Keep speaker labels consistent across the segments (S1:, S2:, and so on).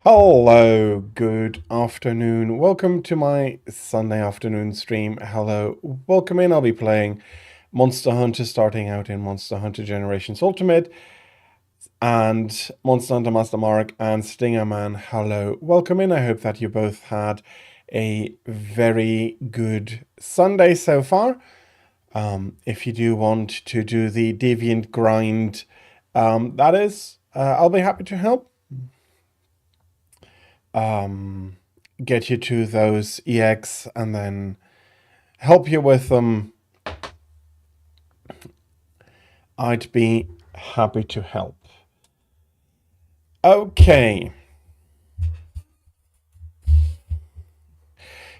S1: Hello, good afternoon. Welcome to my Sunday afternoon stream. Hello, welcome in. I'll be playing Monster Hunter, starting out in Monster Hunter Generations Ultimate, and Monster Hunter Master Mark and Stinger Man. Hello, welcome in. I hope that you both had a very good Sunday so far. If you do want to do the Deviant grind, that is, I'll be happy to help. Get you to those EX and then help you with them. I'd be happy to help. Okay.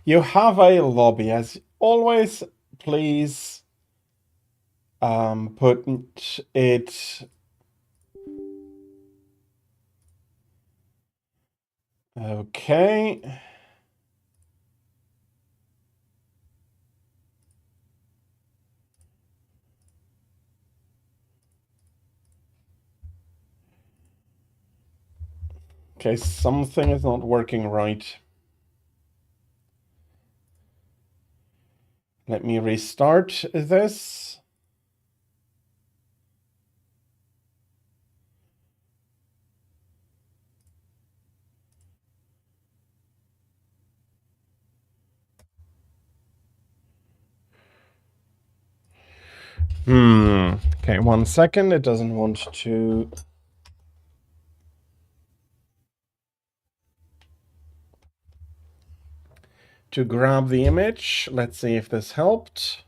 S1: You have a lobby. As always, please put it... Okay. Okay, something is not working right. Let me restart this. Okay, 1 second. It doesn't want to grab the image. Let's see if this helped.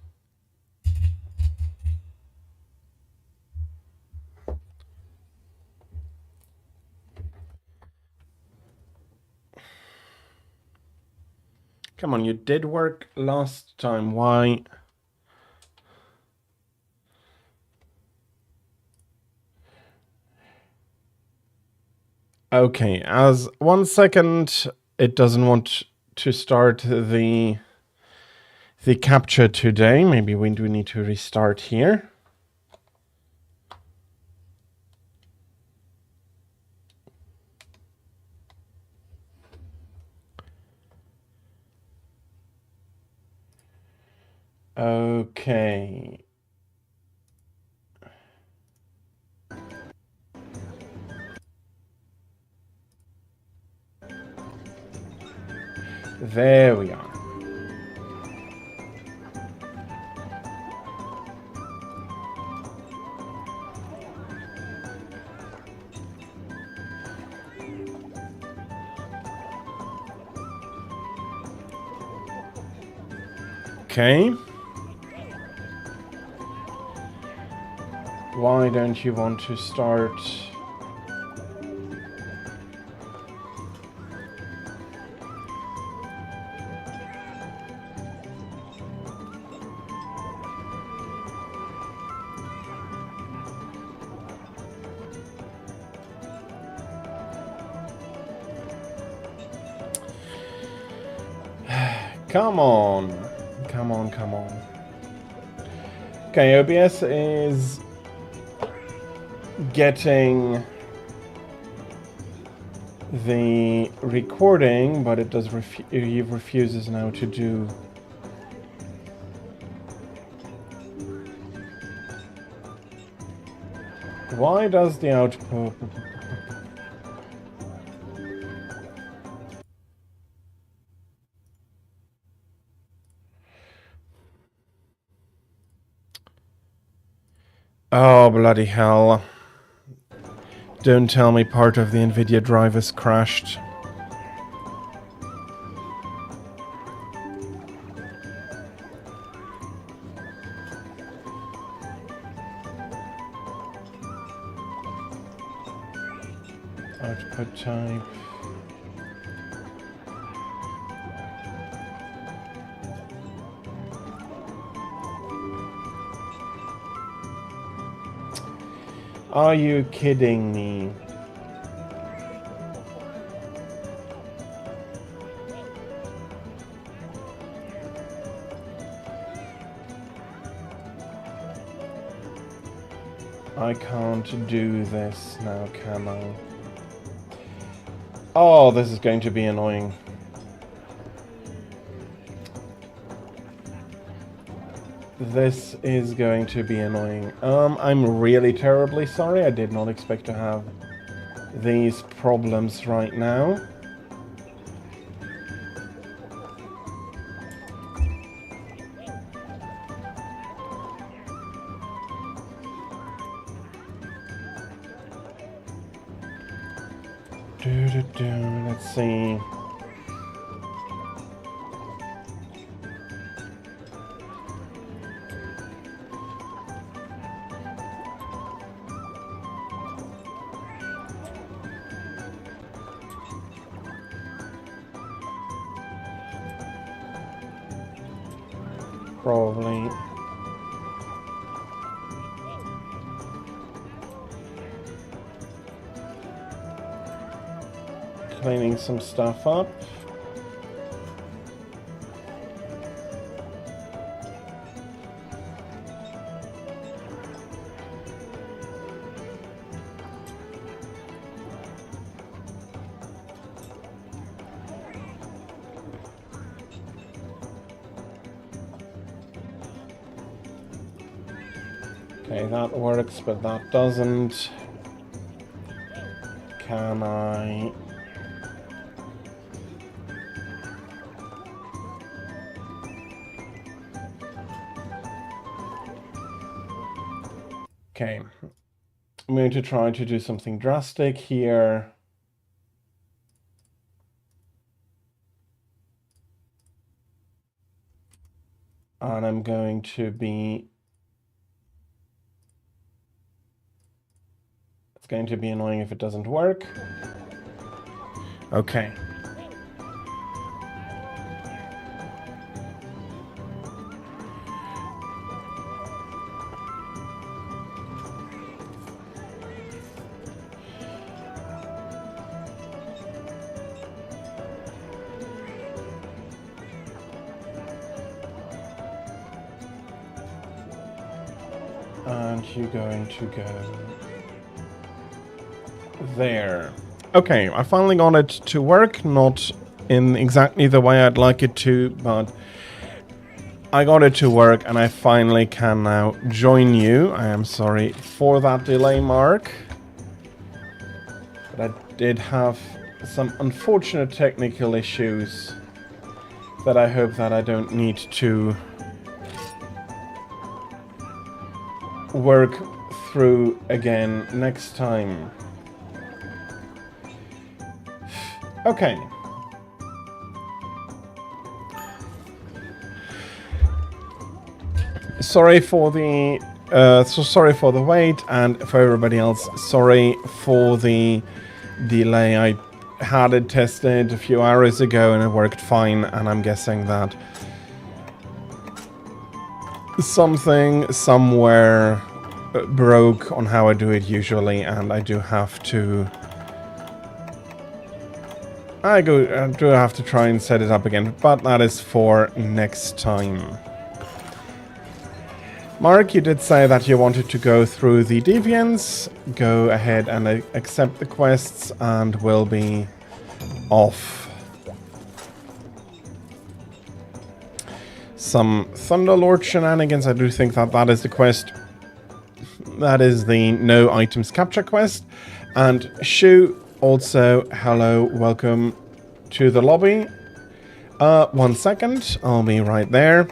S1: Come on, you did work last time. Why? Okay, as 1 second, it doesn't want to start the capture today. Maybe we do need to restart here. Okay. There we are. Okay. Why don't you want to start? Come on. Come on, come on. Okay, OBS is getting the recording, but it does refuses now to do. Why does the output... Oh, bloody hell. Don't tell me part of the NVIDIA drive has crashed. Output type. Are you kidding me? I can't do this now, can I? Oh, this is going to be annoying. This is going to be annoying. I'm really terribly sorry. I did not expect to have these problems right now. Let's see. Probably. Cleaning some stuff up. Okay, that works, but that doesn't. Can I... Okay, I'm going to try to do something drastic here. And I'm going to be... It's going to be annoying if it doesn't work. Okay. And you're going to go there. Okay, I finally got it to work, not in exactly the way I'd like it to, but I got it to work and I finally can now join you. I am sorry for that delay, Mark. But I did have some unfortunate technical issues that I hope that I don't need to work through again next time. Okay. Sorry for the sorry for the wait, and for everybody else, sorry for the delay. I had it tested a few hours ago and it worked fine, and I'm guessing that something somewhere broke on how I do it usually, and I do have to I do have to try and set it up again, but that is for next time. Mark, you did say that you wanted to go through the deviants. Go ahead and accept the quests and we'll be off. Some Thunderlord shenanigans. I do think that that is the quest. That is the no items capture quest. And Shu, also, hello, welcome to the lobby. 1 second, I'll be right there.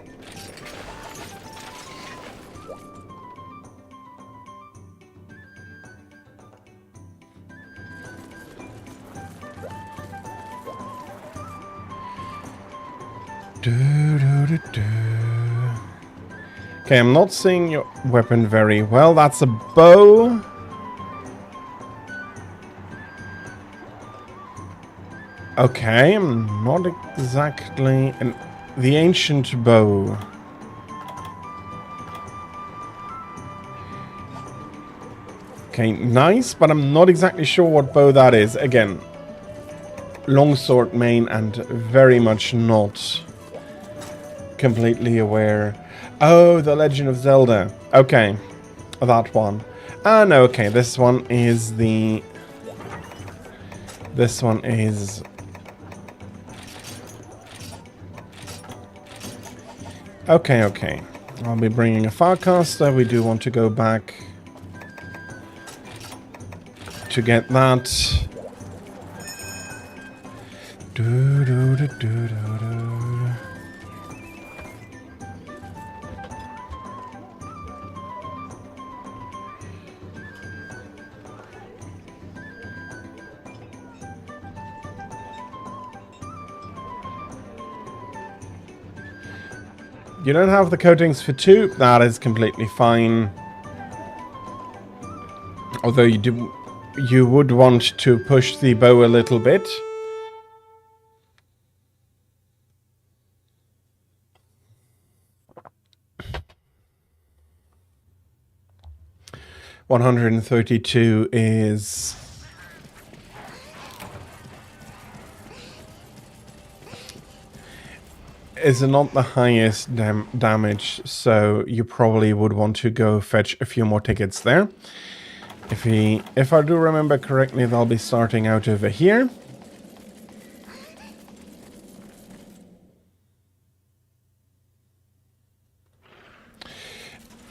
S1: Okay, I'm not seeing your weapon very well. That's a bow. Okay, I'm not exactly... the ancient bow. Okay, nice, but I'm not exactly sure what bow that is. Again, longsword main and very much not completely aware. Oh, The Legend of Zelda. Okay, that one. Ah, no, okay, this one is the This one is... Okay. I'll be bringing a Farcaster. We do want to go back to get that. You don't have the coatings for 2. That is completely fine. Although you would want to push the bow a little bit. $132 is not the highest damage, so you probably would want to go fetch a few more tickets there. If I do remember correctly, they'll be starting out over here.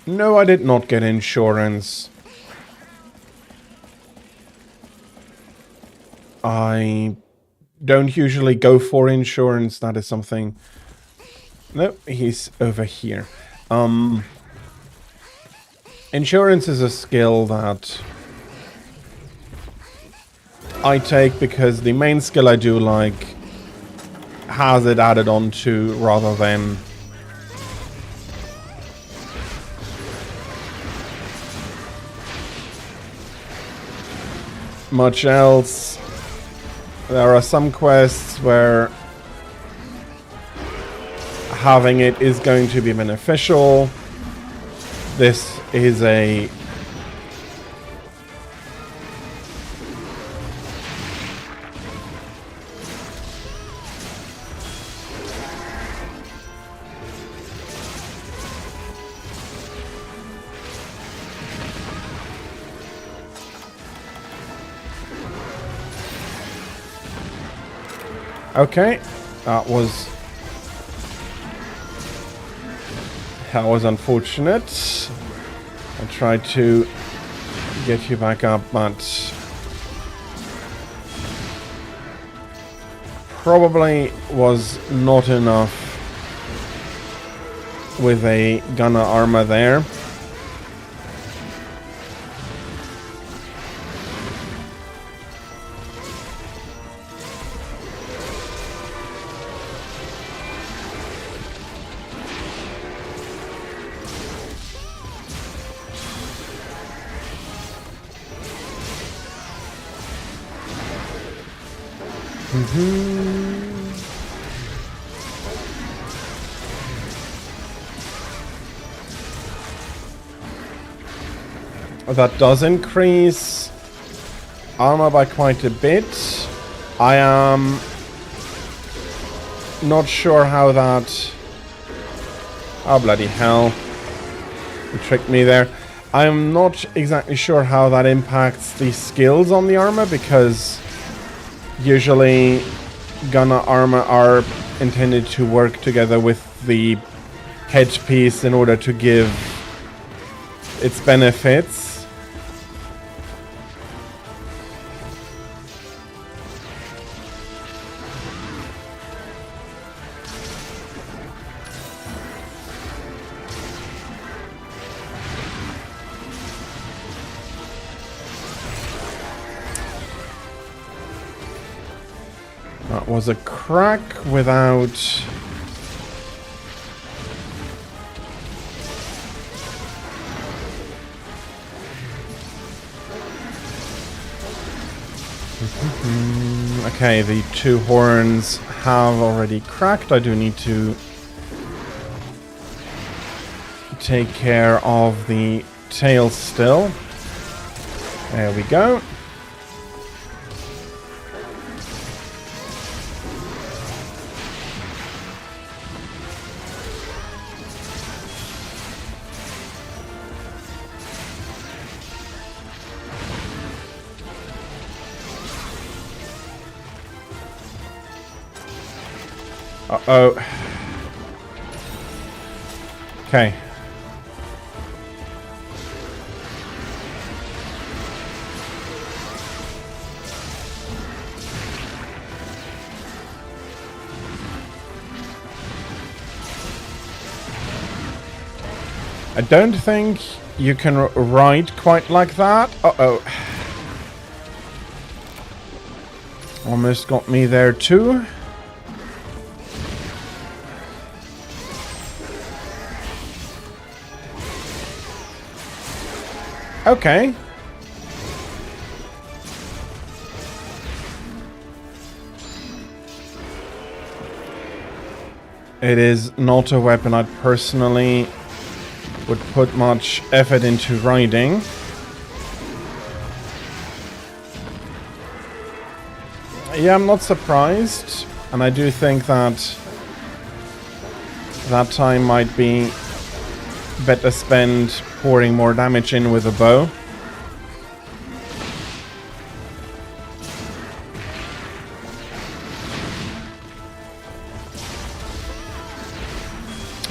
S1: No, I did not get insurance. I don't usually go for insurance. That is something... No, he's over here. Insurance is a skill that I take because the main skill I do like has it added on to rather than much else. There are some quests where having it is going to be beneficial. This is a... Okay, that was unfortunate. I tried to get you back up, but probably was not enough with a gunner armor there. That does increase armor by quite a bit. I am not sure how that... Oh, bloody hell. You tricked me there. I'm not exactly sure how that impacts the skills on the armor, because usually gunner armor are intended to work together with the headpiece in order to give its benefits. That was a crack without... Okay, the 2 horns have already cracked. I do need to take care of the tail still. There we go. Uh-oh. Okay. I don't think you can ride quite like that. Uh-oh. Almost got me there too. Okay. It is not a weapon I personally would put much effort into riding. Yeah, I'm not surprised. And I do think that that time might be better spent pouring more damage in with a bow.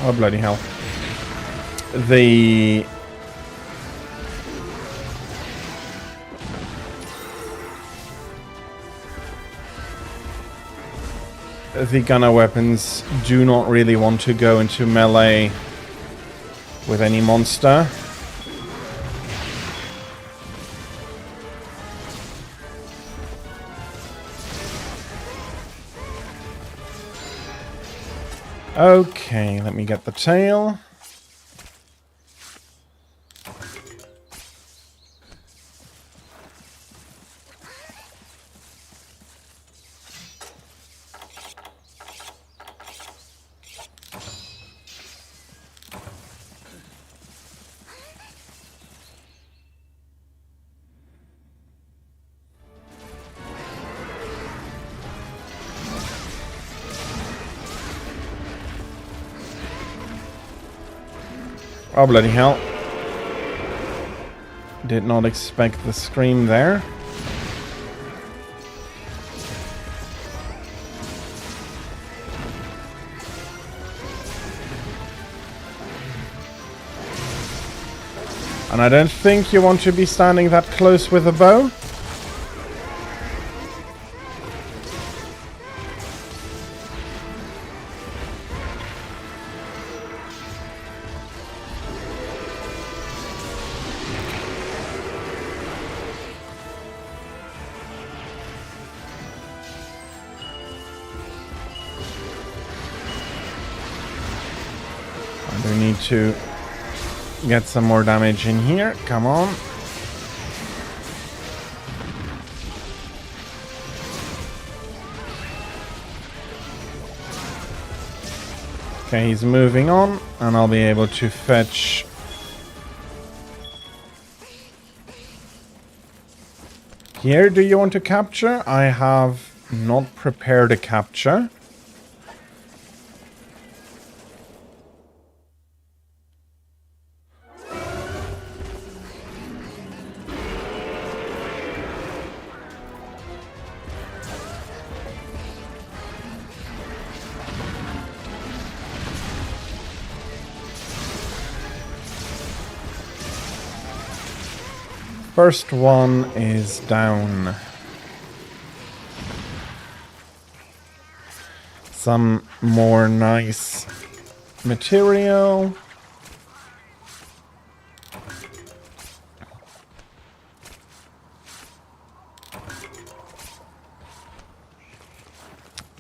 S1: Oh, bloody hell. The gunner weapons do not really want to go into melee with any monster. Okay, let me get the tail. Oh, bloody hell. Did not expect the scream there. And I don't think you want to be standing that close with a bow. I do need to get some more damage in here. Come on. Okay, he's moving on, and I'll be able to fetch. Here, do you want to capture? I have not prepared a capture. First one is down. Some more nice material.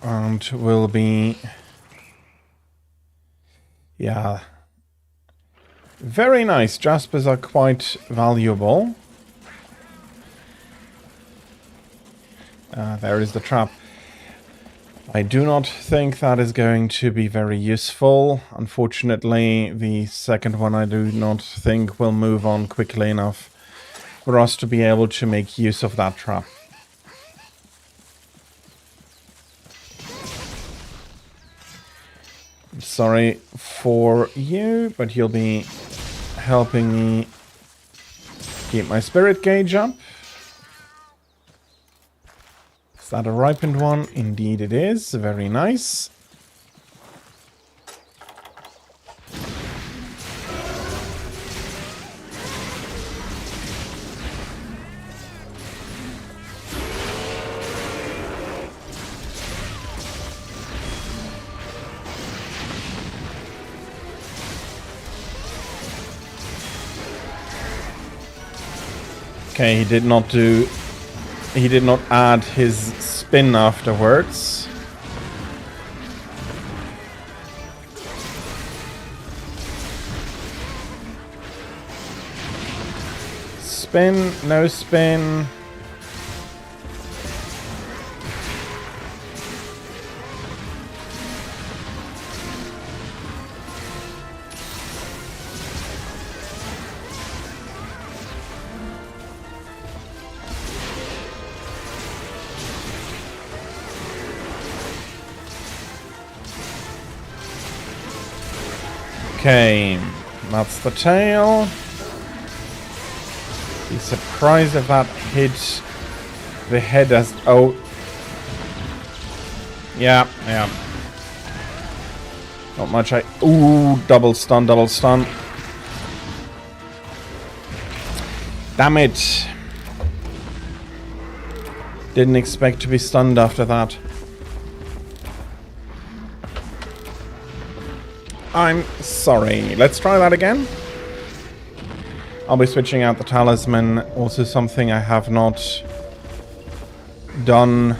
S1: And will be... yeah. Very nice. Jaspers are quite valuable. There is the trap. I do not think that is going to be very useful. Unfortunately, the second one I do not think will move on quickly enough for us to be able to make use of that trap. I'm sorry for you, but you'll be helping me keep my spirit gauge up. Is that a ripened one? Indeed it is. Very nice. Okay, he did not add his spin afterwards. Spin, no spin. Okay, that's the tail. Be surprised if that hit the head as... Oh. Yeah. Not much. Ooh, double stun. Damn it. Didn't expect to be stunned after that. I'm sorry. Let's try that again. I'll be switching out the talisman. Also something I have not done.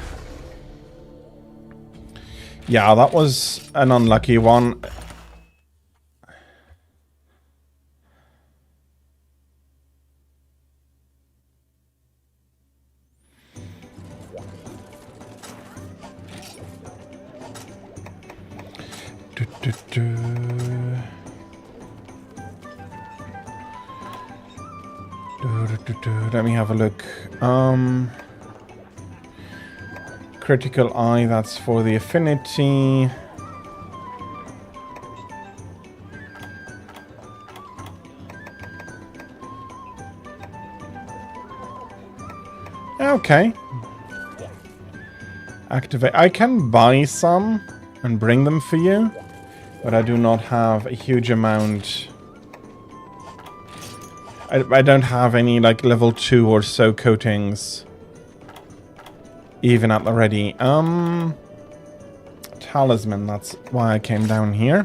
S1: Yeah, that was an unlucky one. Let me have a look. Critical eye, that's for the affinity. Okay. Activate. I can buy some and bring them for you, but I do not have a huge amount. I don't have any like level 2 or so coatings even at the ready. Talisman, that's why I came down here.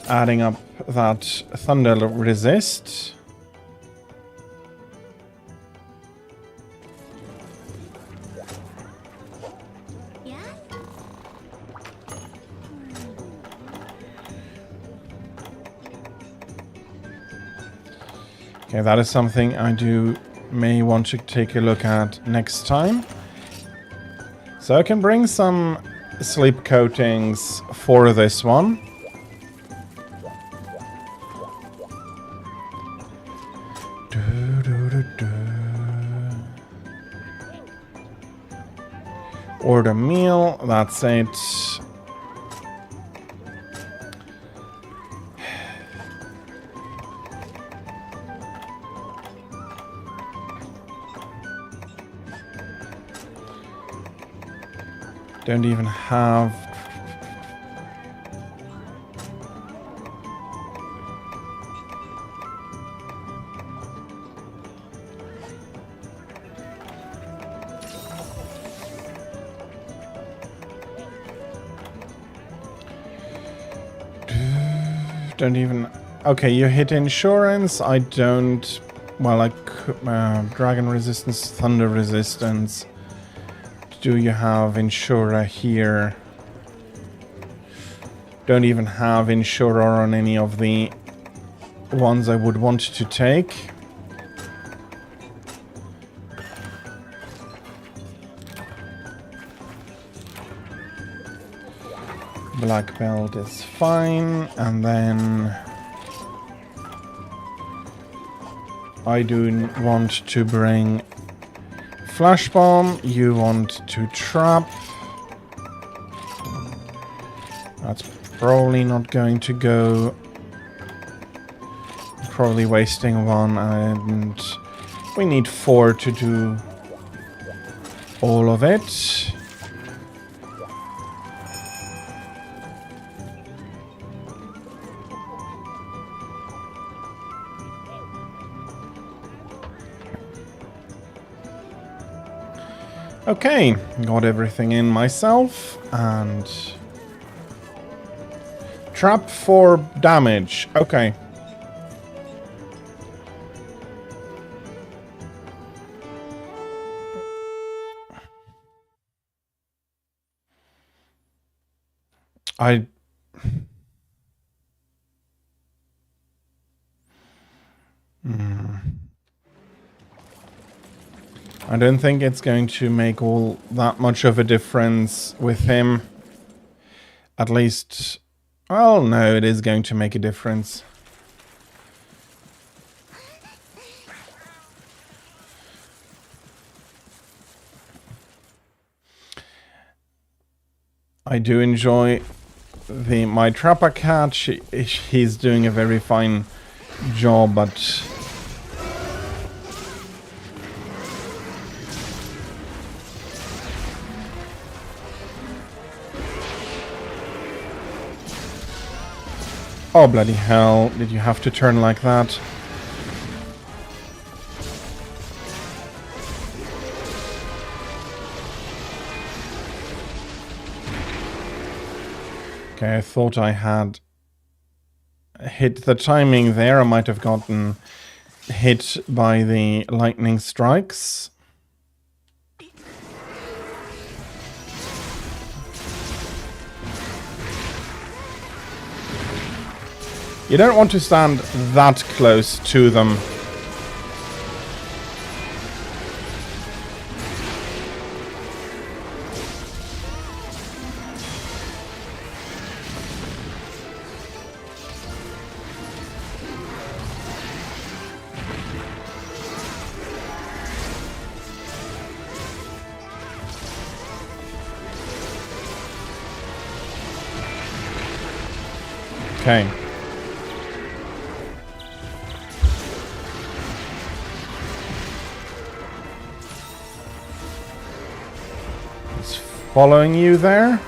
S1: Adding up that thunder resist. Okay, that is something I may want to take a look at next time. So I can bring some sleep coatings for this one. Order meal, that's it. Don't even have... Don't even... Okay, you hit insurance. I don't... Well, like... dragon resistance, thunder resistance. Do you have insurer here? Don't even have insurer on any of the ones I would want to take. Black belt is fine, and then I do want to bring flash bomb. You want to trap. That's probably not going to go. Probably wasting one, and we need 4 to do all of it. Okay, got everything in myself, and trap for damage. Okay. I don't think it's going to make all that much of a difference with him. At least, well, no, it is going to make a difference. I do enjoy my trapper cat. He's doing a very fine job, but oh bloody hell, did you have to turn like that? Okay, I thought I had hit the timing there. I might have gotten hit by the lightning strikes. You don't want to stand that close to them. Okay. He's following you there.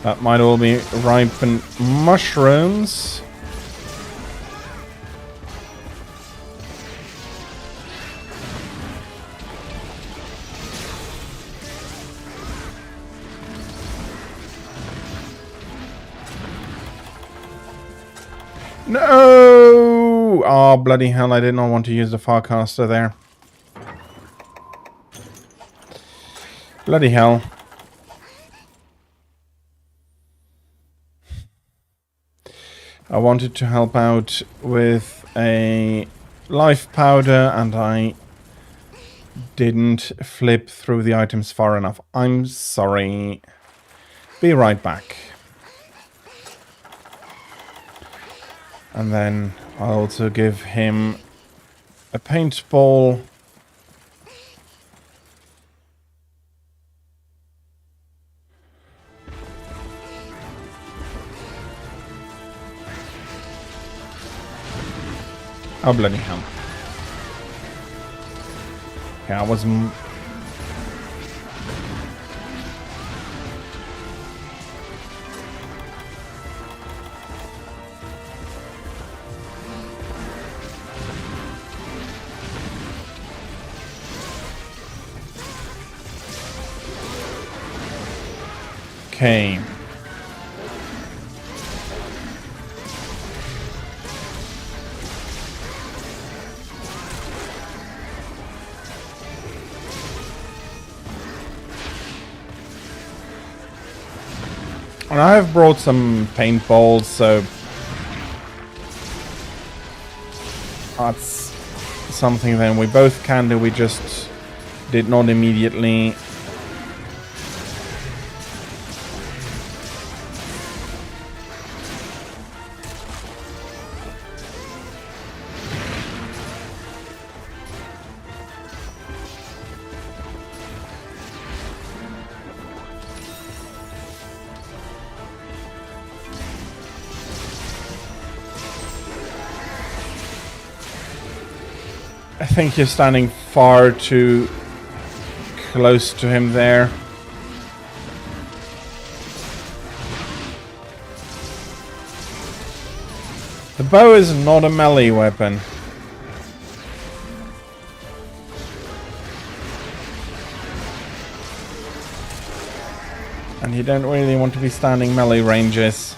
S1: That might all be ripened mushrooms. No! Oh, bloody hell, I did not want to use the Farcaster there. Bloody hell. I wanted to help out with a life powder and I didn't flip through the items far enough. I'm sorry. Be right back. And then I'll also give him a paintball. Oh, bloody hell. Yeah, I was... Okay. And I have brought some paintballs, so that's something then we both can do. We just did not immediately. I think you're standing far too close to him there. The bow is not a melee weapon. And you don't really want to be standing melee ranges.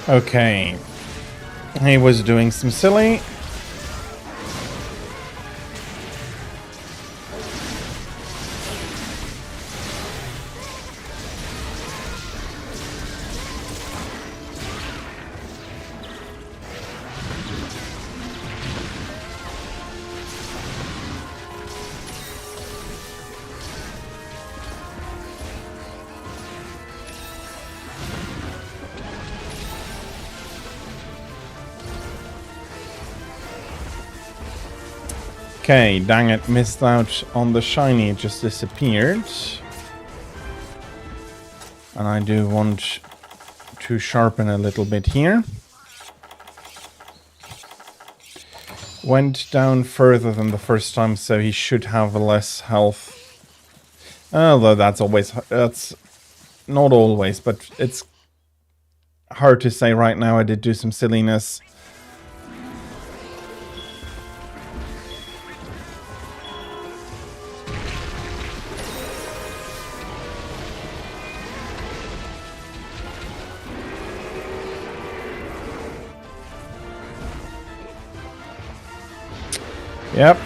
S1: Okay. He was doing some silly. Okay, dang it, missed out on the shiny, it just disappeared. And I do want to sharpen a little bit here. Went down further than the first time, so he should have less health. Although that's not always, but it's hard to say right now. I did do some silliness. Yep.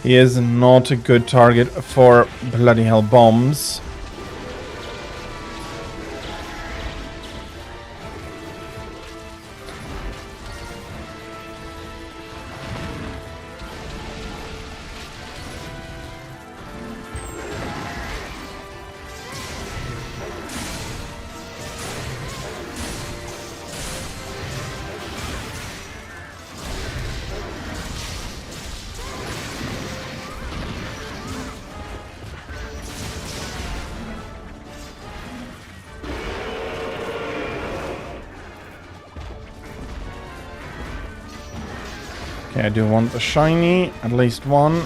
S1: He is not a good target for bloody hell bombs. Okay, I do want the shiny, at least one.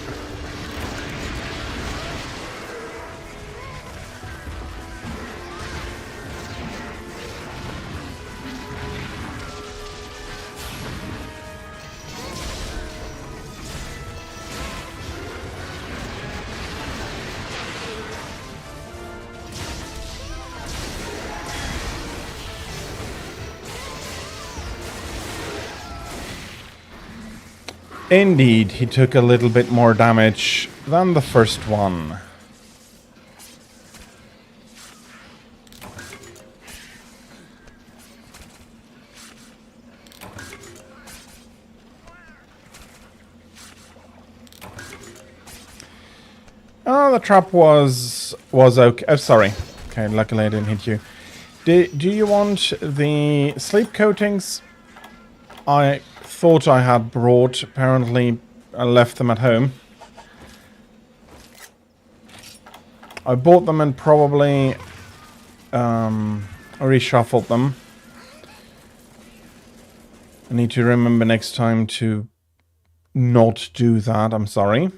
S1: Indeed, he took a little bit more damage than the first one. Oh, the trap was okay. Oh, sorry. Okay, luckily I didn't hit you. Do you want the sleep coatings? I thought I had brought. Apparently, I left them at home. I bought them and probably reshuffled them. I need to remember next time to not do that. I'm sorry.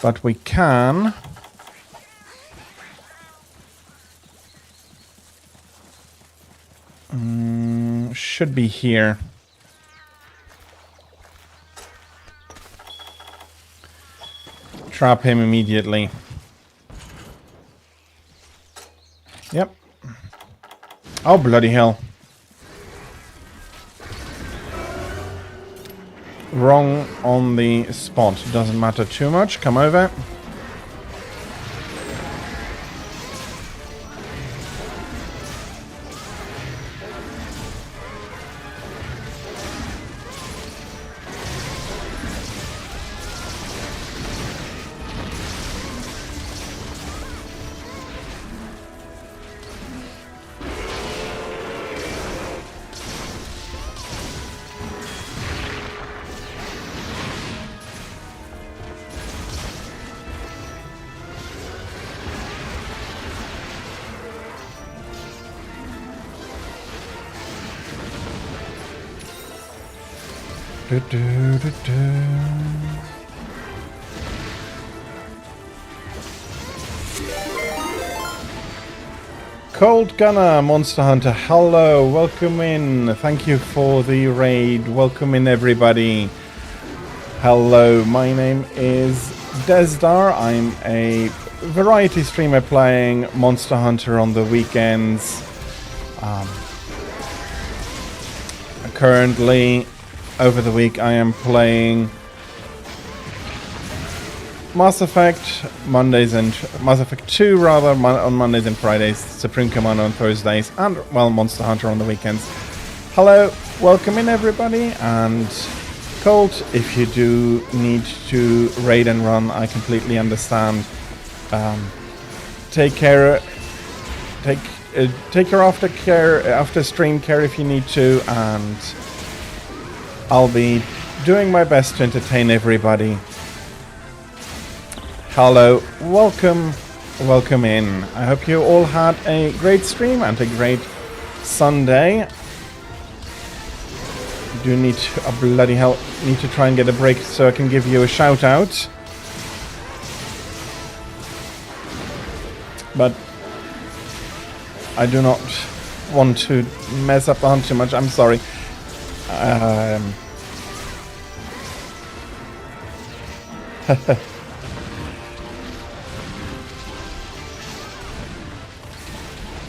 S1: But we can. Should be here. Trap him immediately. Yep. Oh, bloody hell. Wrong on the spot. Doesn't matter too much. Come over. Cold Gunner, Monster Hunter, hello, welcome in. Thank you for the raid. Welcome in, everybody. Hello, my name is Desdar. I'm a variety streamer playing Monster Hunter on the weekends. Currently, over the week, I am playing Mass Effect Mass Effect 2 rather on Mondays and Fridays, Supreme Commando on Thursdays, and well, Monster Hunter on the weekends. Hello, welcome in everybody, and Colt, if you do need to raid and run, I completely understand. Take care. Take your after stream care if you need to, and I'll be doing my best to entertain everybody. Hello, welcome in. I hope you all had a great stream and a great Sunday. Do need to, bloody hell, need to try and get a break so I can give you a shout out. But I do not want to mess up the hunt too much. I'm sorry.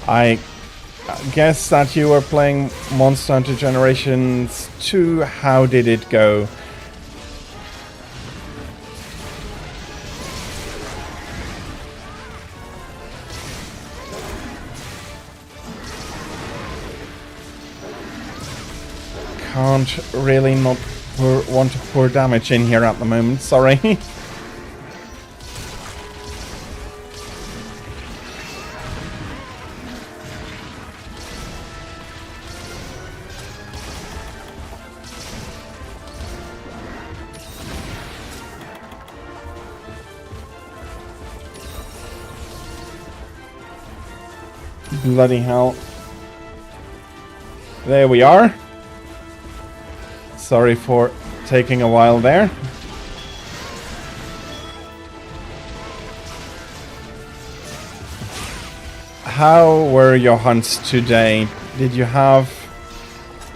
S1: I guess that you were playing Monster Hunter Generations 2. How did it go? Can't really not want to pour damage in here at the moment, sorry. Bloody hell. There we are. Sorry for taking a while there. How were your hunts today? Did you have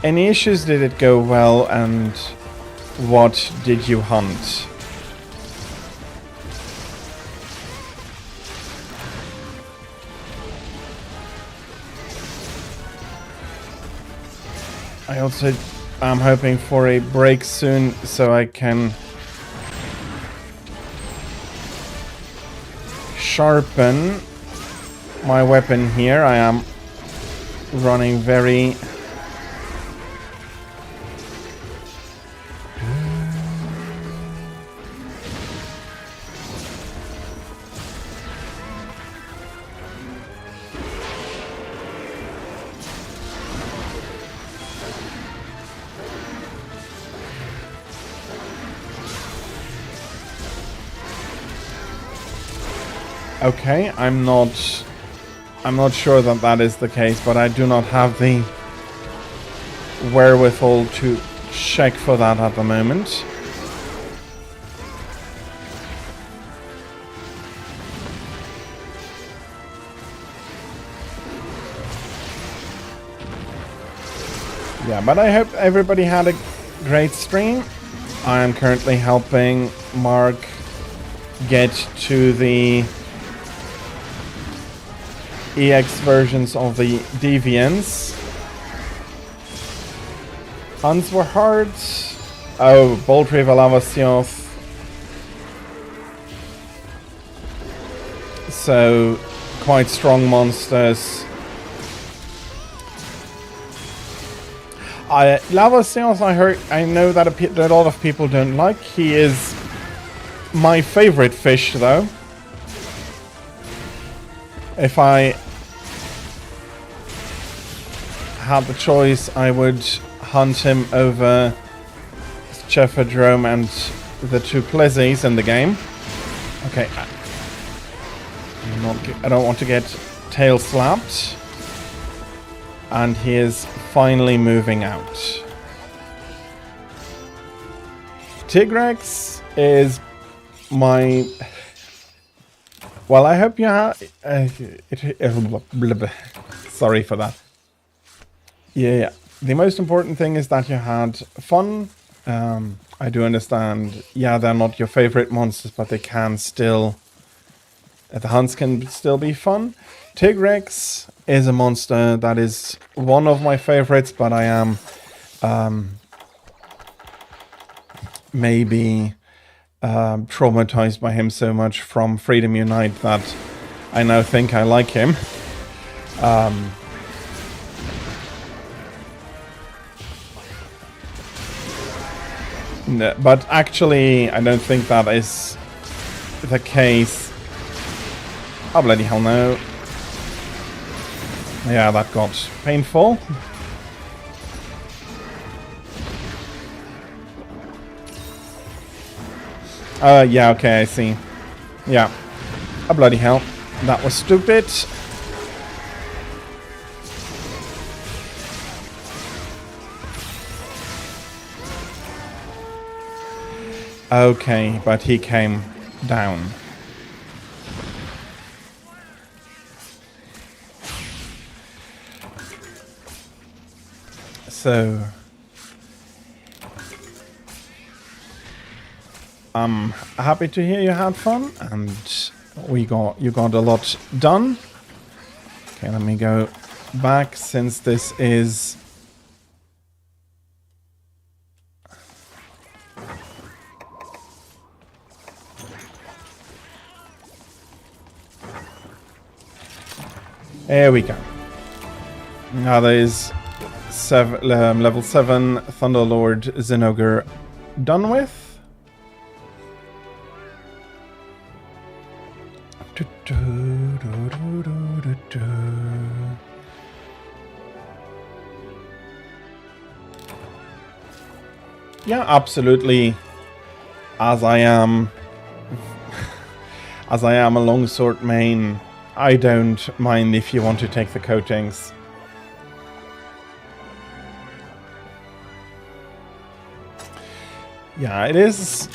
S1: any issues? Did it go well? And what did you hunt? I also am hoping for a break soon so I can sharpen my weapon here. I am running very okay. I'm not sure that that is the case, but I do not have the wherewithal to check for that at the moment. Yeah, but I hope everybody had a great stream. I am currently helping Mark get to the EX versions of the Deviants. Hunts were hard. Oh, Bolt Revelation. So, quite strong monsters. Lava Seance, I know that a lot of people don't like. He is my favorite fish, though. If I had the choice, I would hunt him over Chefadrome and the two Plezzies in the game. Okay, I don't want to get tail slapped. And he is finally moving out. Tigrex is my... Well, I hope you have... sorry for that. Yeah, the most important thing is that you had fun. I do understand, yeah, they're not your favorite monsters, but they can still The hunts can still be fun. Tigrex is a monster that is one of my favorites, but I am maybe traumatized by him so much from Freedom Unite that I now think I like him. No, but actually, I don't think that is the case. Oh, bloody hell no. Yeah, that got painful. Yeah, okay, I see. Yeah. Oh, bloody hell. That was stupid. Okay, but he came down. So I'm happy to hear you had fun and you got a lot done. Okay, let me go back since this is there we go. Now there is level 7 Thunderlord Zinogre done with. Yeah, absolutely. As I am a longsword main, I don't mind if you want to take the coatings. Yeah, it is.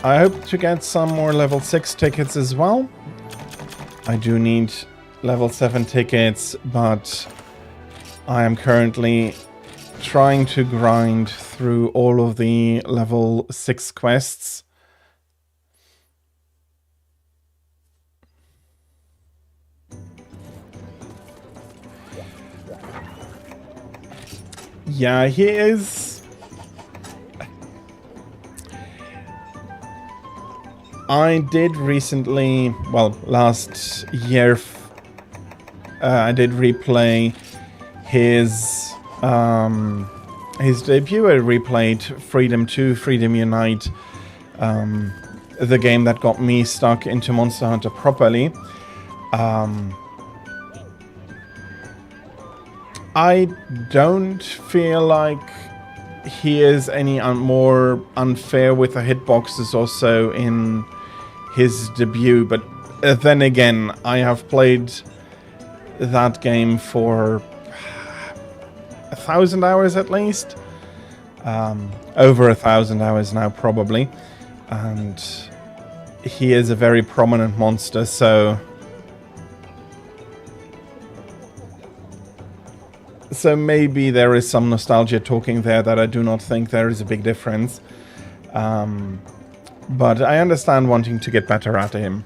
S1: I hope to get some more level 6 tickets as well. I do need level 7 tickets, but I am currently trying to grind through all of the level 6 quests. Yeah, he is. I did recently, well, last year, I did replay his debut. I replayed Freedom 2, Freedom Unite, the game that got me stuck into Monster Hunter properly. I don't feel like he is any more unfair with the hitboxes or so in his debut, but then again, I have played that game for 1,000 hours at least. Over 1,000 hours now, probably. And he is a very prominent monster, so maybe there is some nostalgia talking there that I do not think there is a big difference. But I understand wanting to get better at him.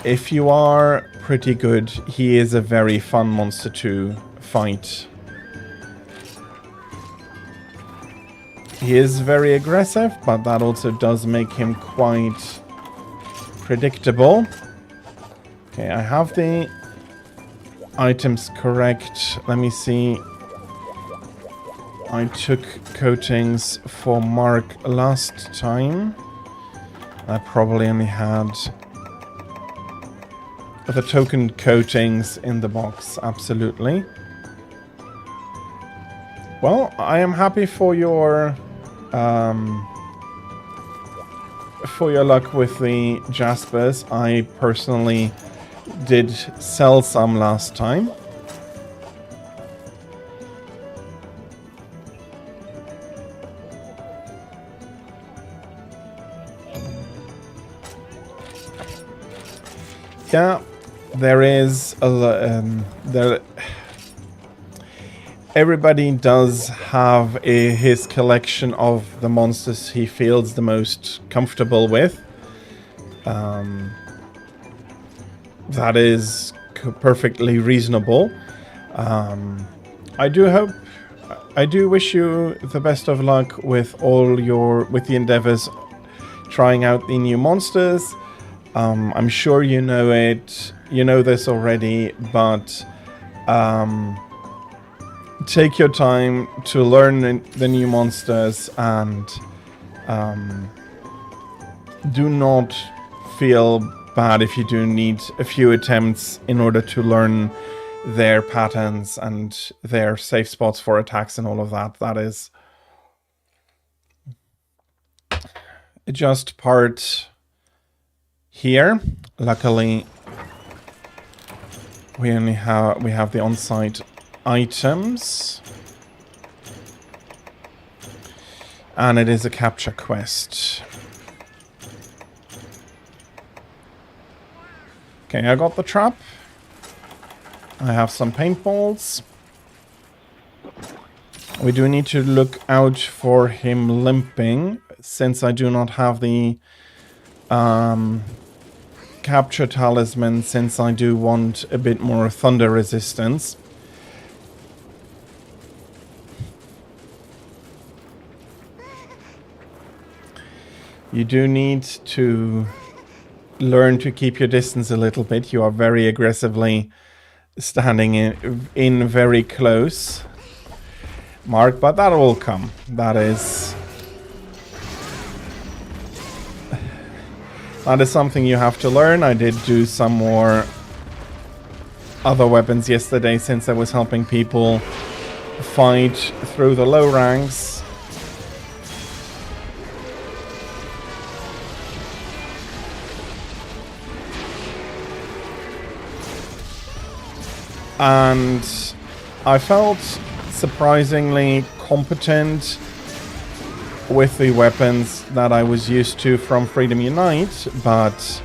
S1: If you are pretty good, he is a very fun monster to fight. He is very aggressive, but that also does make him quite predictable. Okay, I have the items correct. Let me see. I took coatings for Mark last time. I probably only had the token coatings in the box, absolutely. Well, I am happy for your luck with the Jaspers. I personally did sell some last time. Yeah, there is a everybody does have his collection of the monsters he feels the most comfortable with. That is perfectly reasonable. I do wish you the best of luck with with the endeavors trying out the new monsters. I'm sure you know this already, but take your time to learn the new monsters, and do not feel bad if you do need a few attempts in order to learn their patterns and their safe spots for attacks and all of that. That is just part here. Luckily, we have the on-site items, and it is a capture quest. Okay, I got the trap. I have some paintballs. We do need to look out for him limping, since I do not have the capture talisman, since I do want a bit more thunder resistance. You do need to learn to keep your distance a little bit. You are very aggressively standing in very close, Mark, but that will come. That is something you have to learn. I did do some more other weapons yesterday, since I was helping people fight through the low ranks. And I felt surprisingly competent with the weapons that I was used to from Freedom Unite, but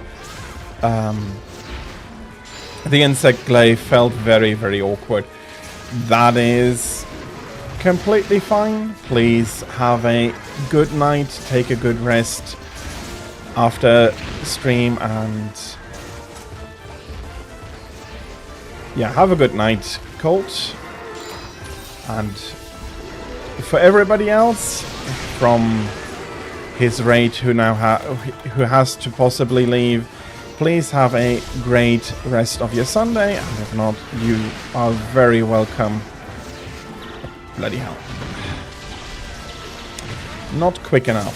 S1: the insect glaive felt very, very awkward. That is completely fine. Please have a good night, take a good rest after stream, and yeah, have a good night, Colt. And for everybody else, from his raid who has to possibly leave, please have a great rest of your Sunday, and if not, you are very welcome. Bloody hell. Not quick enough.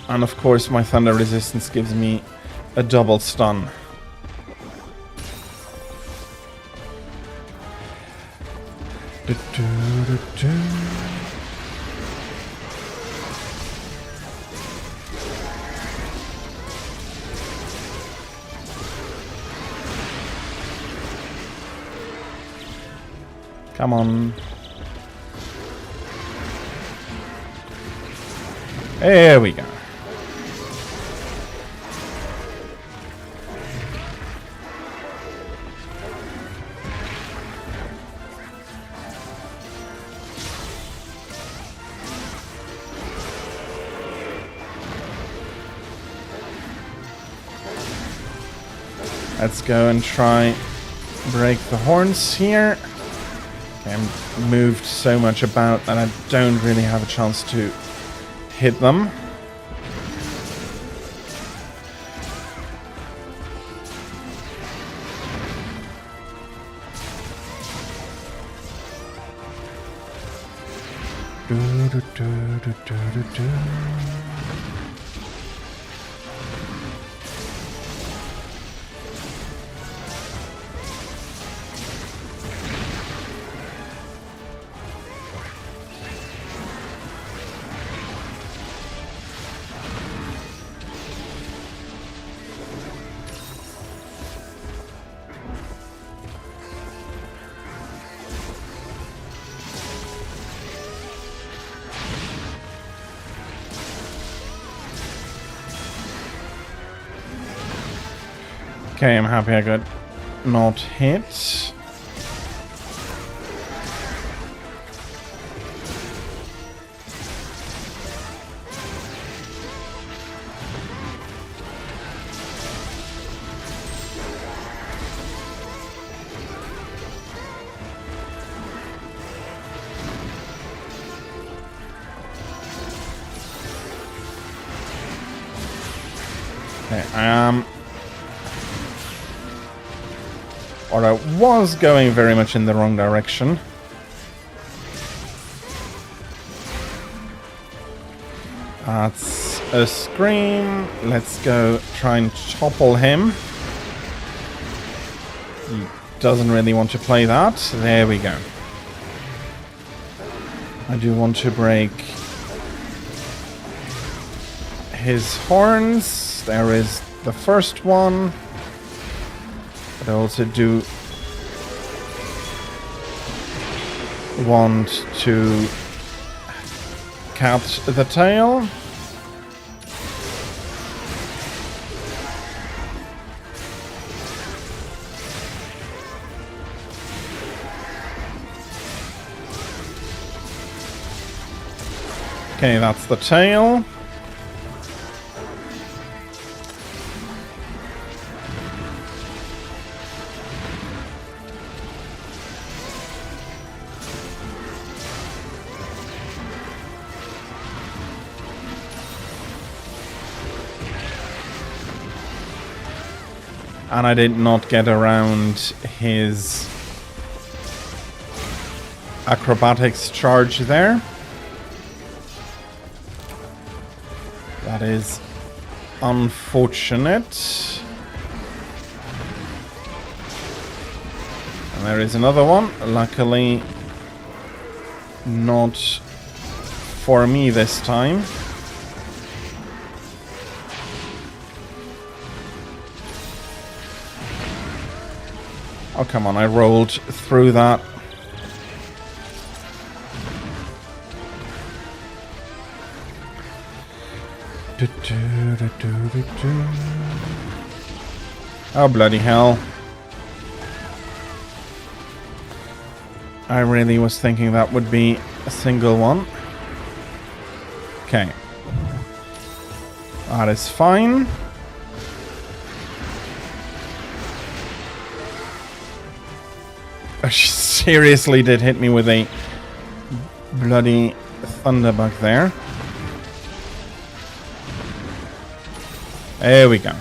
S1: And of course my thunder resistance gives me a double stun. Come on. There we go. Let's go and try break the horns here. I'm moved so much about that I don't really have a chance to hit them. Okay, I'm happy I got not hit. Okay, or I was going very much in the wrong direction. That's a scream. Let's go try and topple him. He doesn't really want to play that. There we go. I do want to break his horns. There is the first one. But I also do want to catch the tail. Okay, that's the tail. And I did not get around his acrobatics charge there. That is unfortunate. And there is another one. Luckily, not for me this time. Oh, come on, I rolled through that. Oh, bloody hell. I really was thinking that would be a single one. Okay. That is fine. She seriously did hit me with a bloody thunderbug there. There we go.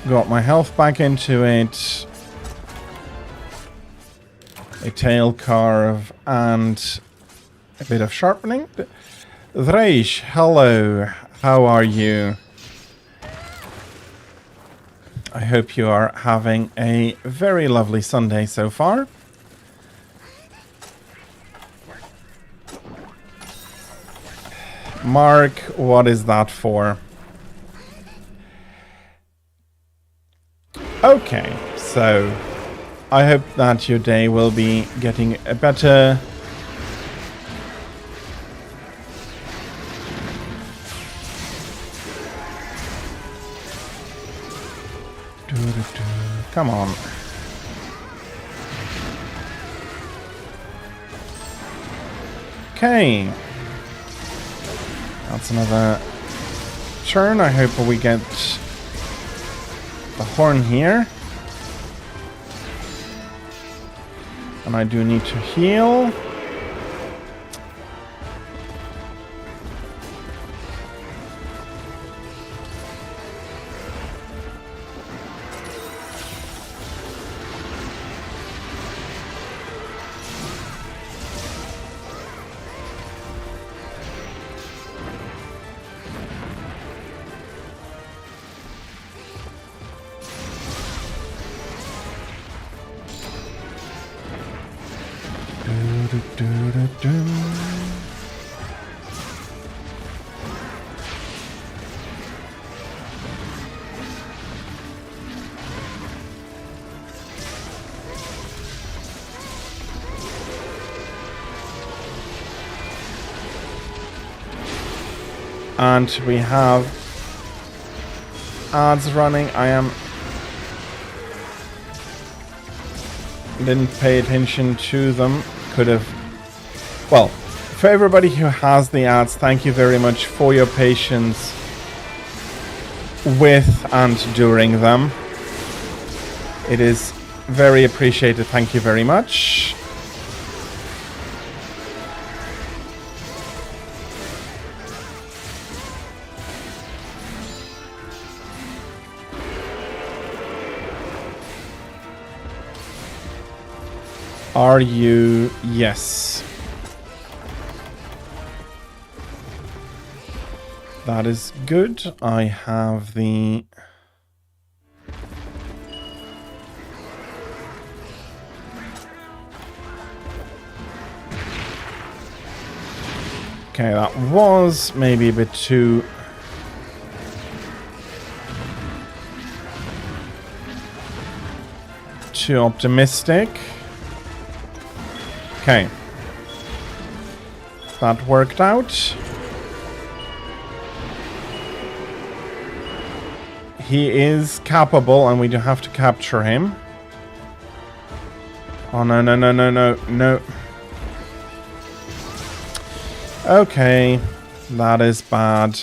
S1: Got my health back into it. A tail carve and a bit of sharpening. Dreish, hello. How are you? I hope you are having a very lovely Sunday so far. Mark, what is that for? Okay, so I hope that your day will be getting a better. Come on. Okay. That's another turn. I hope we get the horn here. And I do need to heal. And we have ads running. Didn't pay attention to them. Could have. Well, for everybody who has the ads, thank you very much for your patience with and during them. It is very appreciated. Thank you very much. Are you? Yes. That is good. I have the... Okay, that was maybe a bit too... too optimistic. Okay. That worked out. He is capable, and we do have to capture him. Oh, no, no, no, no, no, no. Okay. That is bad.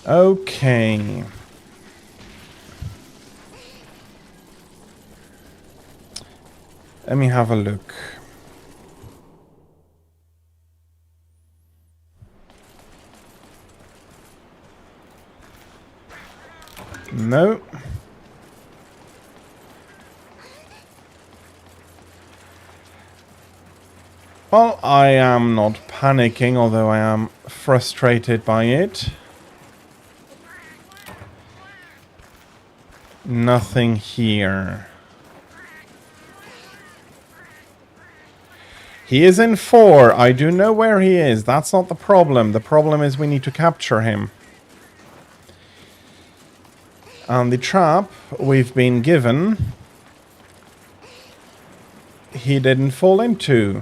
S1: Okay. Let me have a look. No. Well, I am not panicking, although I am frustrated by it. Nothing here. He is in 4. I do know where he is. That's not the problem. The problem is we need to capture him. And the trap we've been given, he didn't fall into.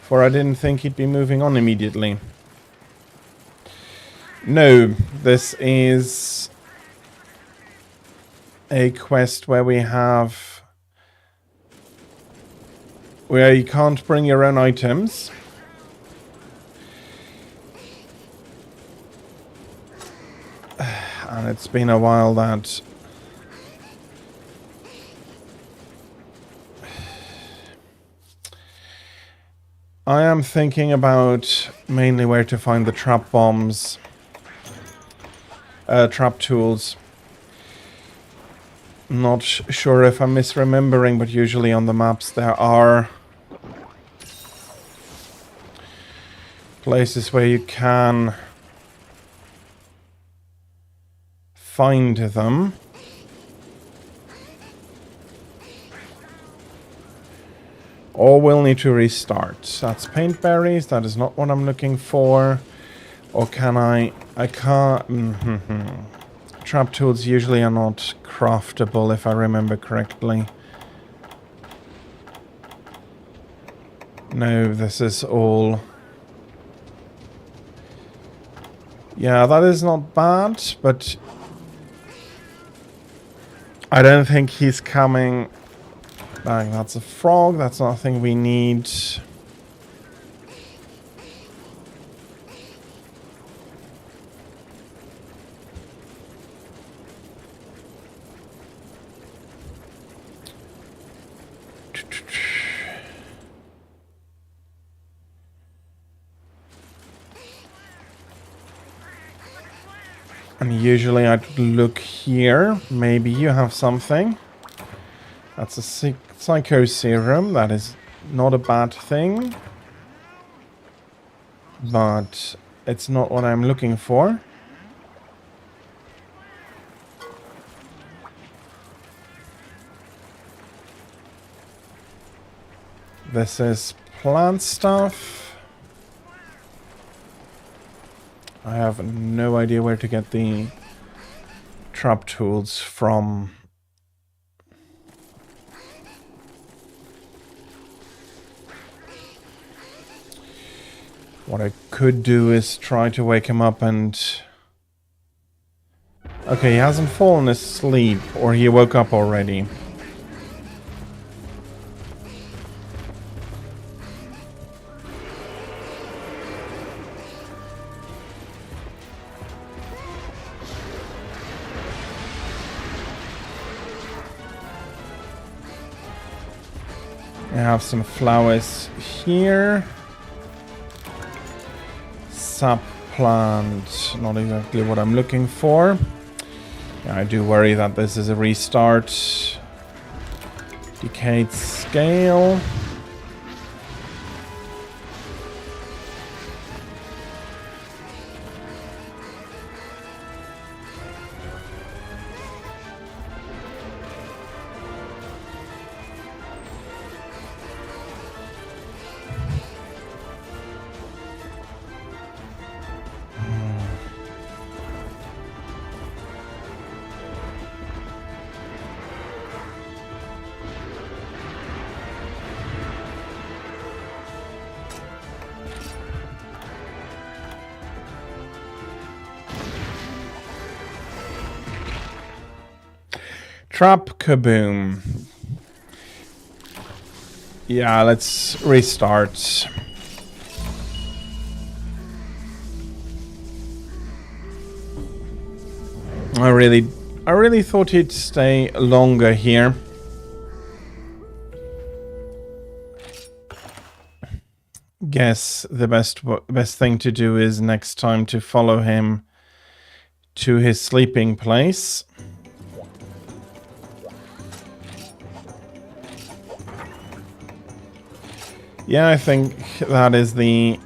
S1: For I didn't think he'd be moving on immediately. No, this is a quest where we have... where you can't bring your own items. And it's been a while that... I am thinking about mainly where to find the trap bombs. Trap tools. Not sure if I'm misremembering, but usually on the maps there are places where you can find them. Or we'll need to restart. That's paint berries. That is not what I'm looking for. Or can I can't... Trap tools usually are not craftable, if I remember correctly. No, this is all... Yeah, that is not bad, but... I don't think he's coming... Bang, that's a frog. That's nothing we need. And usually I'd look here. Maybe you have something. That's a psycho serum. That is not a bad thing. But it's not what I'm looking for. This is plant stuff. I have no idea where to get the trap tools from. What I could do is try to wake him up and... Okay, he hasn't fallen asleep, or he woke up already. I have some flowers here. Sap plant. Not exactly what I'm looking for. Yeah, I do worry that this is a restart. Decayed scale. Trap kaboom. Yeah, let's restart. I really thought he'd stay longer here. Guess the best thing to do is next time to follow him to his sleeping place. Yeah, I think that is the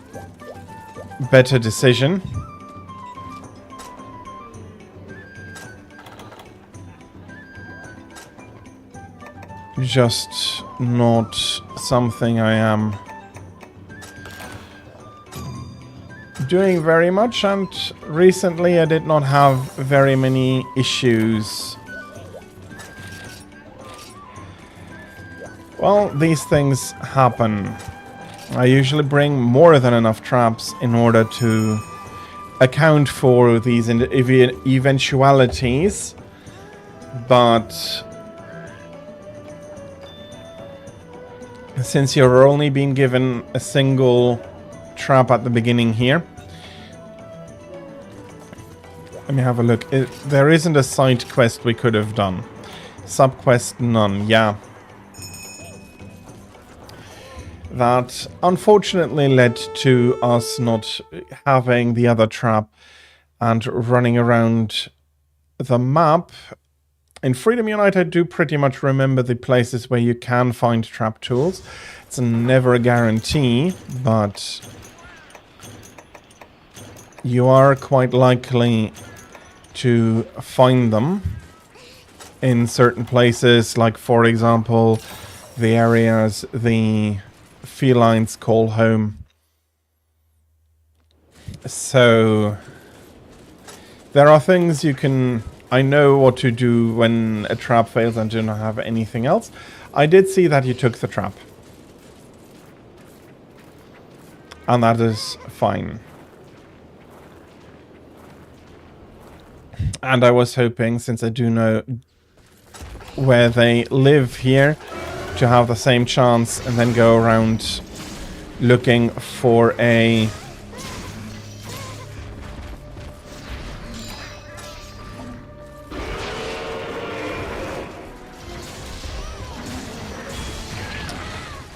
S1: better decision. Just not something I am doing very much, and recently I did not have very many issues. Well, these things happen. I usually bring more than enough traps in order to account for these eventualities, but since you're only being given a single trap at the beginning here, let me have a look. There isn't a side quest we could have done. Subquest none, yeah. That unfortunately led to us not having the other trap and running around the map. In Freedom Unite, I do pretty much remember the places where you can find trap tools. It's never a guarantee, but you are quite likely to find them in certain places, like for example the areas the felines call home. So there are things you can... I know what to do when a trap fails and do not have anything else. I did see that you took the trap, and that is fine. And I was hoping, since I do know where they live here, to have the same chance and then go around looking for a...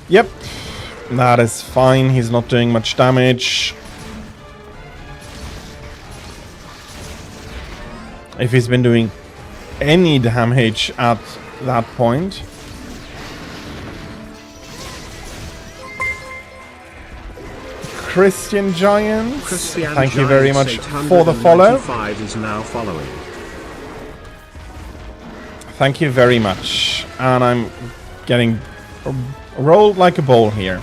S1: Yep, that is fine. He's not doing much damage. If he's been doing any damage at that point. Christian Giant, thank you very much for the follow.
S2: Is now following.
S1: Thank you very much. And I'm getting rolled like a ball here.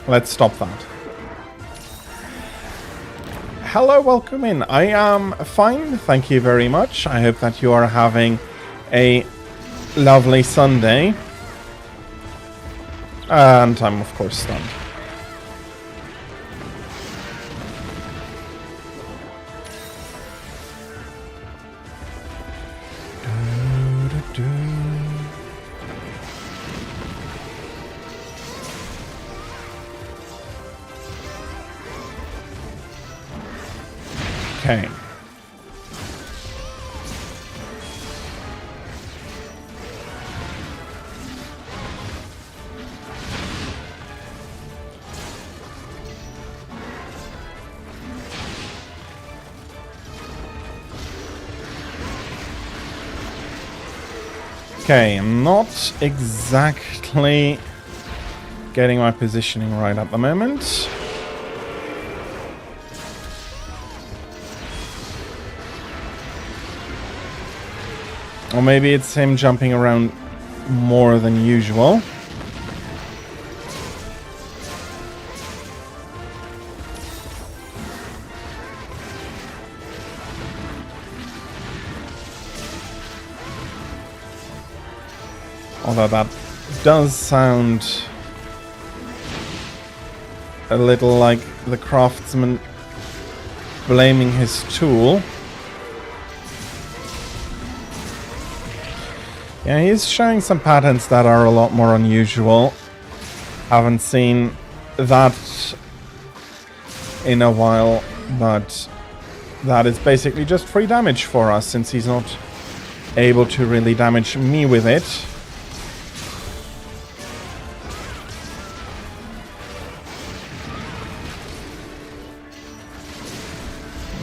S1: Let's stop that. Hello, welcome in. I am fine, thank you very much. I hope that you are having a lovely Sunday. And I'm of course stunned. Okay. Okay, I'm not exactly getting my positioning right at the moment. Or maybe it's him jumping around more than usual. Although that does sound a little like the craftsman blaming his tool. Yeah, he's showing some patterns that are a lot more unusual. Haven't seen that in a while, but that is basically just free damage for us since he's not able to really damage me with it.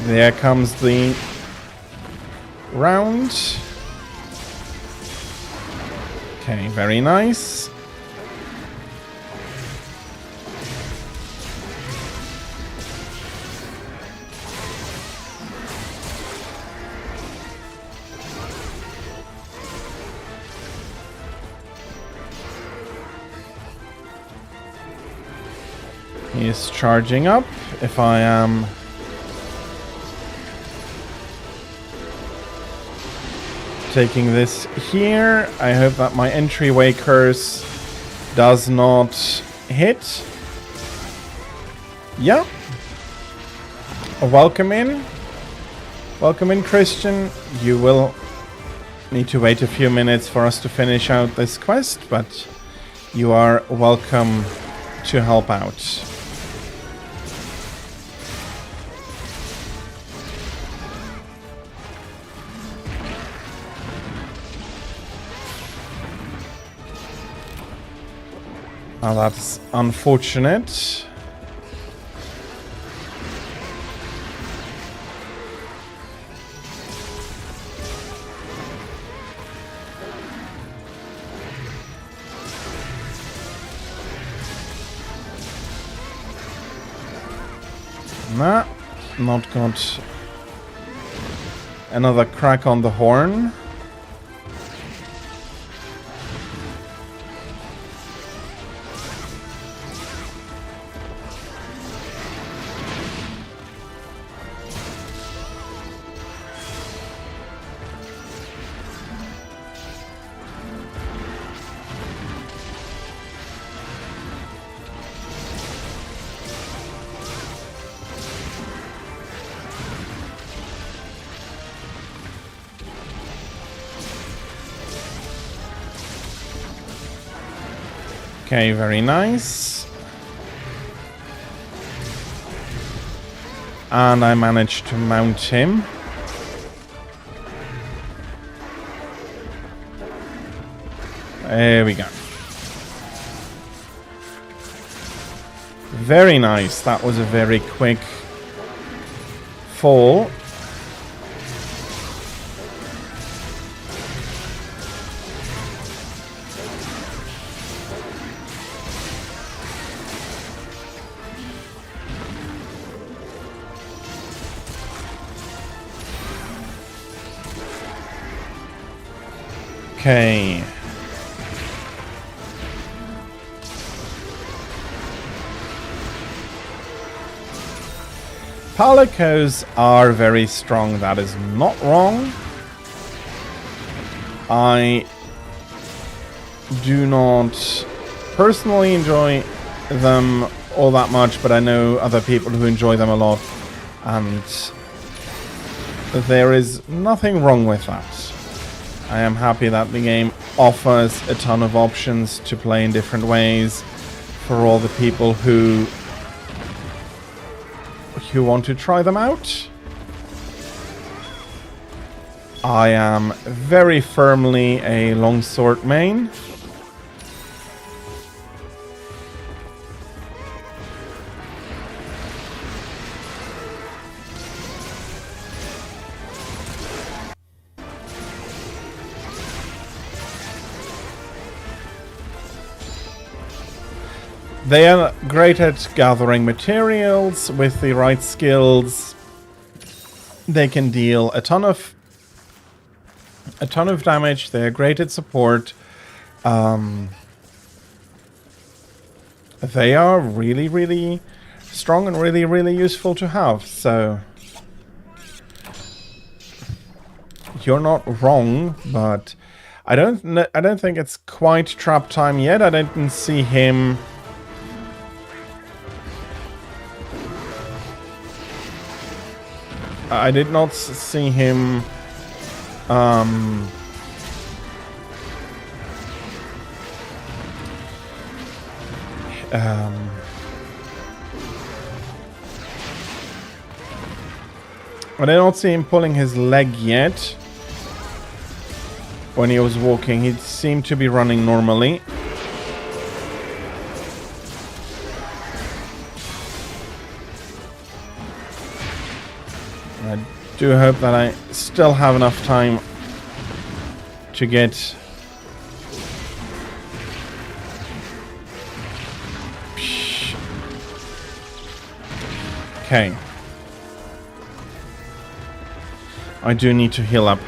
S1: There comes the round. Okay, very nice. He is charging up. If I am taking this here, I hope that my entryway curse does not hit. Yeah. Welcome in. Welcome in, Christian. You will need to wait a few minutes for us to finish out this quest, but you are welcome to help out. Now that's unfortunate. Nah, not got another crack on the horn. Okay, very nice. And I managed to mount him. There we go. Very nice. That was a very quick fall. Okay. Palicos are very strong, that is not wrong. I do not personally enjoy them all that much, but I know other people who enjoy them a lot, and there is nothing wrong with that. I am happy that the game offers a ton of options to play in different ways for all the people who want to try them out. I am very firmly a longsword main. They are great at gathering materials. With the right skills, they can deal a ton of damage. They're great at support. They are really, really strong and really, really useful to have. So you're not wrong, but I don't think it's quite trap time yet. I didn't see him. I did not see him. I did not see him pulling his leg yet. When he was walking, he seemed to be running normally. I do hope that I still have enough time to get... Okay. I do need to heal up.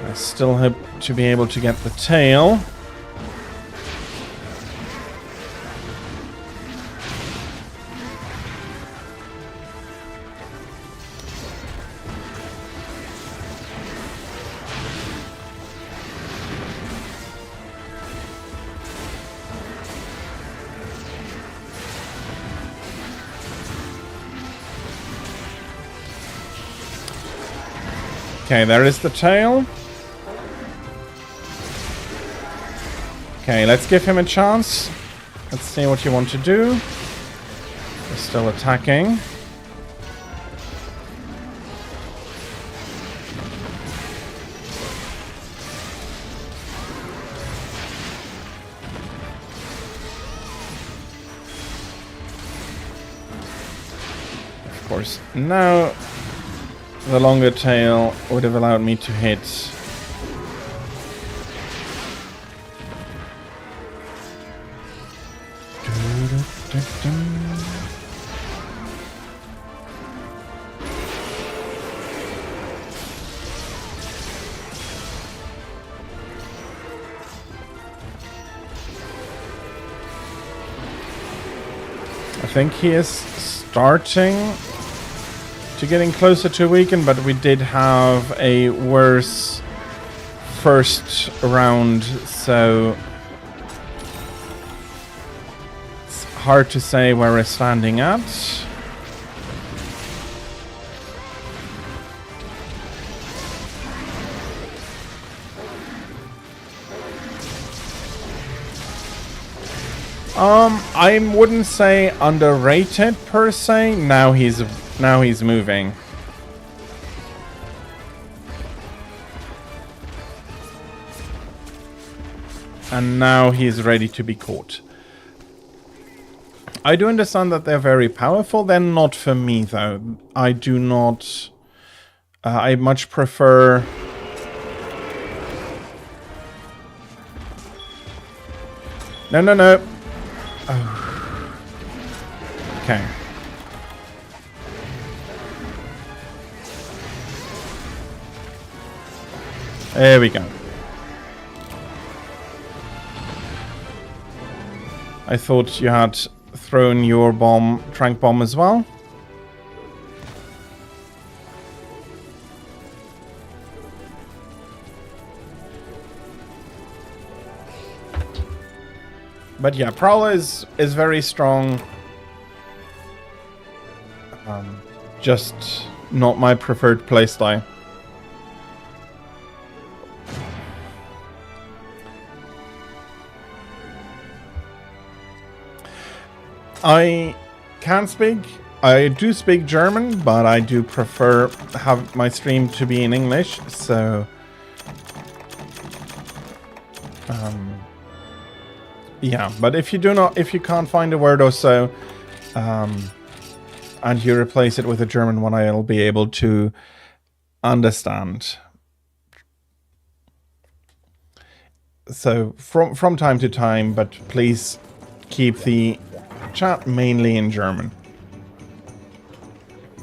S1: I still hope to be able to get the tail. Okay, there is the tail. Okay, let's give him a chance. Let's see what you want to do. He's still attacking. Of course, now the longer tail would have allowed me to hit. I think he is starting to getting closer to weaken, but we did have a worse first round, so it's hard to say where we're standing at. I wouldn't say underrated per se. Now he's moving. And now he's ready to be caught. I do understand that they're very powerful. They're not for me though. I do not. I much prefer. No, no, no. Oh. Okay. There we go. I thought you had thrown your bomb, trank bomb as well. But yeah, Prowler is very strong. Just not my preferred playstyle. I can speak. I do speak German, but I do prefer have my stream to be in English. So, yeah. But if you can't find a word or so, and you replace it with a German one, I'll be able to understand. So from time to time, but please keep the chat mainly in German.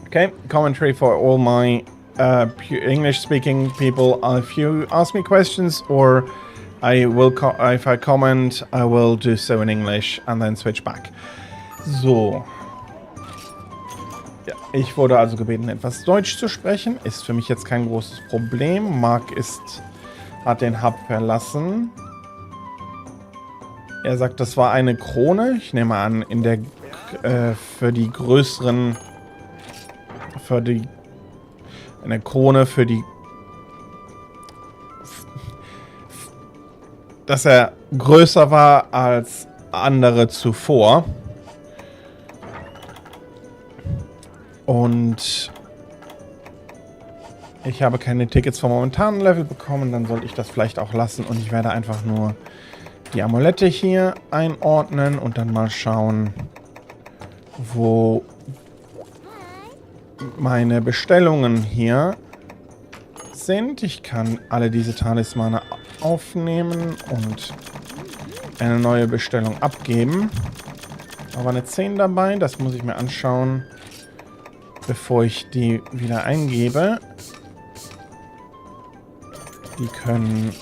S1: Okay, commentary for all my English-speaking people. If you ask me questions or if I comment, I will do so in English and then switch back. So. Ja, ich wurde also gebeten, etwas Deutsch zu sprechen. Ist für mich jetzt kein großes Problem. Mark hat den Hub verlassen. Er sagt, das war eine Krone. Ich nehme an, für die größeren... Eine Krone für die... Dass er größer war als andere zuvor. Und ich habe keine Tickets vom momentanen Level bekommen. Dann sollte ich das vielleicht auch lassen. Und ich werde einfach nur die Amulette hier einordnen und dann mal schauen, wo meine Bestellungen hier sind. Ich kann alle diese Talismane aufnehmen und eine neue Bestellung abgeben. Aber eine 10 dabei, das muss ich mir anschauen, bevor ich die wieder eingebe. Die können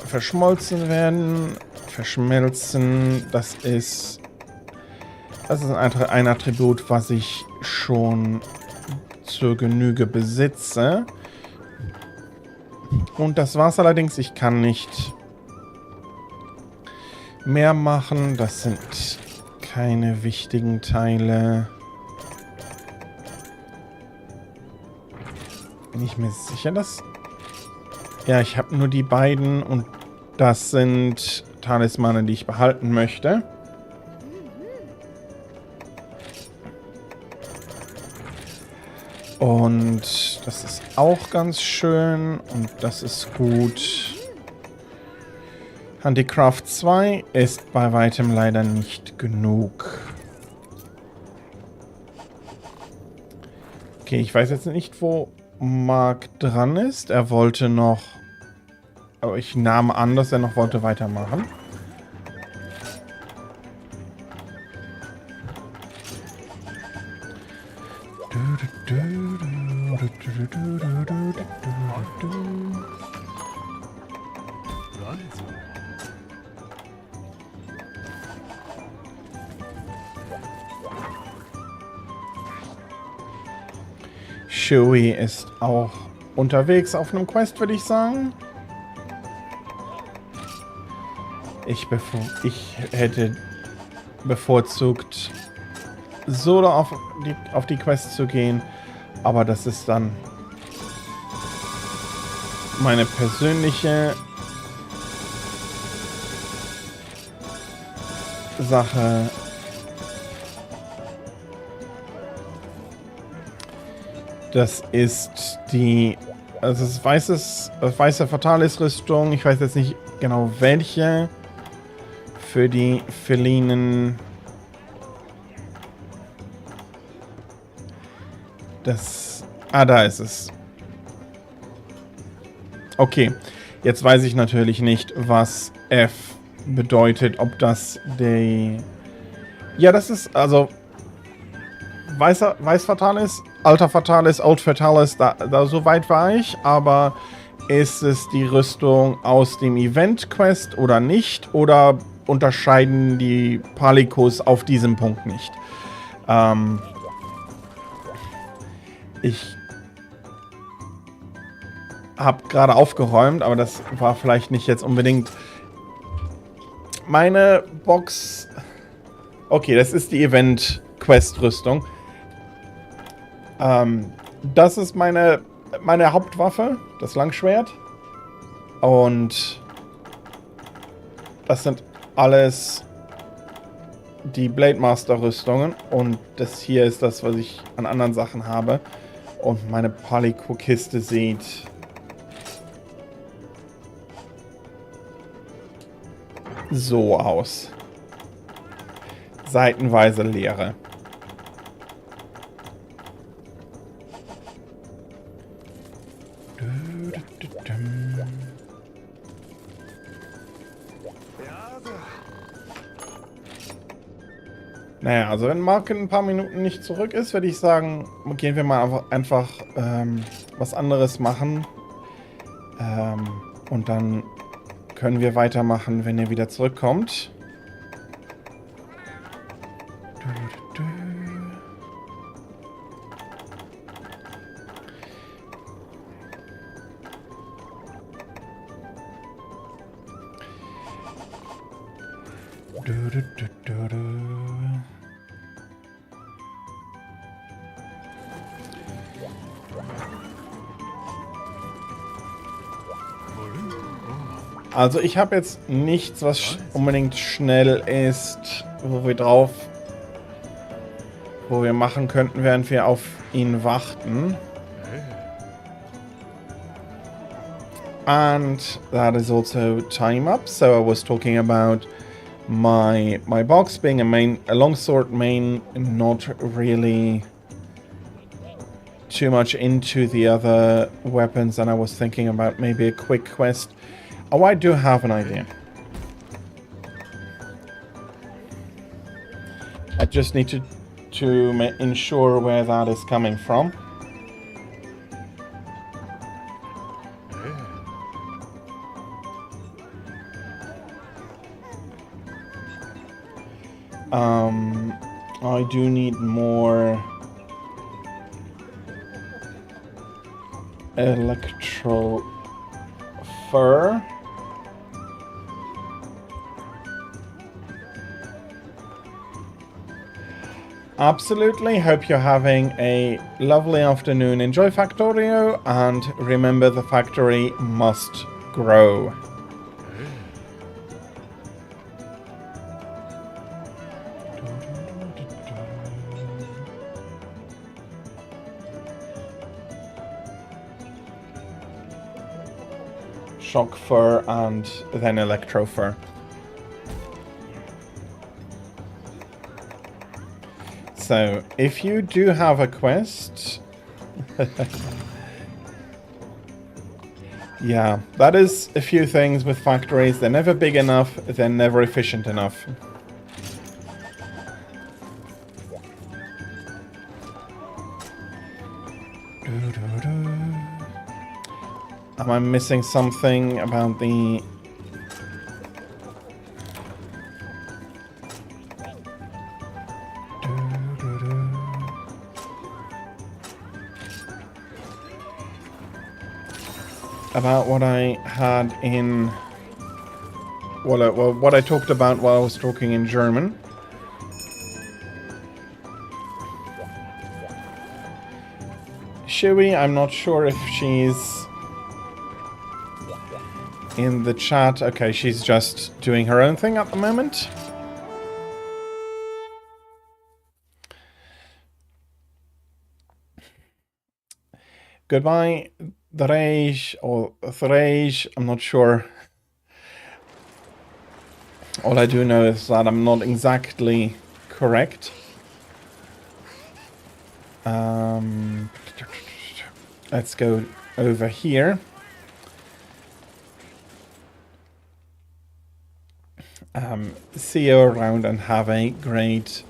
S1: verschmolzen werden. Verschmelzen, das ist ein Attribut, was ich schon zur Genüge besitze. Und das war's allerdings. Ich kann nicht mehr machen. Das sind keine wichtigen Teile. Bin ich mir sicher, dass... Ja, ich habe nur die beiden und das sind Talismane, die ich behalten möchte. Und das ist auch ganz schön und das ist gut. Handicraft 2 ist bei weitem leider nicht genug. Okay, ich weiß jetzt nicht, wo Mark dran ist. Er wollte noch... Aber ich nahm an, dass er noch wollte weitermachen. Shui ist auch unterwegs auf einem Quest, würde ich sagen. Ich hätte bevorzugt, solo auf die Quest zu gehen, aber das ist dann meine persönliche Sache. Das ist die, also das weiße Fatalis-Rüstung. Ich weiß jetzt nicht genau welche. Für die Felinen. Da ist es. Okay. Jetzt weiß ich natürlich nicht, was F bedeutet. Ob das die... Ja, das ist also... Weiß Fatalis, alter Fatalis, Old Fatalis, da so weit war ich. Aber ist es die Rüstung aus dem Event-Quest oder nicht? Oder unterscheiden die Palikos auf diesem Punkt nicht? Ich habe gerade aufgeräumt, aber das war vielleicht nicht jetzt unbedingt meine Box. Okay, das ist die Event-Quest-Rüstung. Das ist meine Hauptwaffe, das Langschwert. Und das sind alles die Blade Master Rüstungen. Und das hier ist das, was ich an anderen Sachen habe. Und meine Paliko-Kiste sieht so aus. Seitenweise leere. Naja, also wenn Mark in ein paar Minuten nicht zurück ist, würde ich sagen, gehen wir mal einfach was anderes machen. Und dann können wir weitermachen, wenn er wieder zurückkommt. Also ich habe jetzt nichts, was unbedingt schnell ist, wo wir machen könnten, während wir auf ihn warten. And that is also time up. So I was talking about my box being a longsword main, not really too much into the other weapons, and I was thinking about maybe a quick quest. Oh, I do have an idea. I just need to ensure where that is coming from. I do need more electro fur. Absolutely. Hope you're having a lovely afternoon. Enjoy Factorio, and remember, the factory must grow. Shock fur and then electro fur. So, if you do have a quest... yeah, that is a few things with factories. They're never big enough, they're never efficient enough. Am I missing something about the... about what I had in... well, what I talked about while I was talking in German. Shui, I'm not sure if she's in the chat. Okay, she's just doing her own thing at the moment. Goodbye, Drej, or Threj, I'm not sure. All I do know is that I'm not exactly correct. Let's go over here. See you around and have a great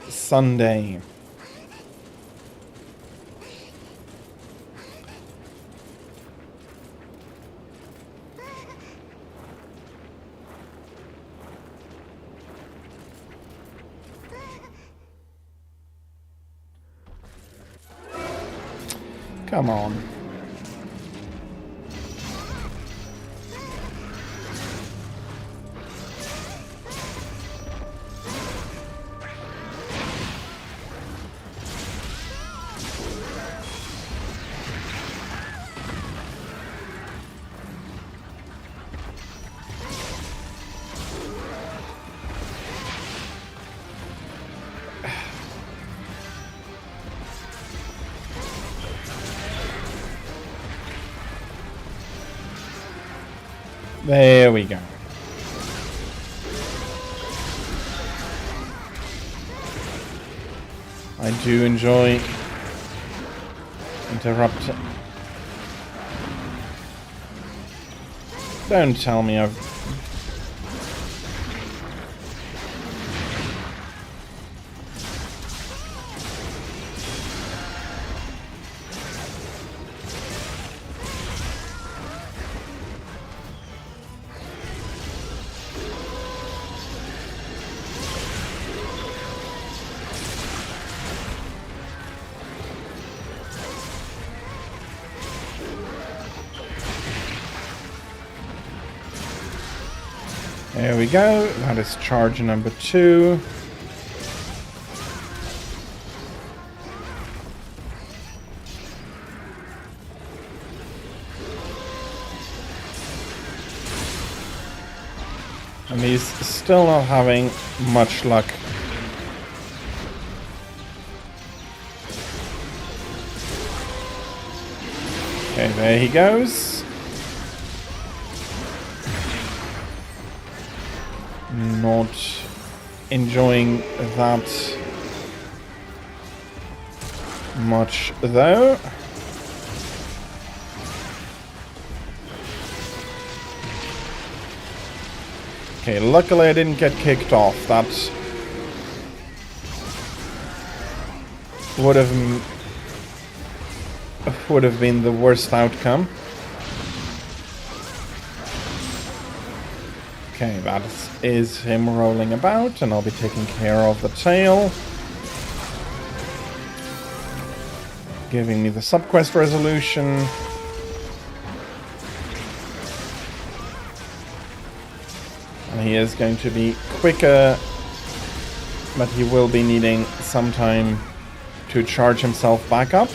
S1: Sunday. Come on. There we go. I do enjoy interrupting. Don't tell me I've There we go. That is charge number 2. And he's still not having much luck. Okay, there he goes. Not enjoying that much though. Okay, luckily I didn't get kicked off. That would have been the worst outcome. Okay, that is him rolling about, and I'll be taking care of the tail. Giving me the subquest resolution. And he is going to be quicker, but he will be needing some time to charge himself back up.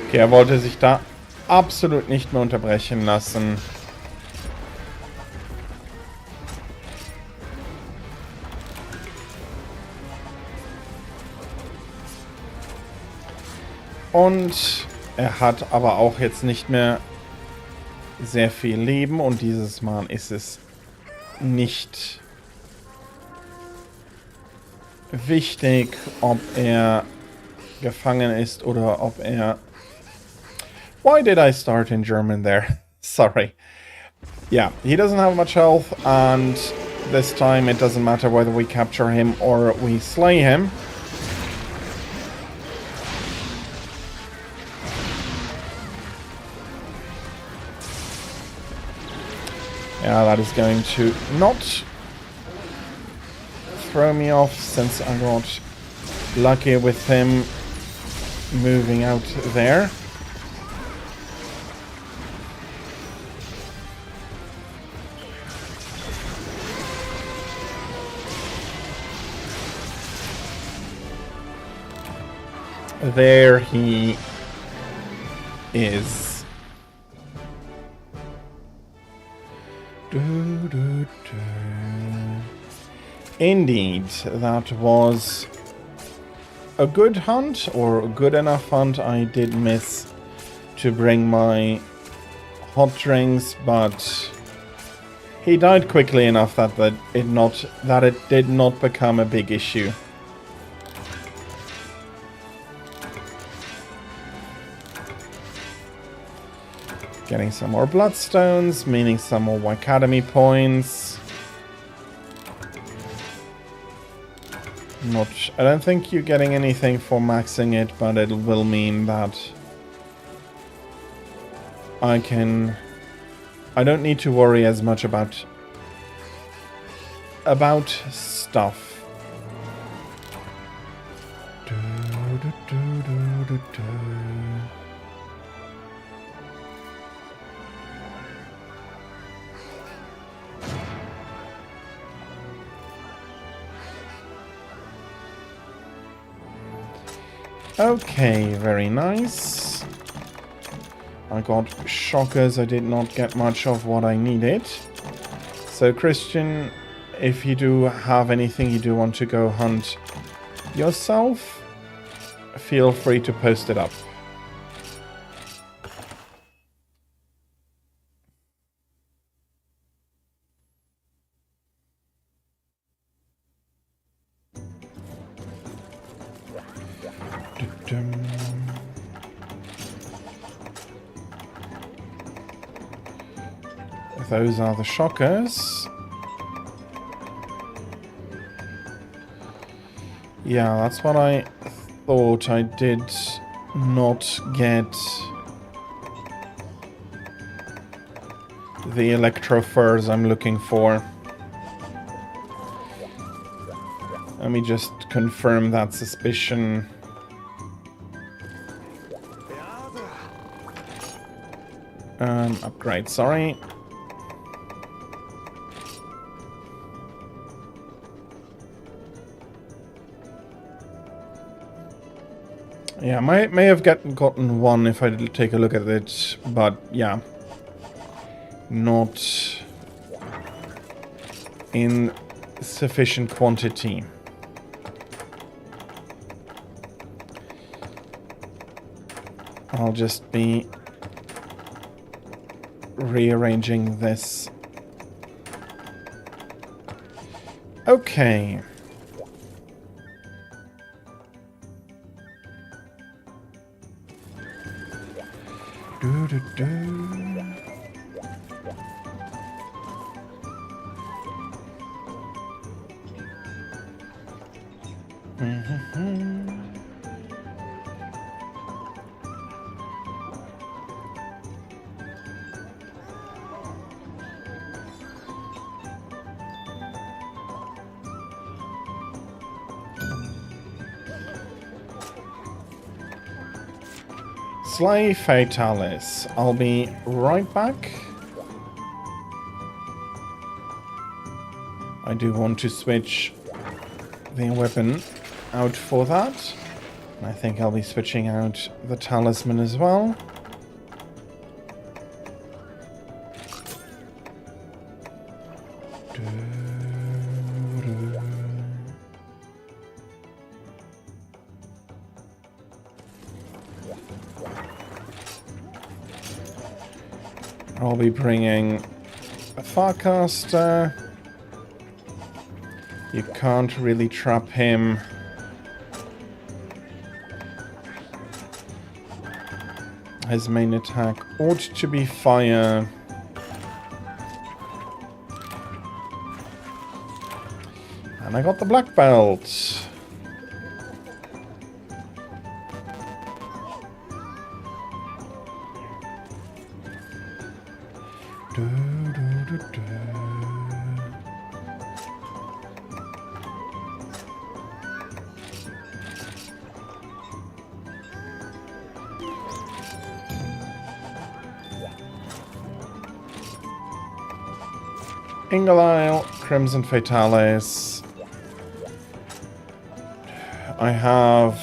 S1: Okay, er wollte sich da absolut nicht mehr unterbrechen lassen. Und er hat aber auch jetzt nicht mehr sehr viel Leben und dieses Mal ist es nicht wichtig, ob er gefangen ist oder ob er... Why did I start in German there? Sorry. Yeah, he doesn't have much health, and this time it doesn't matter whether we capture him or we slay him. Yeah, that is going to not throw me off since I got lucky with him moving out there. There he is. Indeed, that was a good hunt, or a good enough hunt. I did miss to bring my hot drinks, but he died quickly enough that it did not become a big issue. Getting some more bloodstones, meaning some more Academy points. I don't think you're getting anything for maxing it, but it will mean that I don't need to worry as much about stuff. Okay, very nice. I got shockers. I did not get much of what I needed. So, Christian, if you do have anything you do want to go hunt yourself, feel free to post it up. Those are the shockers. Yeah, that's what I thought. I did not get the electro furs I'm looking for. Let me just confirm that suspicion. Upgrade, sorry. Yeah, may have gotten one if I did take a look at it, but yeah. Not in sufficient quantity. I'll just be rearranging this. Okay. Slay Fatalis. I'll be right back. I do want to switch the weapon out for that. And I think I'll be switching out the talisman as well. I'll be bringing a Farcaster. You can't really trap him. His main attack ought to be fire. And I got the black belt. Ingalile, Crimson Fatalis. I have...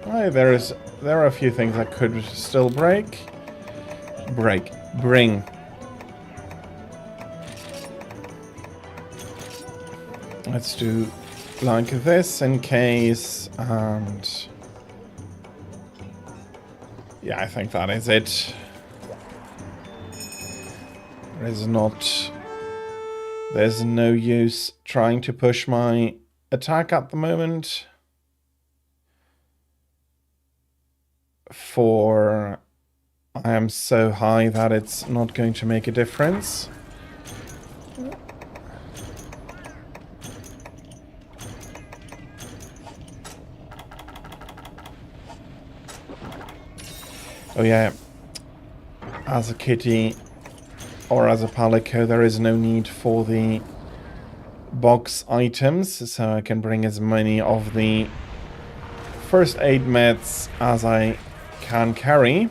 S1: Oh, there are a few things I could still break. Bring. Let's do like this in case, and... Yeah, I think that is it. There's no use trying to push my attack at the moment. For I am so high that it's not going to make a difference. Oh yeah, as a kitty or as a palico, there is no need for the box items, so I can bring as many of the first aid meds as I can carry.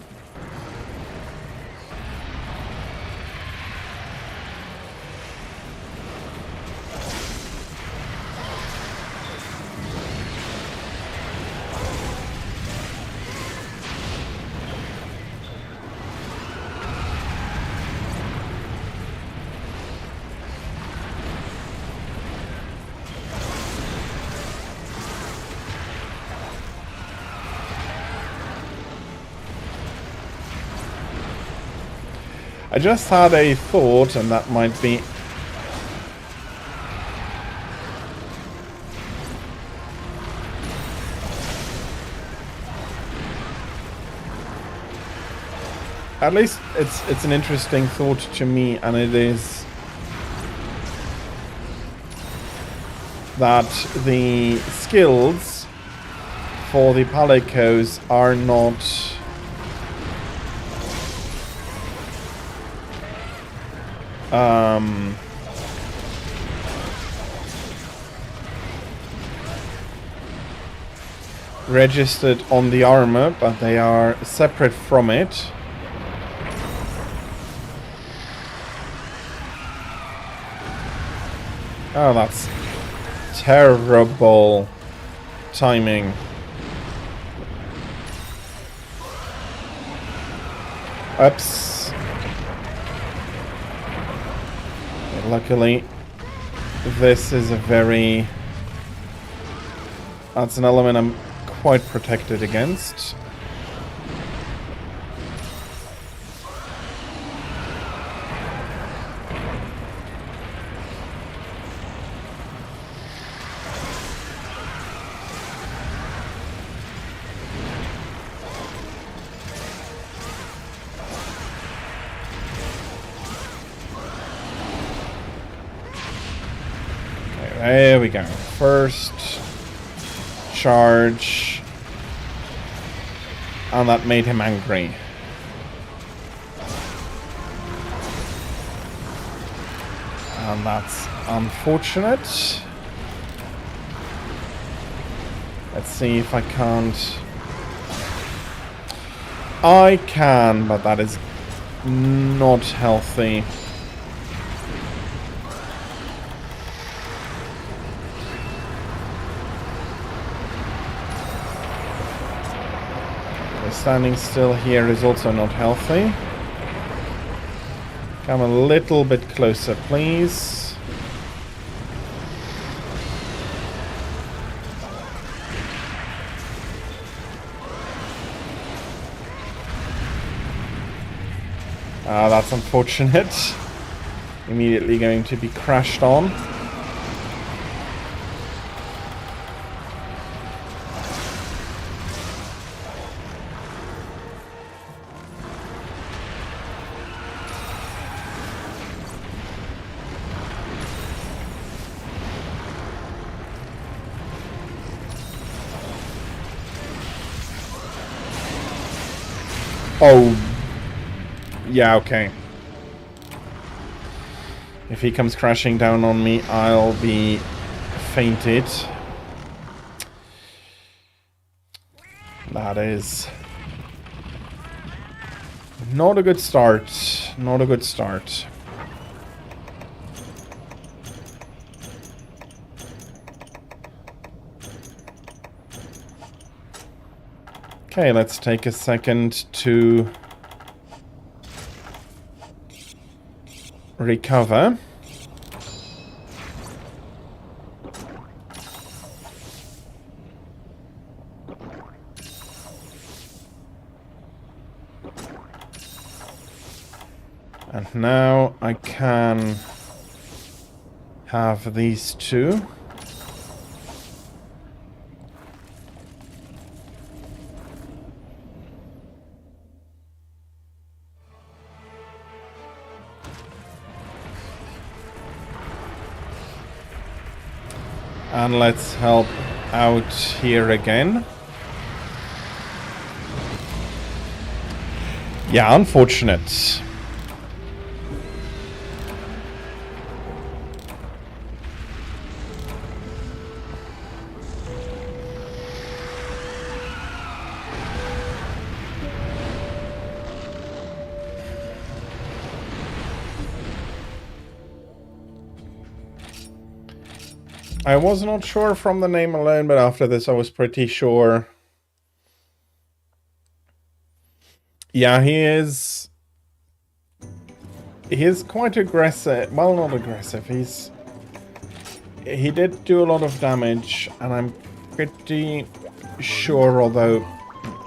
S1: I just had a thought, and that might be... At least it's an interesting thought to me, and it is that the skills for the palicos are not registered on the armor, but they are separate from it. Oh, that's terrible timing. Oops. Luckily, this is a very... That's an element I'm quite protected against. There we go. First charge. And that made him angry. And that's unfortunate. Let's see if I can't... I can, but that is not healthy. Standing still here is also not healthy. Come a little bit closer, please. That's unfortunate. Immediately going to be crashed on. Oh, yeah, okay. If he comes crashing down on me, I'll be fainted. That is not a good start. Not a good start. Okay, let's take a second to recover. And now I can have these two. And let's help out here again. Yeah, unfortunate. I was not sure from the name alone, but after this I was pretty sure. Yeah, he is quite aggressive. Well, not aggressive. He did do a lot of damage, and I'm pretty sure, although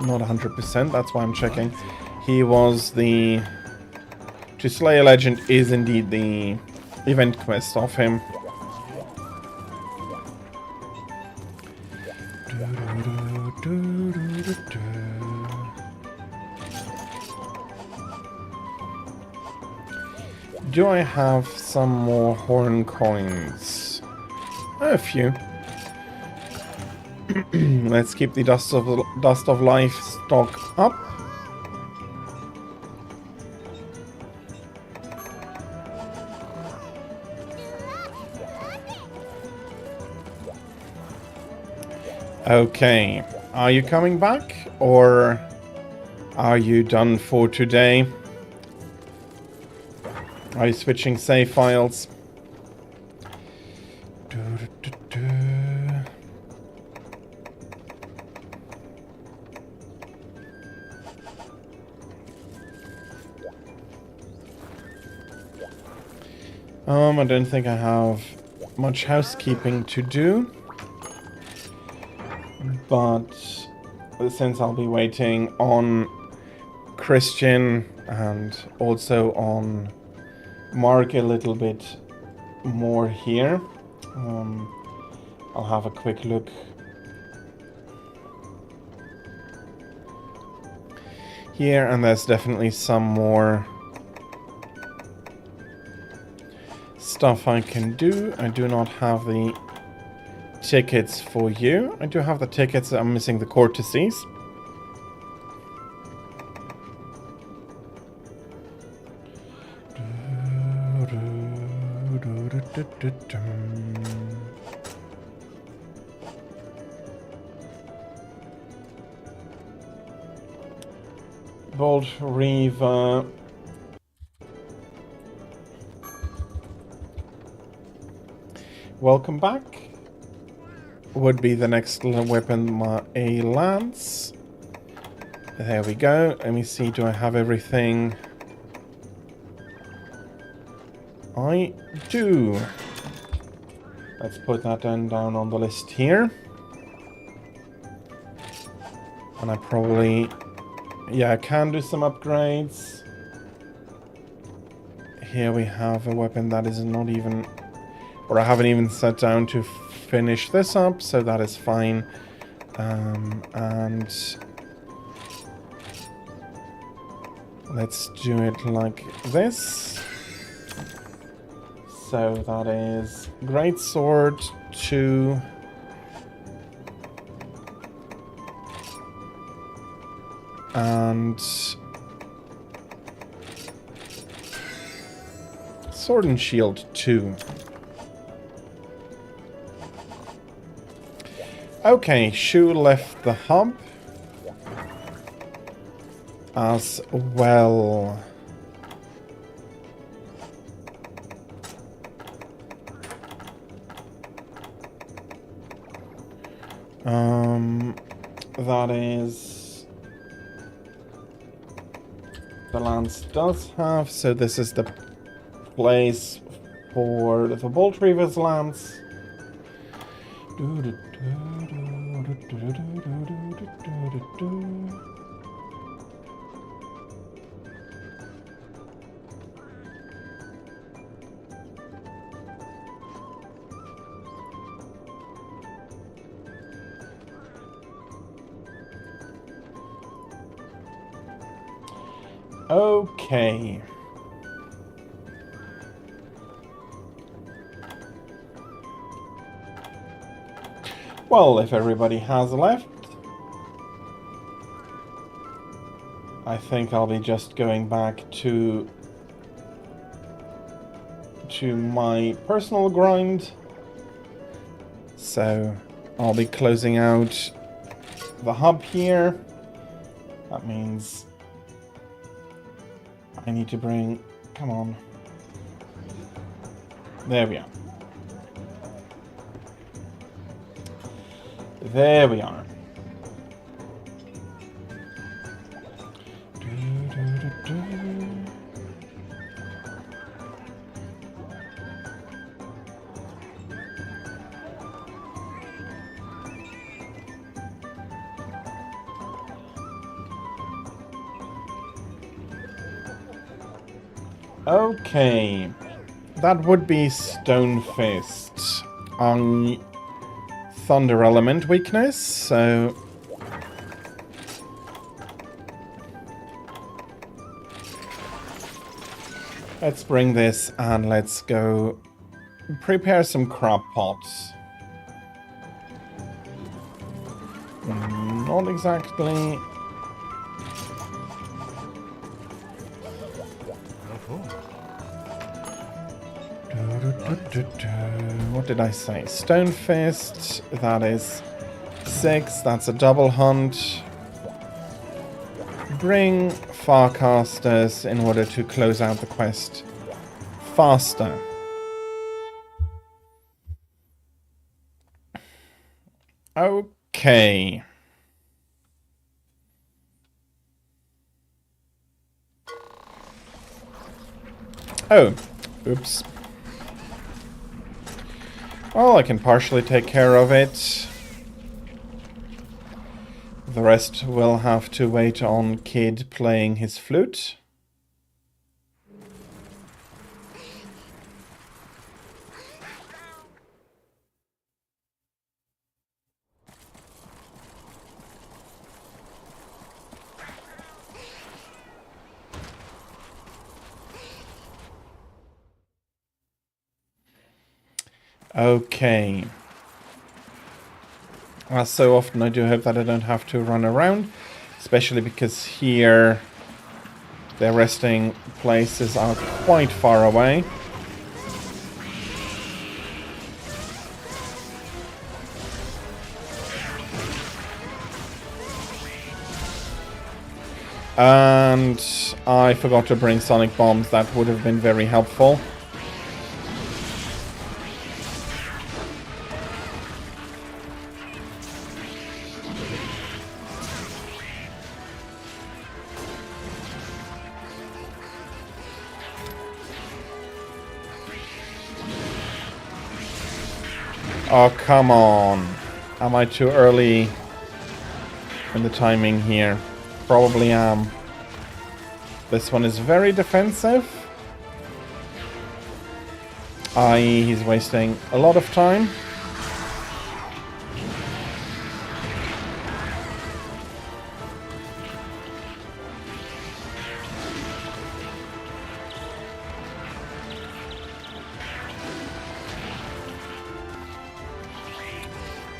S1: not 100%, that's why I'm checking. He was the... To slay a legend is indeed the event quest of him. do I have some more horn coins? A few. Let's keep the dust of life stock up. Okay, are you coming back or are you done for today? Are you switching save files? I don't think I have much housekeeping to do. But since I'll be waiting on Christian and also on Mark a little bit more here, I'll have a quick look here, and there's definitely some more stuff I can do. I do not have the tickets for you. I do have the tickets. I'm missing the courtesies. Bolt Reaver. Welcome back. Would be the next weapon, a lance. There we go. Let me see, do I have everything? I do. Let's put that down on the list here. And I probably, yeah, I can do some upgrades. Here we have a weapon that is not even, or I haven't even sat down to finish this up, so that is fine. And let's do it like this. So that is Great Sword 2. And Sword and Shield 2. Okay, Shu left the hub as well. That is, the lance does have, so this is the place for the Bolt Reaver's lance. Okay. Well, if everybody has left, I think I'll be just going back to my personal grind. So I'll be closing out the hub here. That means I need to bring, come on. There we are. There we are. Okay, that would be Stone Fist on Thunder Element weakness, so Let's bring this and let's go prepare some crab pots. Not exactly. What did I say? Stone fist. That is 6. That's a double hunt. Bring Farcasters in order to close out the quest faster. Okay. Oh, oops. Well, I can partially take care of it. The rest will have to wait on Kid playing his flute. Okay. As so often, I do hope that I don't have to run around, especially because here their resting places are quite far away. And I forgot to bring sonic bombs. That would have been very helpful. Oh, come on. Am I too early in the timing here? Probably am. This one is very defensive. I.e., he's wasting a lot of time.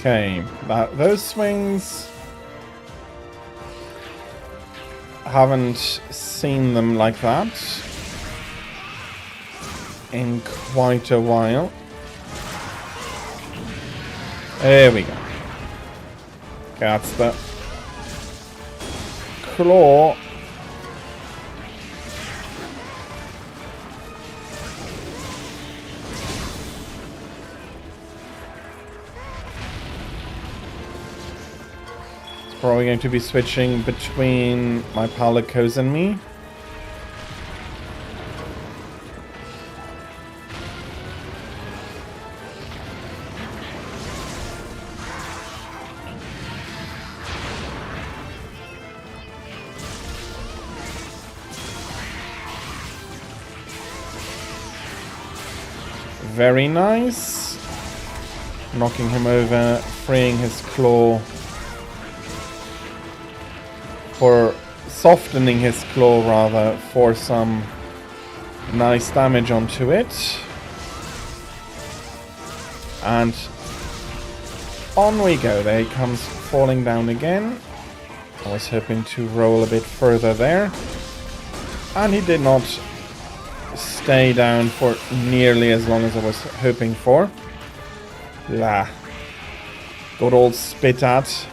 S1: Okay, those swings, haven't seen them like that in quite a while. There we go. Okay, that's the claw. Probably going to be switching between my Palicos and me. Very nice. Knocking him over, freeing his claw. For softening his claw, rather, for some nice damage onto it. And on we go. There he comes falling down again. I was hoping to roll a bit further there. And he did not stay down for nearly as long as I was hoping for. Good old spit at.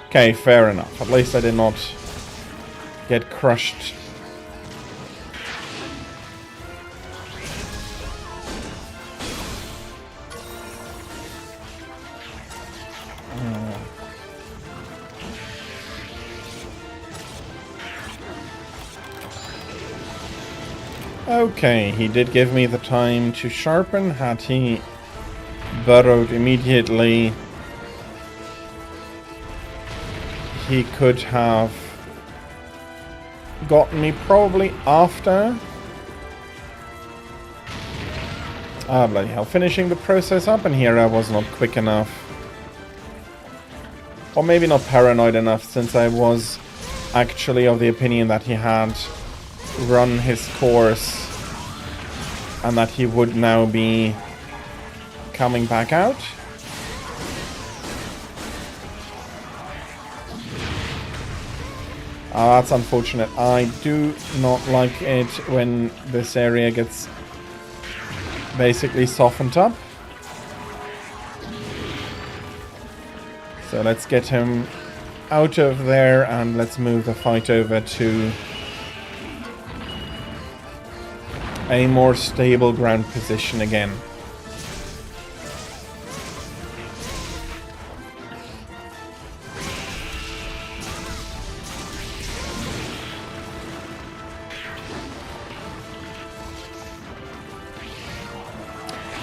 S1: Okay, fair enough. At least I did not get crushed. Okay, he did give me the time to sharpen. Had he burrowed immediately, he could have gotten me probably after Ah, bloody hell. Finishing the process up, and here I was not quick enough. Or maybe not paranoid enough, since I was actually of the opinion that he had run his course and that he would now be coming back out. Ah, that's unfortunate. I do not like it when this area gets basically softened up. So let's get him out of there and let's move the fight over to a more stable ground position again.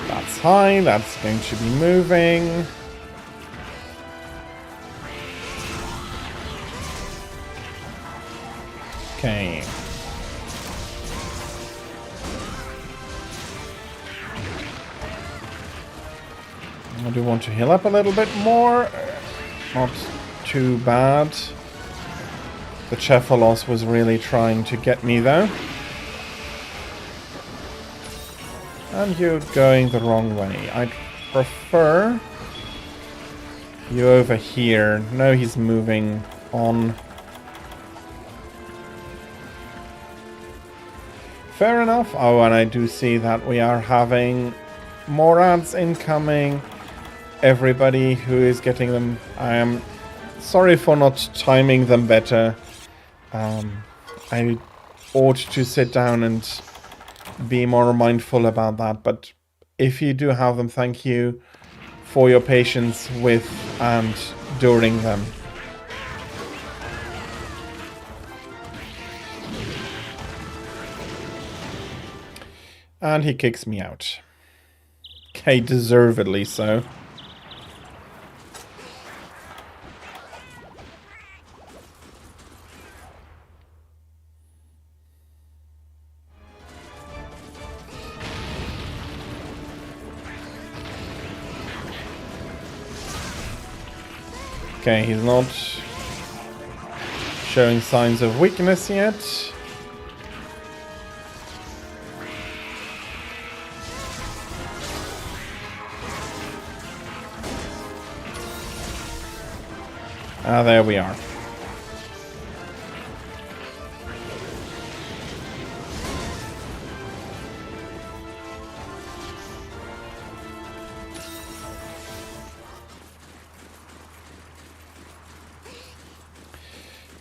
S1: That's high, that's going to be moving. Okay. I do want to heal up a little bit more. Not too bad. The Cephalos was really trying to get me though. And you're going the wrong way. I'd prefer you over here. No, he's moving on. Fair enough. Oh, and I do see that we are having more ads incoming. Everybody who is getting them, I am sorry for not timing them better. I ought to sit down and be more mindful about that, but if you do have them, thank you for your patience with and during them. And he kicks me out. Okay, deservedly so. Okay, he's not showing signs of weakness yet. Ah, there we are.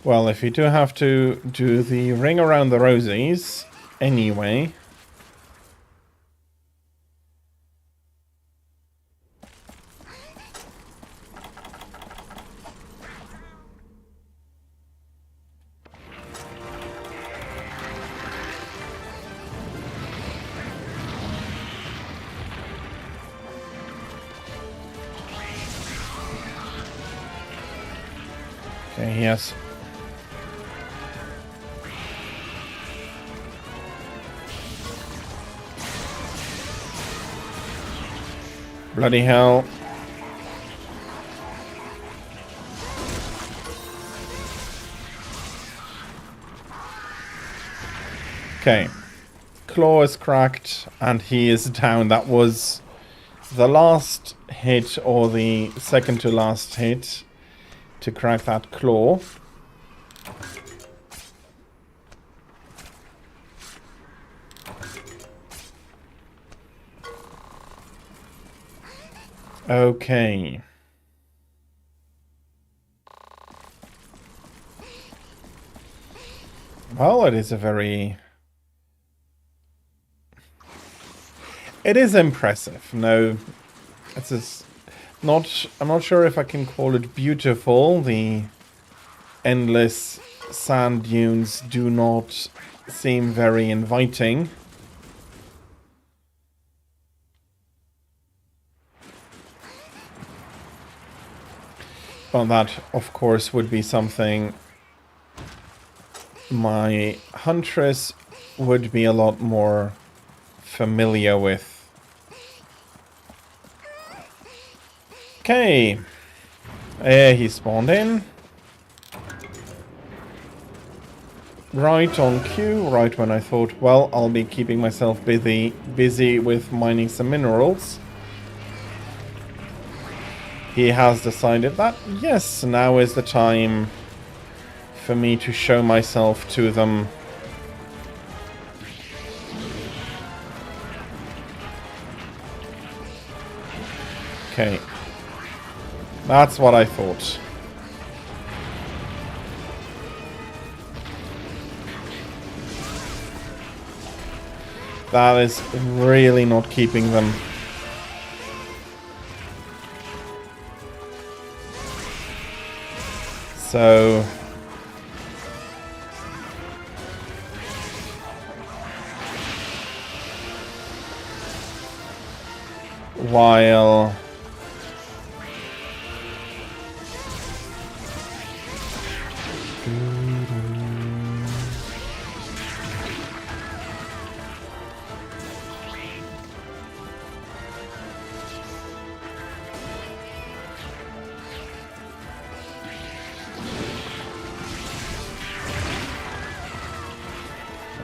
S1: Well, if you do have to do the ring around the rosies anyway. Okay, yes. Bloody hell. Okay. Claw is cracked and he is down. That was the last hit, or the second to last hit, to crack that claw. Okay. Well, it is a very... It is impressive. No, it's just not... I'm not sure if I can call it beautiful. The endless sand dunes do not seem very inviting. But that, of course, would be something my Huntress would be a lot more familiar with. Okay. He spawned in. Right on cue, right when I thought, well, I'll be keeping myself busy with mining some minerals. He has decided that, yes, now is the time for me to show myself to them. Okay. That's what I thought. That is really not keeping them. So while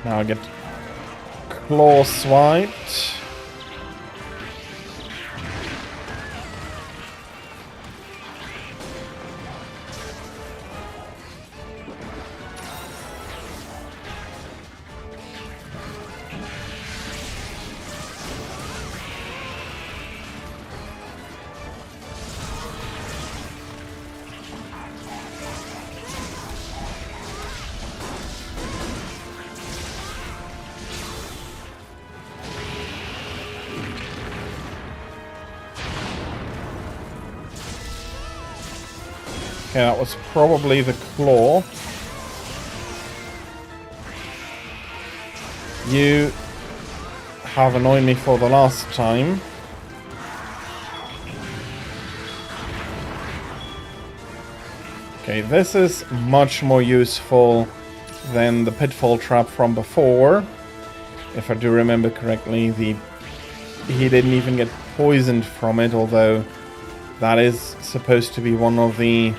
S1: now I get claw swiped. Okay, that was probably the claw. You have annoyed me for the last time. Okay, this is much more useful than the pitfall trap from before. If I do remember correctly, he didn't even get poisoned from it, although that is supposed to be one of the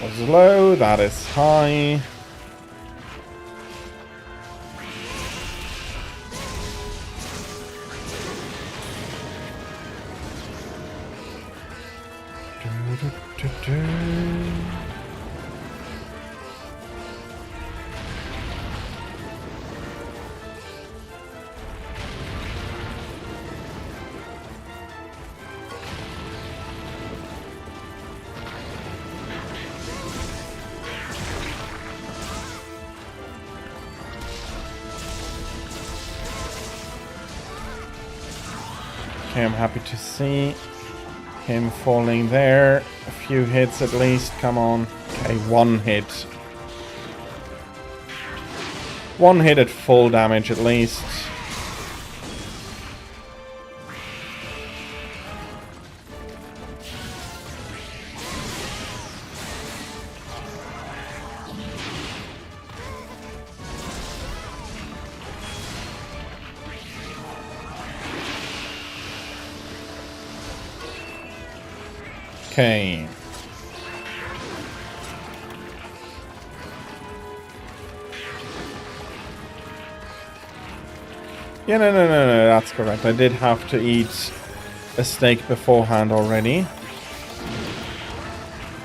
S1: was low, that is high. Okay, I'm happy to see him falling there. A few hits at least, come on. Okay, one hit. One hit at full damage at least. Okay. Yeah, no, that's correct. I did have to eat a steak beforehand already.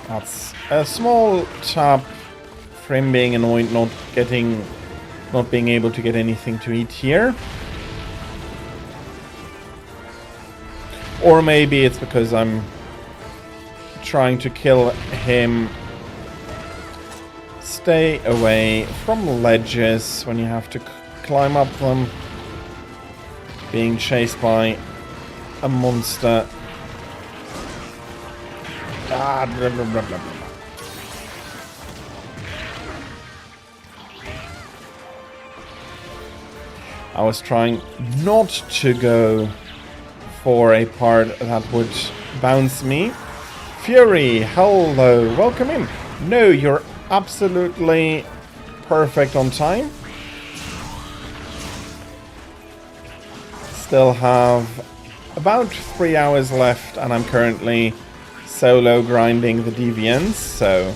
S1: That's a small tap for him being annoyed not being able to get anything to eat here. Or maybe it's because I'm trying to kill him. Stay away from ledges when you have to climb up them. Being chased by a monster. I was trying not to go for a part that would bounce me. Fury, hello, welcome in. No, you're absolutely perfect on time. Still have about 3 hours left, and I'm currently solo grinding the DVNs, so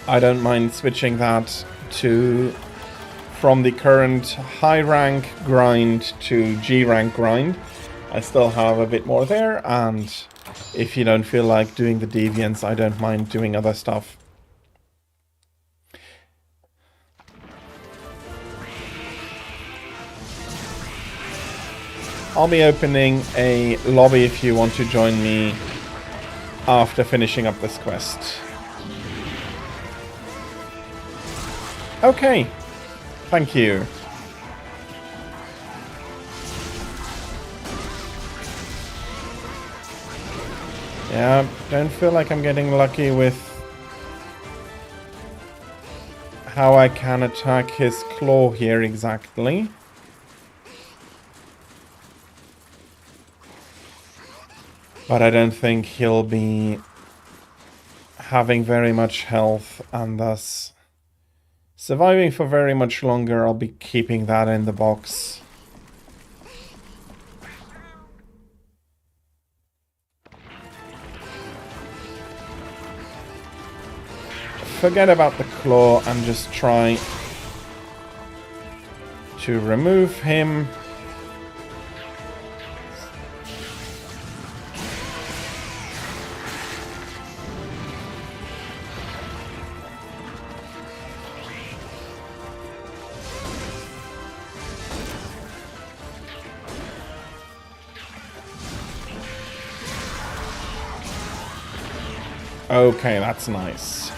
S1: I don't mind switching that to from the current high rank grind to G rank grind. I still have a bit more there, and if you don't feel like doing the deviants, I don't mind doing other stuff. I'll be opening a lobby if you want to join me after finishing up this quest. Okay, thank you. Yeah, don't feel like I'm getting lucky with how I can attack his claw here exactly. But I don't think he'll be having very much health and thus surviving for very much longer. I'll be keeping that in the box. Forget about the claw and just try to remove him. Okay, that's nice.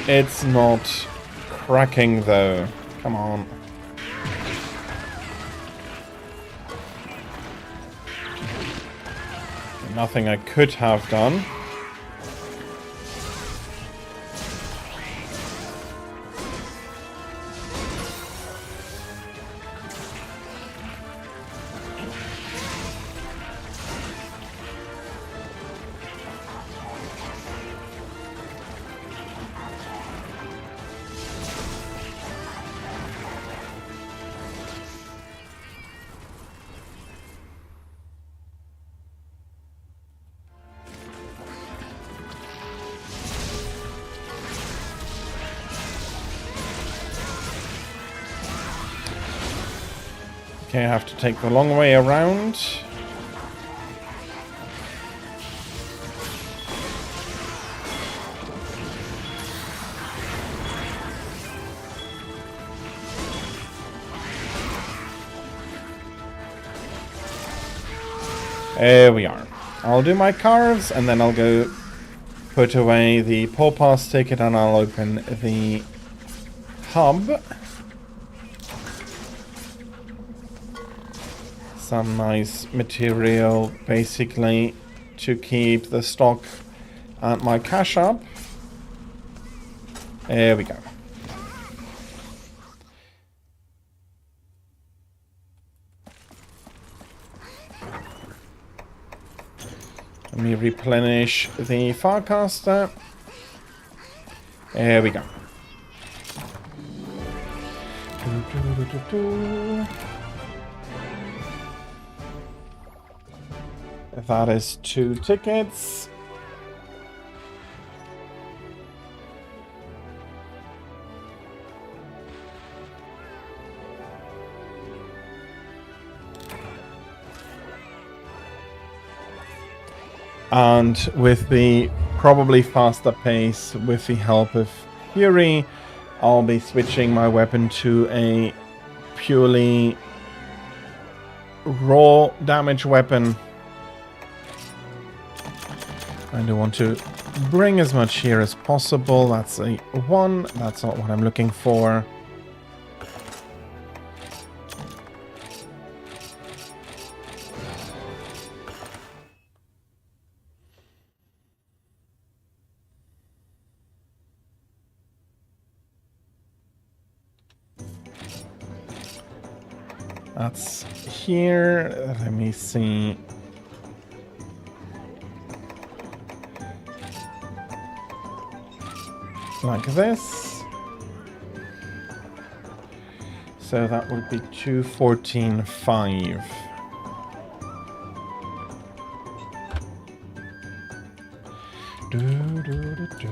S1: It's not cracking though. Come on. Nothing I could have done. Okay, I have to take the long way around. There we are. I'll do my cards and then I'll go put away the Paw Pass ticket and I'll open the hub. Some nice material basically to keep the stock and my cash up. There we go. Let me replenish the Farcaster. There we go. That is 2 tickets. And with the probably faster pace, with the help of Fury, I'll be switching my weapon to a purely raw damage weapon. I do want to bring as much here as possible. That's a 1. That's not what I'm looking for. That's here. Let me see. Like this. So that would be 214.5. Do, do, do, do.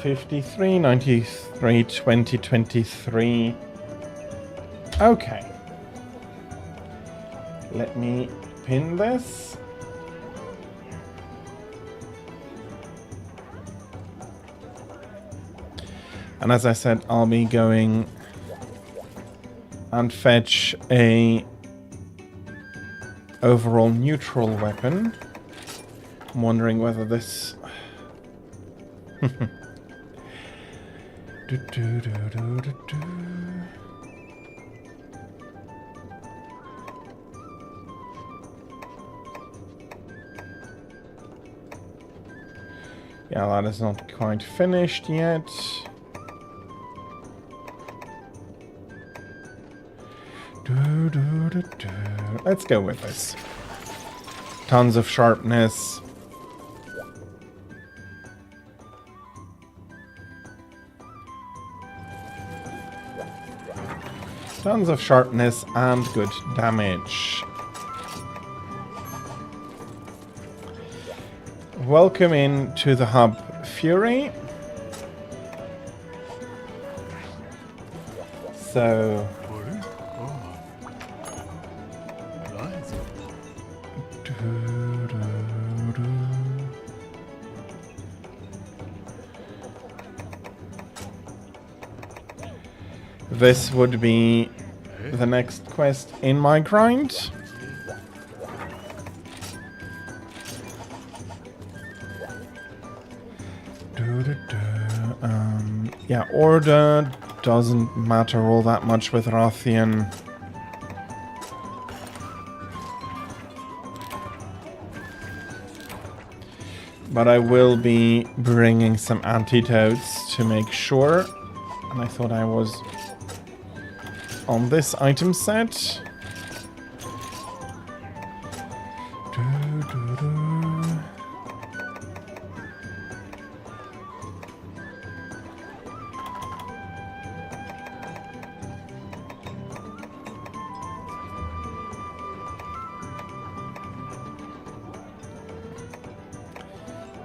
S1: $53, $93, $20, $23. Okay. Let me pin this. And as I said, I'll be going and fetch a overall neutral weapon. I'm wondering whether this... do, do, do, do, do, do. Yeah, that is not quite finished yet. Do, do, do, do. Let's go with this. Tons of sharpness. Tons of sharpness and good damage. Welcome in to the hub, Fury. So... This would be the next quest in my grind. Yeah, order doesn't matter all that much with Rathian. But I will be bringing some antidotes to make sure. And I thought I was on this item set.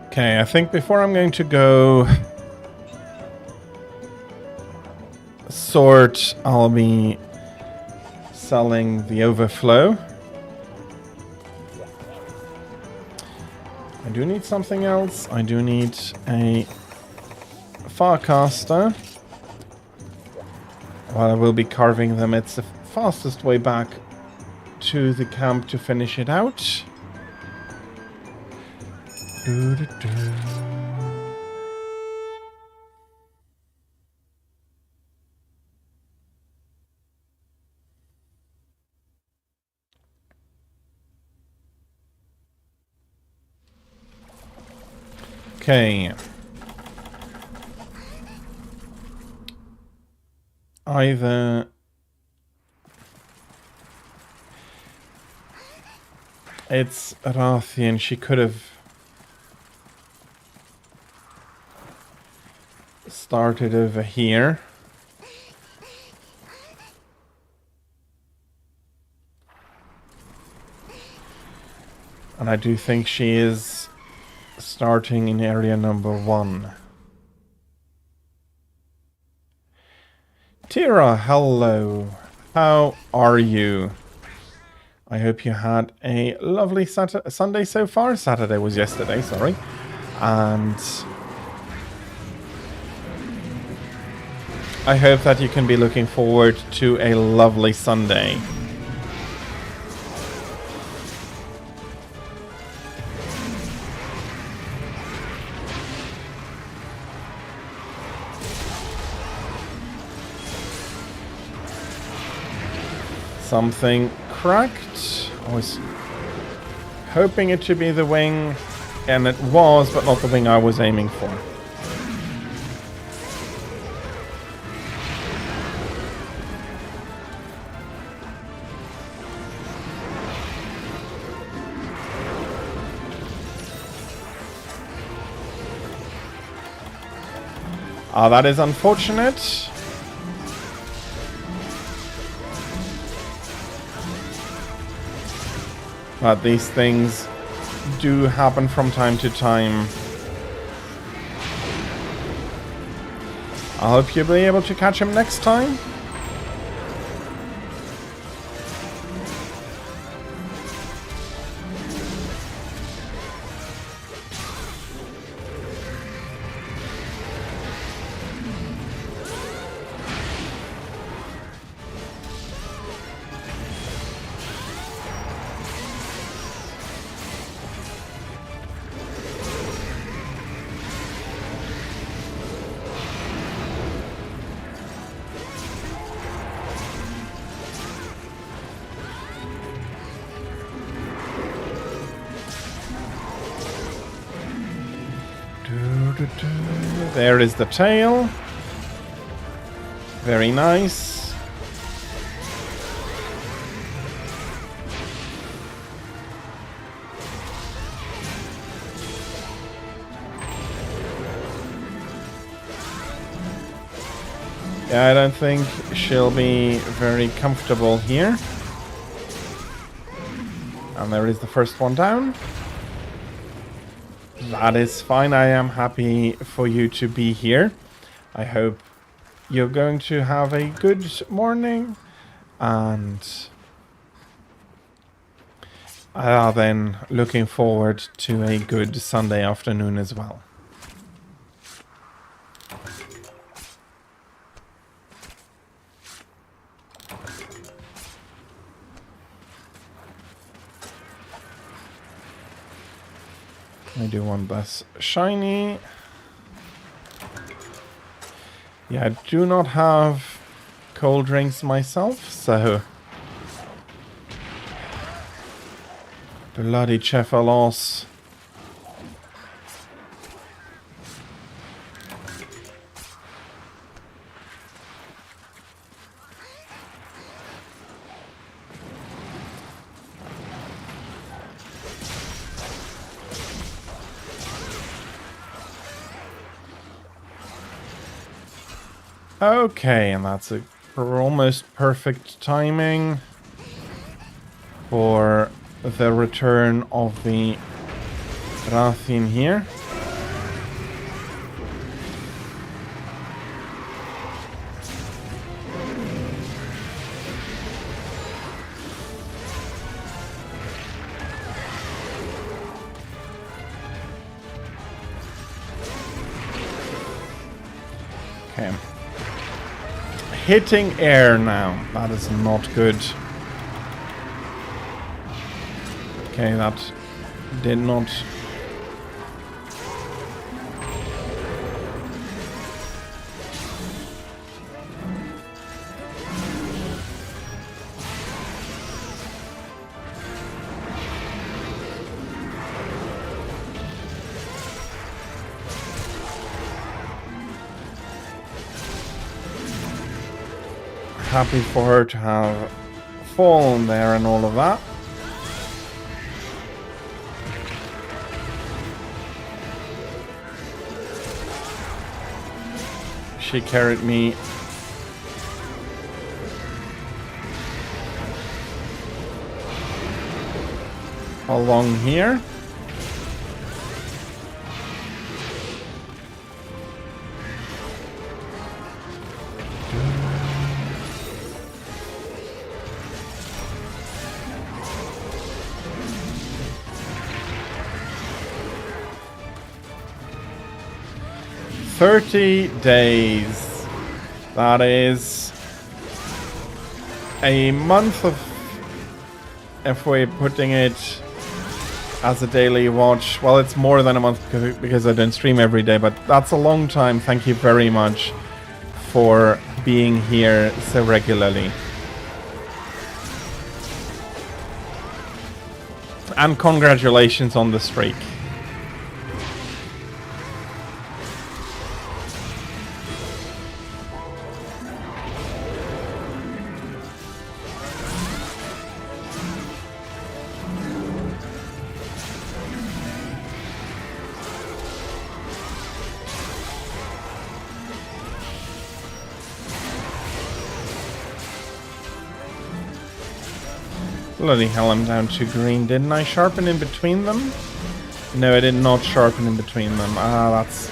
S1: Okay, I think before I'm going to go sort, I'll be selling the overflow. I do need something else. I do need a Farcaster. While I will be carving them, it's the fastest way back to the camp to finish it out. Do, do, do. Okay. Either it's Rathian, she could have started over here. And I do think she is starting in area number 1. Tira, hello. How are you? I hope you had a lovely Sunday so far. Saturday was yesterday, sorry. And I hope that you can be looking forward to a lovely Sunday. Something cracked. I was hoping it to be the wing, and it was, but not the wing I was aiming for. Ah, that is unfortunate. But these things do happen from time to time. I hope you'll be able to catch him next time. There is the tail. Very nice. Yeah, I don't think she'll be very comfortable here. And there is the first one down. That is fine. I am happy for you to be here. I hope you're going to have a good morning, and I are then looking forward to a good Sunday afternoon as well. I do want this shiny. Yeah, I do not have cold drinks myself, so bloody Chefalos. Okay, and that's a almost perfect timing for the return of the Rathin here. Okay. Hitting air now. That is not good. Okay, that did not... Happy for her to have fallen there and all of that. She carried me along here. $30. That is a month of, if we're putting it as a daily watch. Well, it's more than a month because I don't stream every day, but that's a long time. Thank you very much for being here so regularly. And congratulations on the streak. Bloody hell, I'm down to green. Didn't I sharpen in between them? No, I did not sharpen in between them. Ah, that's...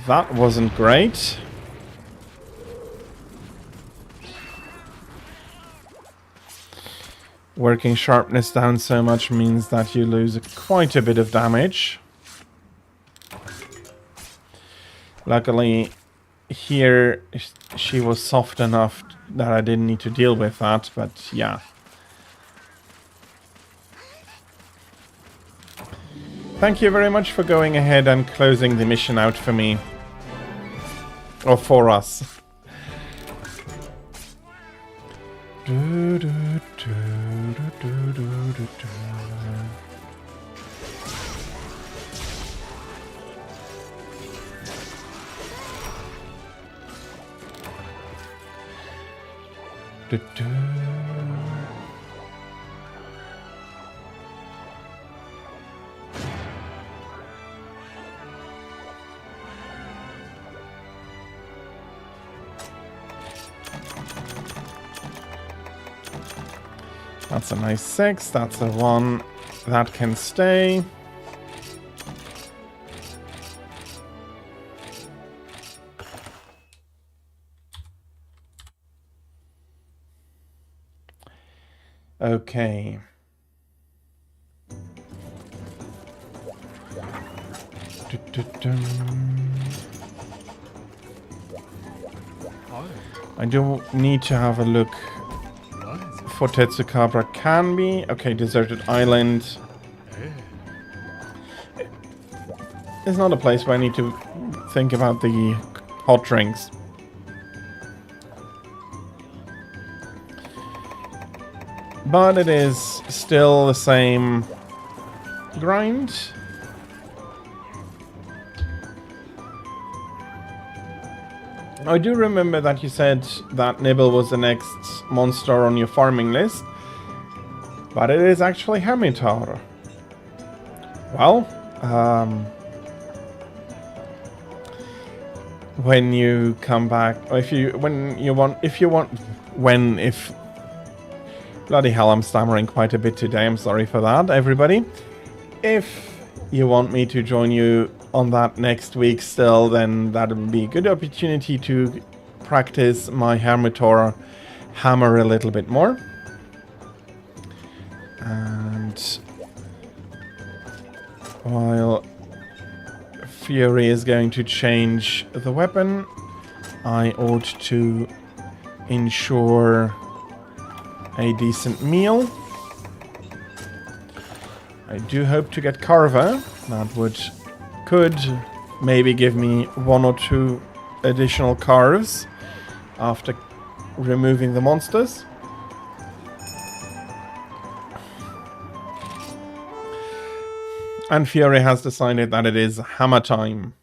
S1: That wasn't great. Working sharpness down so much means that you lose quite a bit of damage. Luckily, here she was soft enough that I didn't need to deal with that, but yeah. Thank you very much for going ahead and closing the mission out for me. Or for us. That's a nice 6. That's a 1. That can stay. Okay. I do need to have a look for Tetsukabra. Can be. Okay, deserted island. It's not a place where I need to think about the hot drinks. But it is still the same grind. I do remember that you said that Nibble was the next monster on your farming list. But it is actually Hermitar. Well, when you come back, or if bloody hell, I'm stammering quite a bit today. I'm sorry for that, everybody. If you want me to join you on that next week still, then that would be a good opportunity to practice my Hermitor hammer a little bit more. And while Fury is going to change the weapon, I ought to ensure a decent meal. I do hope to get Carver. That could maybe give me 1 or 2 additional carves after removing the monsters. And Fury has decided that it is hammer time.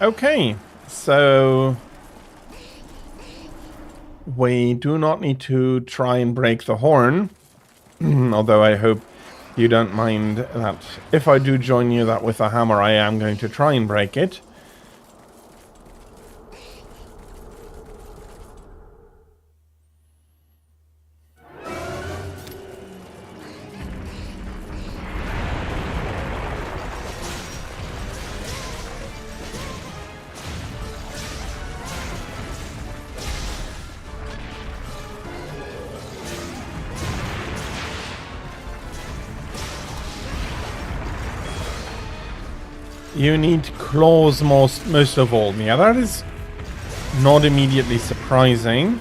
S1: Okay, so we do not need to try and break the horn, although I hope you don't mind that if I do join you that with a hammer, I am going to try and break it. You need claws most of all. Yeah, that is not immediately surprising.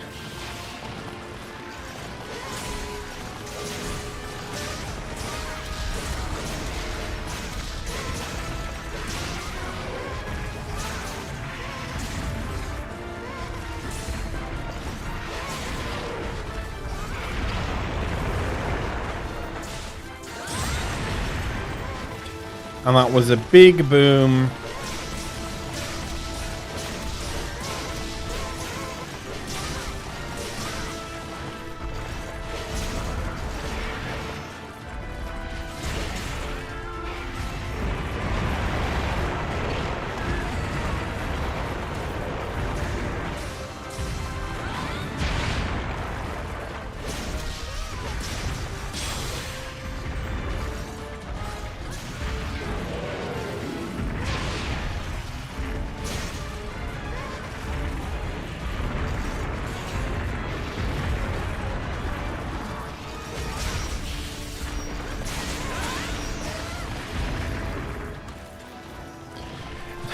S1: And that was a big boom.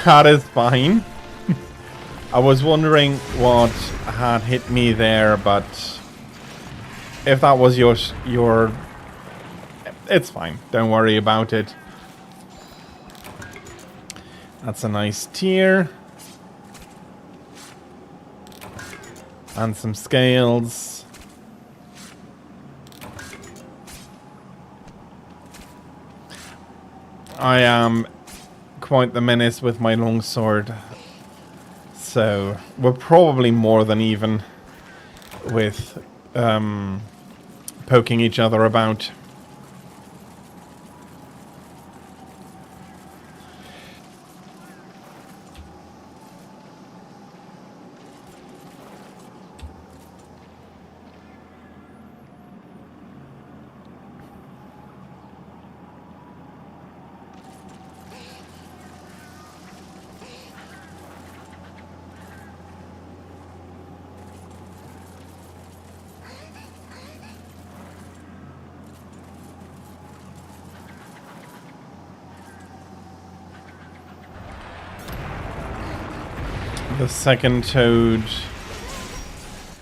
S1: That is fine. I was wondering what had hit me there, but if that was your... It's fine. Don't worry about it. That's a nice tier. And some scales. I am quite the menace with my longsword, so we're probably more than even with poking each other about. The second toad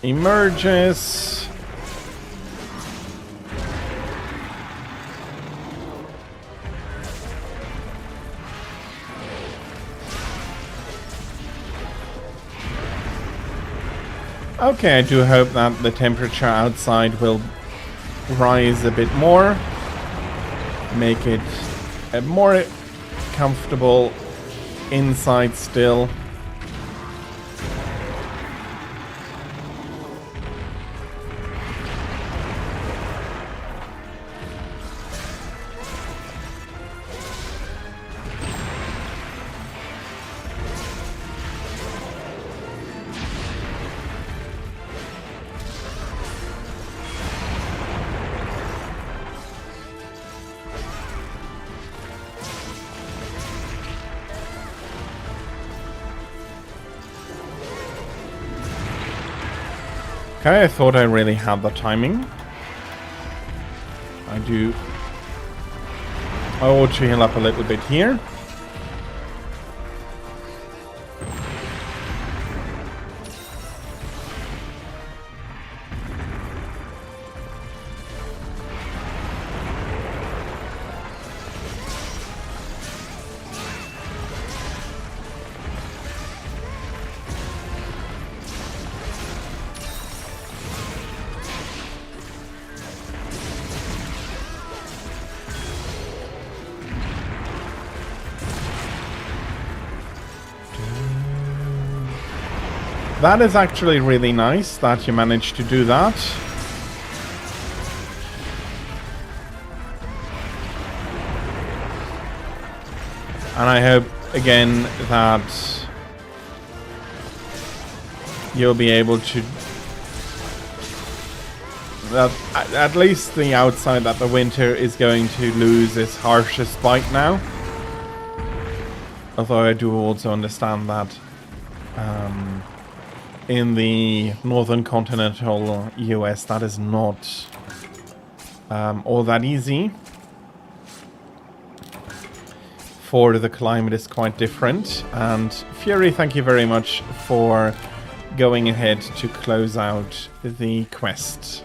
S1: emerges. Okay, I do hope that the temperature outside will rise a bit more, make it more comfortable inside still. Okay, I thought I really had the timing. I do. I ought to heal up a little bit here. That is actually really nice that you managed to do that. And I hope, again, that you'll be able to... that at least the outside, that the winter is going to lose its harshest bite now. Although I do also understand that in the northern continental US that is not all that easy. For the climate is quite different. And Fury, thank you very much for going ahead to close out the quest.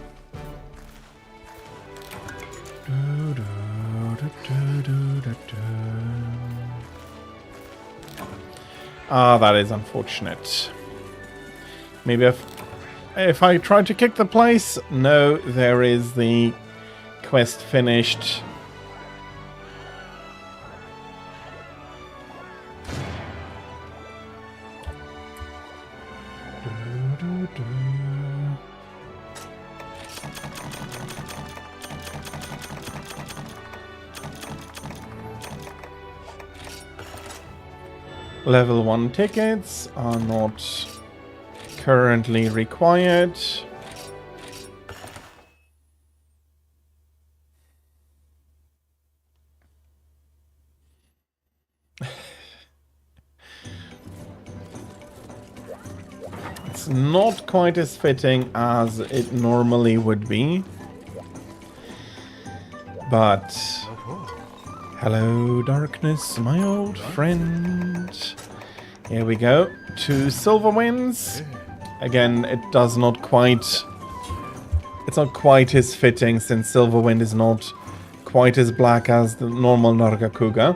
S1: Ah, that is unfortunate. Maybe if I try to kick the place... No, there is the quest finished. Level 1 tickets are not currently required. It's not quite as fitting as it normally would be. But hello, darkness, my old friend. Here we go. 2 silver wins. Again, it does not quite... It's not quite as fitting since Silverwind is not quite as black as the normal Nargacuga.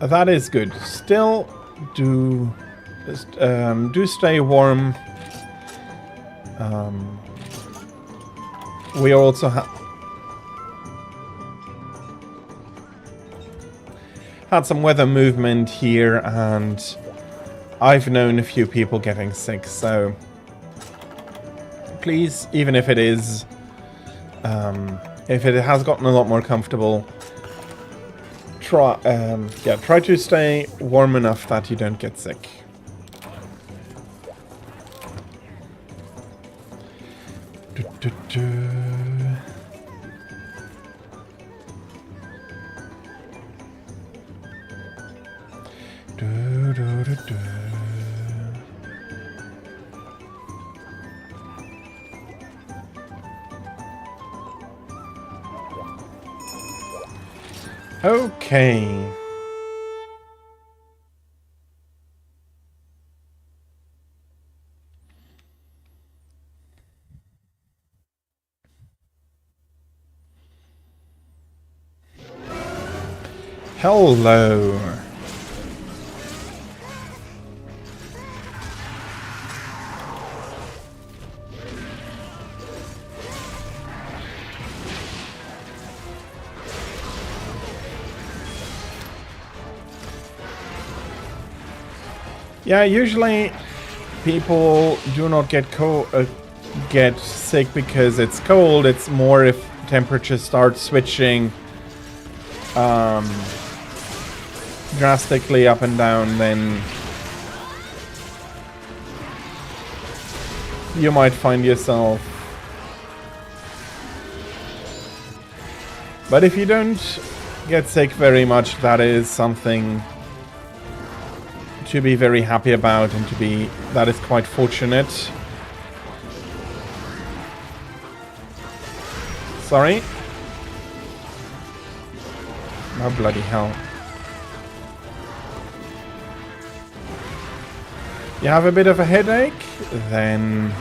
S1: That is good. Still, do stay warm. We also had some weather movement here, and I've known a few people getting sick, so please, even if it is, if it has gotten a lot more comfortable, try to stay warm enough that you don't get sick. Okay. Hello. Yeah, usually people do not get sick because it's cold. It's more if temperatures start switching drastically up and down, then you might find yourself. But if you don't get sick very much, that is something to be very happy about, and that is quite fortunate. Sorry. Oh, bloody hell. You have a bit of a headache? Then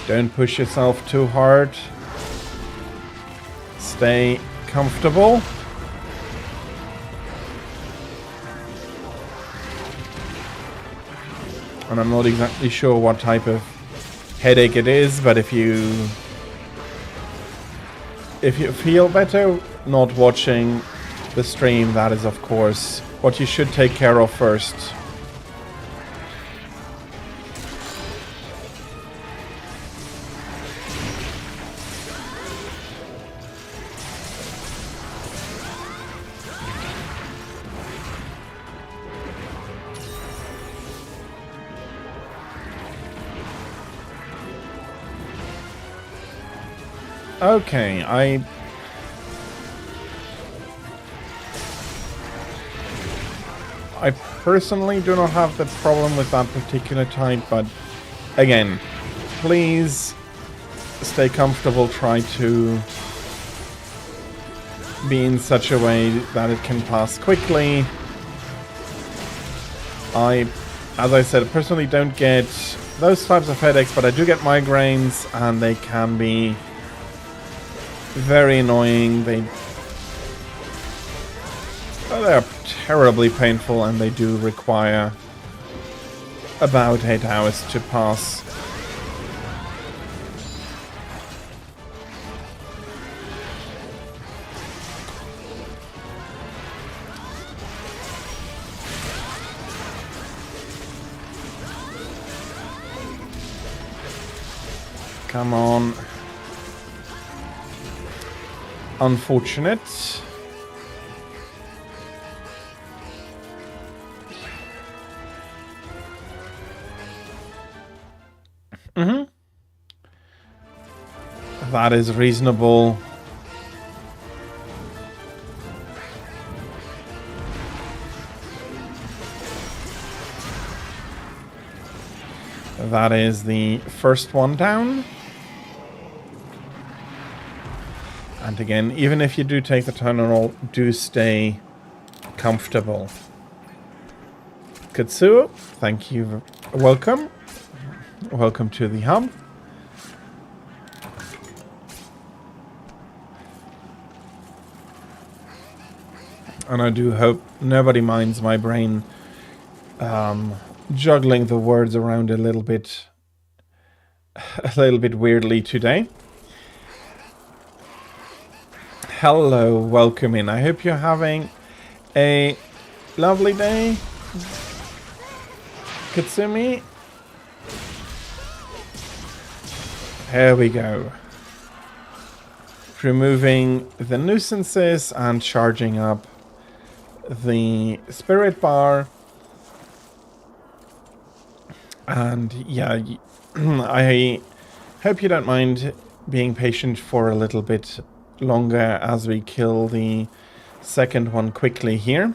S1: don't push yourself too hard. Stay comfortable. And I'm not exactly sure what type of headache it is, but if you feel better not watching the stream, that is of course what you should take care of first. Okay, I personally do not have the problem with that particular type, but again, please stay comfortable. Try to be in such a way that it can pass quickly. As I said, personally don't get those types of headaches, but I do get migraines, and they can be very annoying. They are terribly painful, and they do require about 8 hours to pass. Come on. Unfortunate. That is reasonable. That is the first one down. And again, even if you do take the tunnel, do stay comfortable. Katsuo, thank you. Welcome. Welcome to the hub. And I do hope nobody minds my brain juggling the words around a little bit weirdly today. Hello, welcome in. I hope you're having a lovely day. Katsumi. Here we go. Removing the nuisances and charging up the spirit bar. And yeah, I hope you don't mind being patient for a little bit longer as we kill the second one quickly here.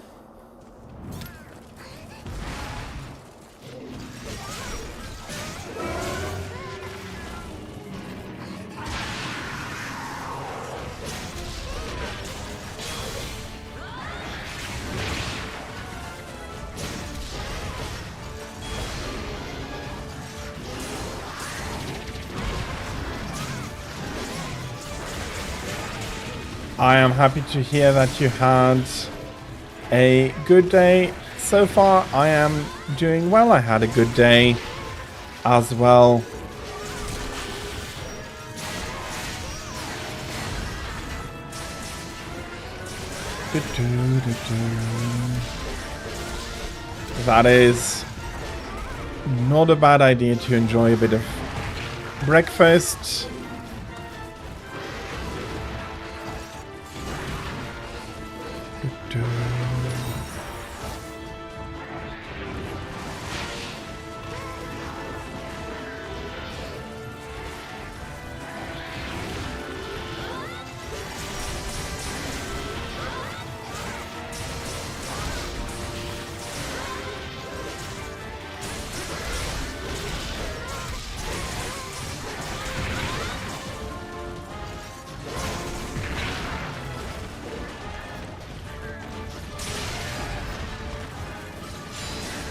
S1: I am happy to hear that you had a good day so far. I am doing well. I had a good day as well. That is not a bad idea to enjoy a bit of breakfast.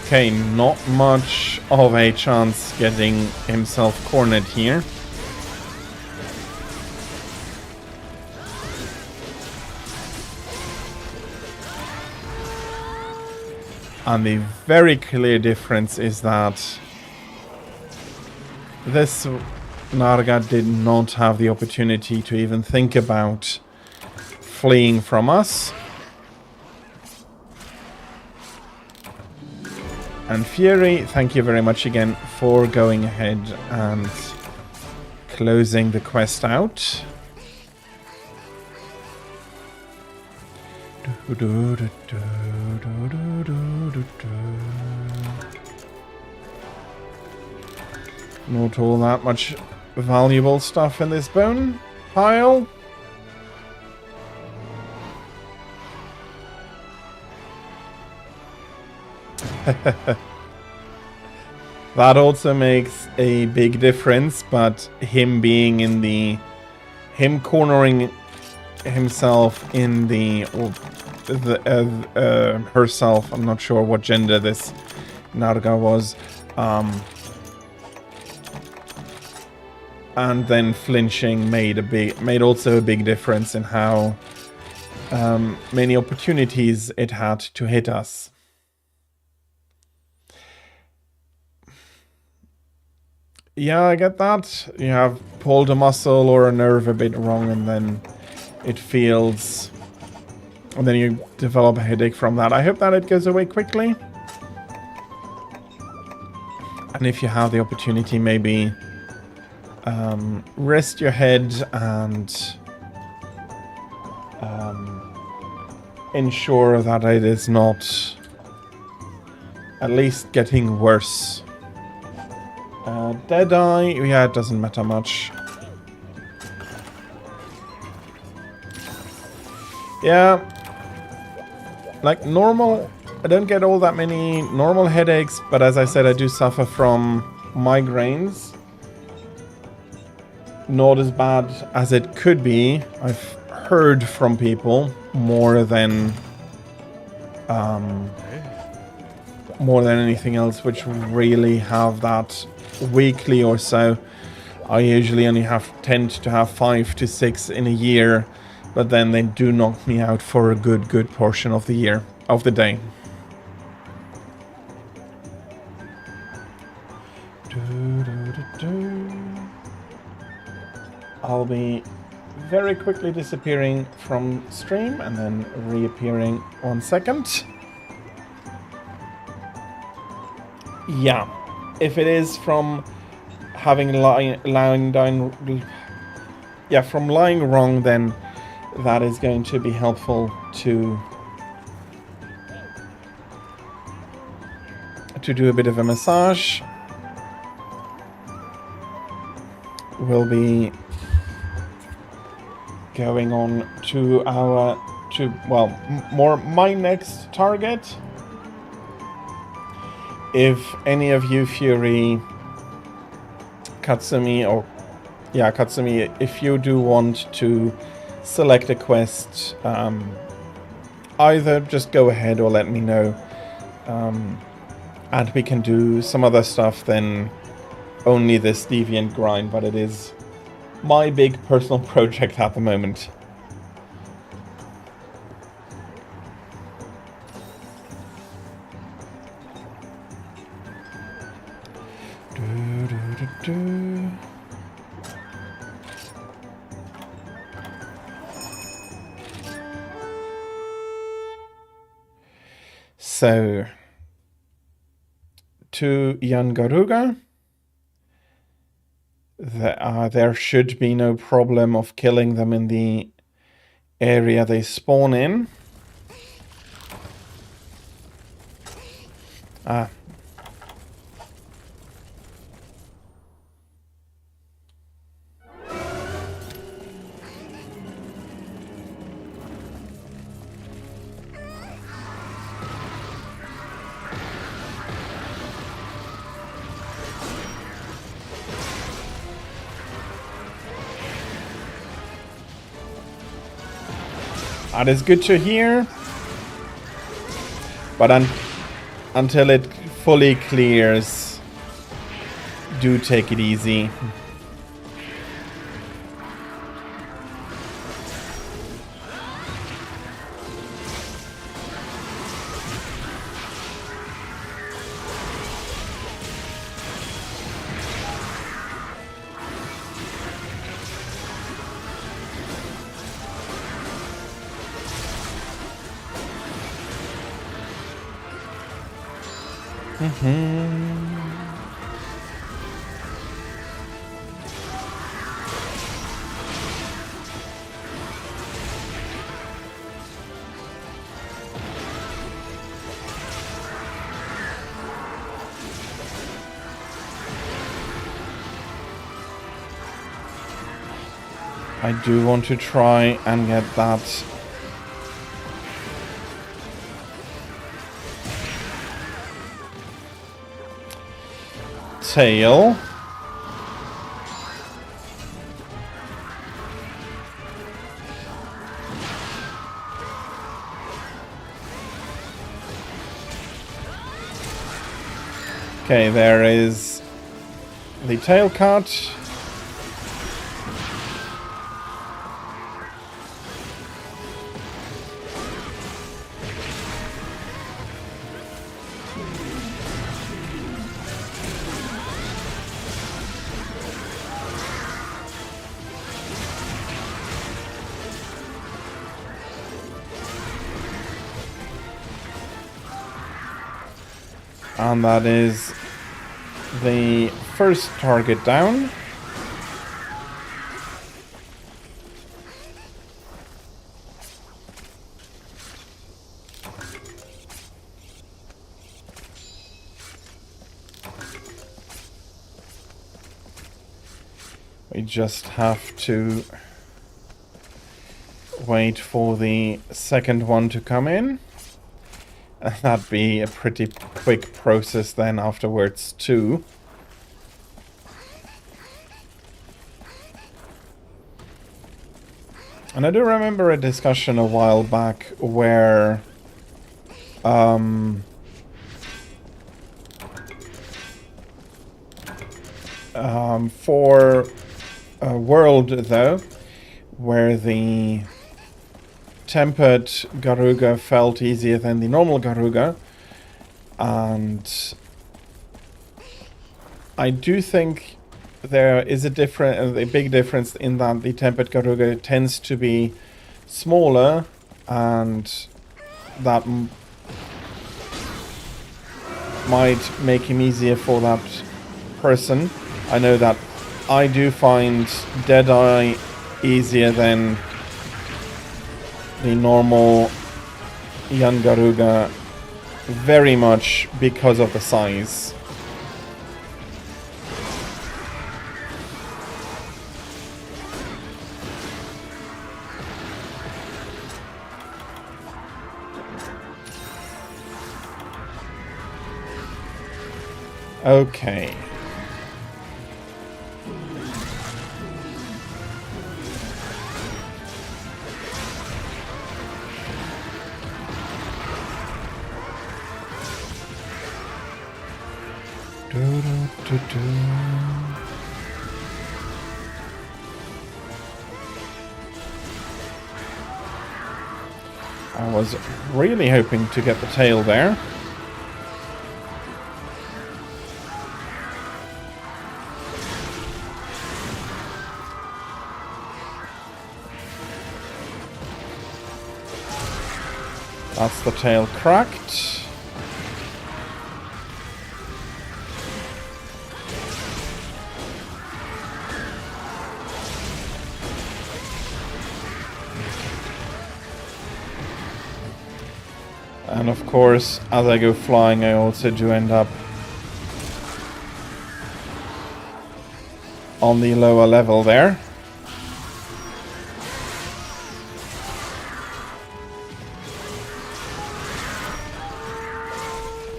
S1: Okay, not much of a chance getting himself cornered here. And the very clear difference is that this Narga did not have the opportunity to even think about fleeing from us. And Fury, thank you very much again for going ahead and closing the quest out. Not all that much valuable stuff in this bone pile. That also makes a big difference, but him being in the... him cornering himself in the... herself, I'm not sure what gender this Narga was, and then flinching made also a big difference in how many opportunities it had to hit us. Yeah, I get that. You have pulled a muscle or a nerve a bit wrong and then it feels... and then you develop a headache from that. I hope that it goes away quickly. And if you have the opportunity, maybe rest your head and ensure that it is not at least getting worse. Deadeye, yeah, it doesn't matter much. Yeah, like normal, I don't get all that many normal headaches, but as I said, I do suffer from migraines. Not as bad as it could be. I've heard from people more than anything else, which really have that weekly or so. I usually only tend to have 5 to 6 in a year, but then they do knock me out for a good portion of the year, of the day. I'll be very quickly disappearing from stream and then reappearing 1 second. Yeah, if it is from having lying down, yeah, from lying wrong, then that is going to be helpful to do a bit of a massage. We'll be going on to my next target. If any of you Fury, Katsumi, if you do want to select a quest, either just go ahead or let me know, and we can do some other stuff than only this deviant grind, but it is my big personal project at the moment. So, to Yangaruga, there should be no problem of killing them in the area they spawn in. That is good to hear, but until it fully clears, do take it easy. I do want to try and get that tail. Okay, there is the tail cut. And that is the first target down. We just have to wait for the second one to come in. And that'd be a pretty quick process then afterwards too. And I do remember a discussion a while back where for a world though, where the tempered Garuga felt easier than the normal Garuga, and I do think there is a big difference in that the tempered Garuga tends to be smaller, and that might make him easier for that person. I know that I do find Deadeye easier than the normal young Garuga, very much because of the size. Okay. I was really hoping to get the tail there. That's the tail cracked. And of course, as I go flying, I also do end up on the lower level there.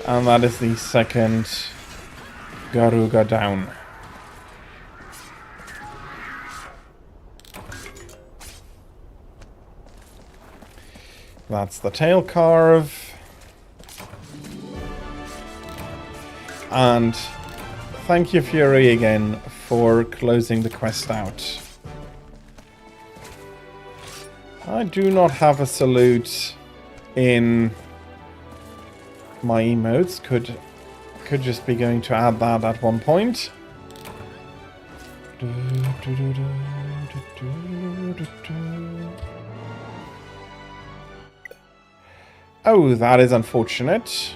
S1: And that is the second Garuga down. That's the tail carve. And thank you, Fury, again for closing the quest out. I do not have a salute in my emotes. Could just be going to add that at one point. Oh, that is unfortunate.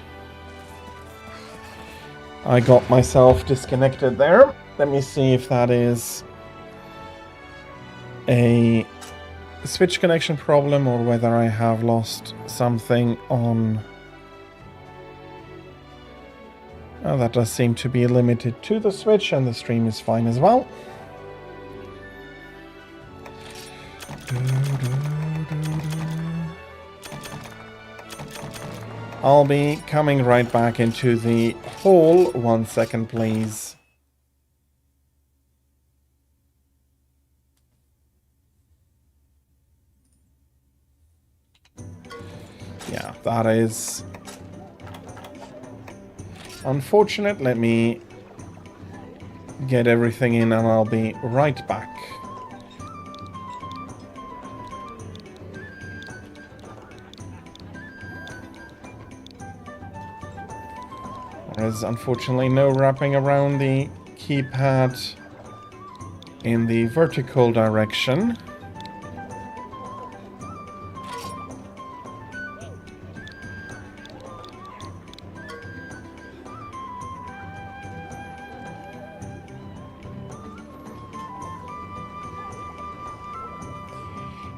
S1: I got myself disconnected there. Let me see if that is a switch connection problem or whether I have lost something on... Oh, that does seem to be limited to the Switch, and the stream is fine as well. I'll be coming right back into the hall. 1 second, please. Yeah, that is unfortunate. Let me get everything in and I'll be right back. There's unfortunately no wrapping around the keypad in the vertical direction.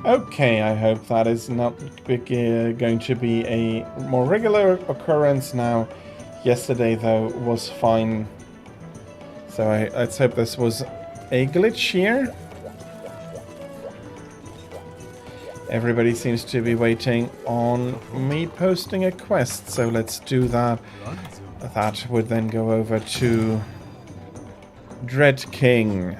S1: Okay, I hope that is not going to be a more regular occurrence now. Yesterday, though, was fine. So let's hope this was a glitch here. Everybody seems to be waiting on me posting a quest, so let's do that. That would then go over to Dread King.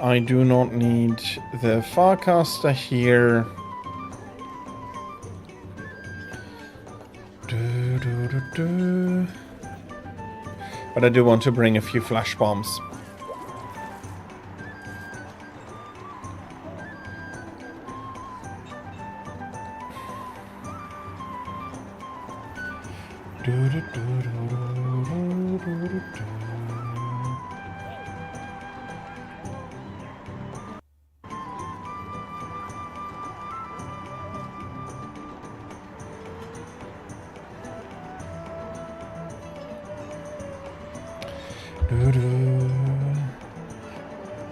S1: I do not need the Farcaster here. But I do want to bring a few flash bombs.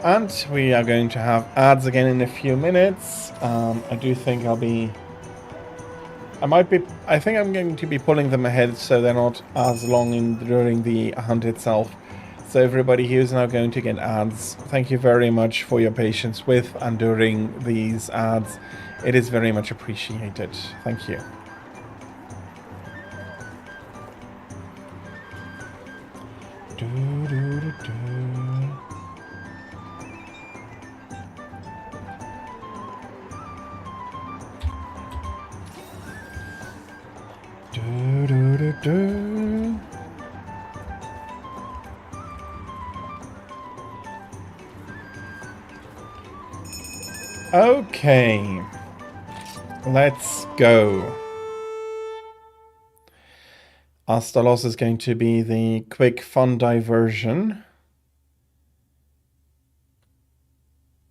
S1: And we are going to have ads again in a few minutes. I do think I think I'm going to be pulling them ahead so they're not as long during the hunt itself. So everybody here is now going to get ads. Thank you very much for your patience with and during these ads. It is very much appreciated. Thank you. Okay, let's go. Astalos is going to be the quick fun diversion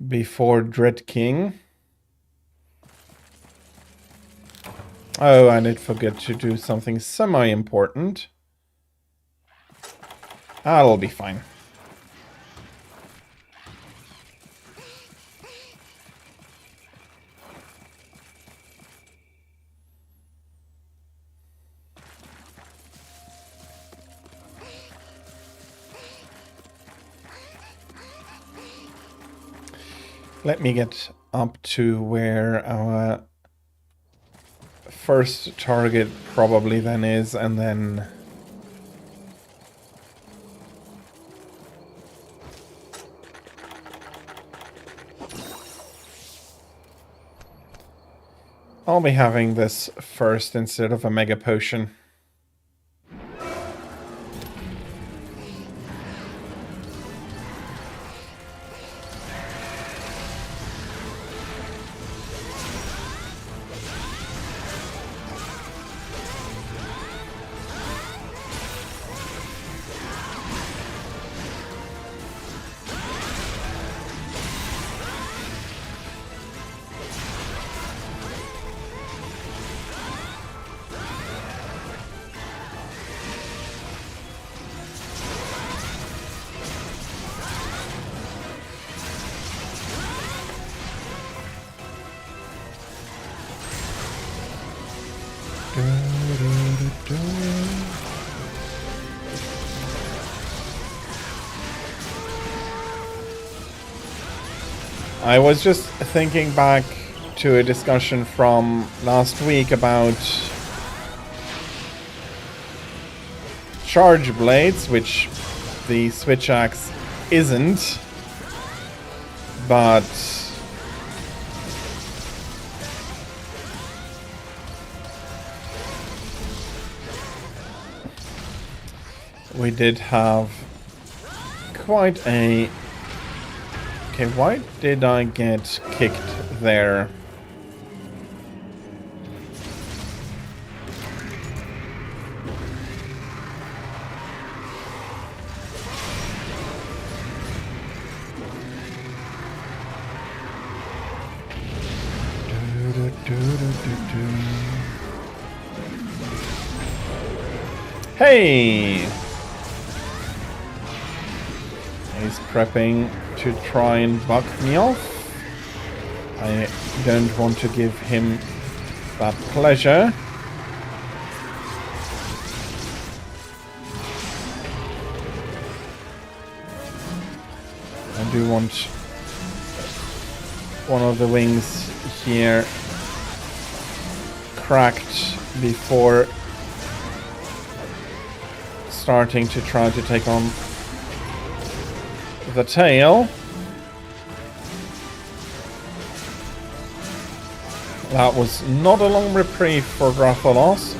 S1: before Dread King. Oh, I did forget to do something semi-important. That'll be fine. Let me get up to where our first target probably then is, and then I'll be having this first instead of a mega potion. I was just thinking back to a discussion from last week about charge blades, which the switch axe isn't, but we did have quite a... Okay, why did I get kicked there? Hey! He's prepping to try and buck me off. I don't want to give him that pleasure. I do want one of the wings here cracked before starting to try to take on the tail. That was not a long reprieve for Rathalos,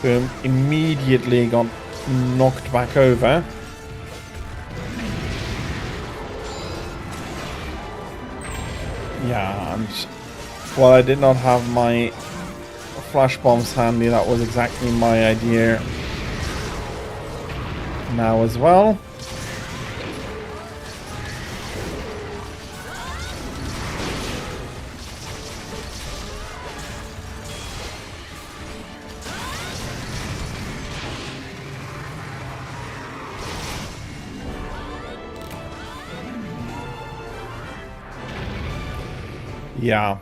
S1: who immediately got knocked back over. Yeah, and while I did not have my flash bombs handy, that was exactly my idea now as well. Yeah,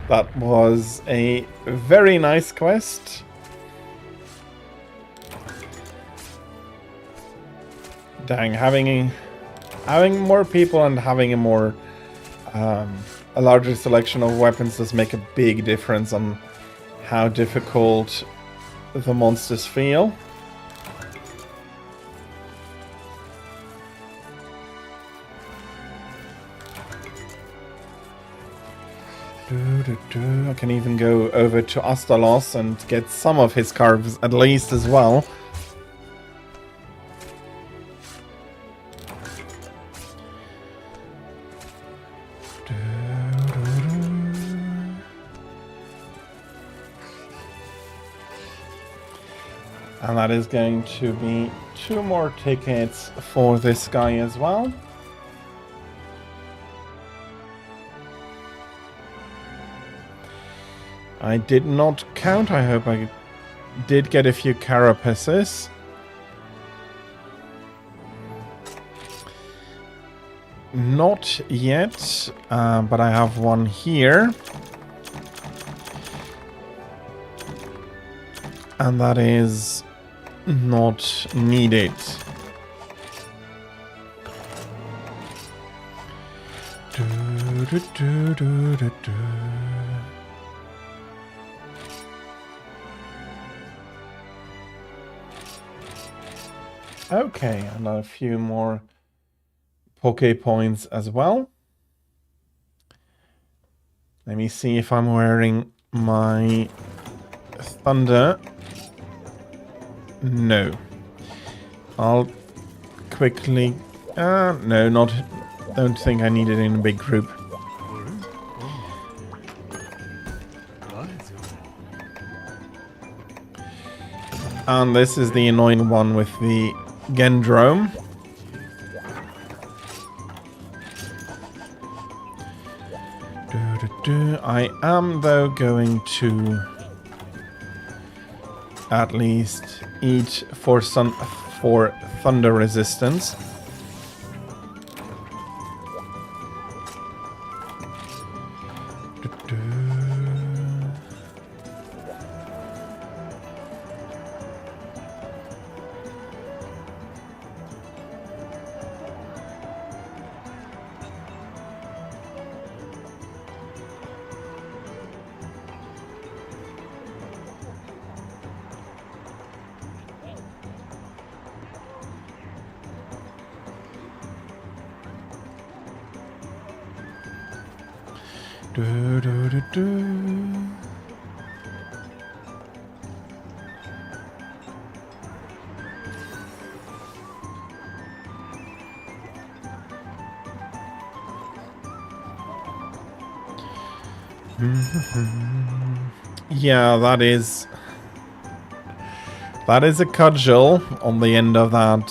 S1: that was a very nice quest. Dang, having more people and having a larger selection of weapons does make a big difference on how difficult the monsters feel. I can even go over to Astalos and get some of his carves at least as well. And that is going to be 2 more tickets for this guy as well. I did not count. I hope I did get a few carapaces. Not yet, but I have one here. And that is not needed. Okay, and a few more Poke points as well. Let me see if I'm wearing my Thunder. No. I'll quickly... no, not... Don't think I need it in a big group. And this is the annoying one with the Gendrome. I am, though, going to at least eat for thunder resistance. Yeah, that is a cudgel on the end of that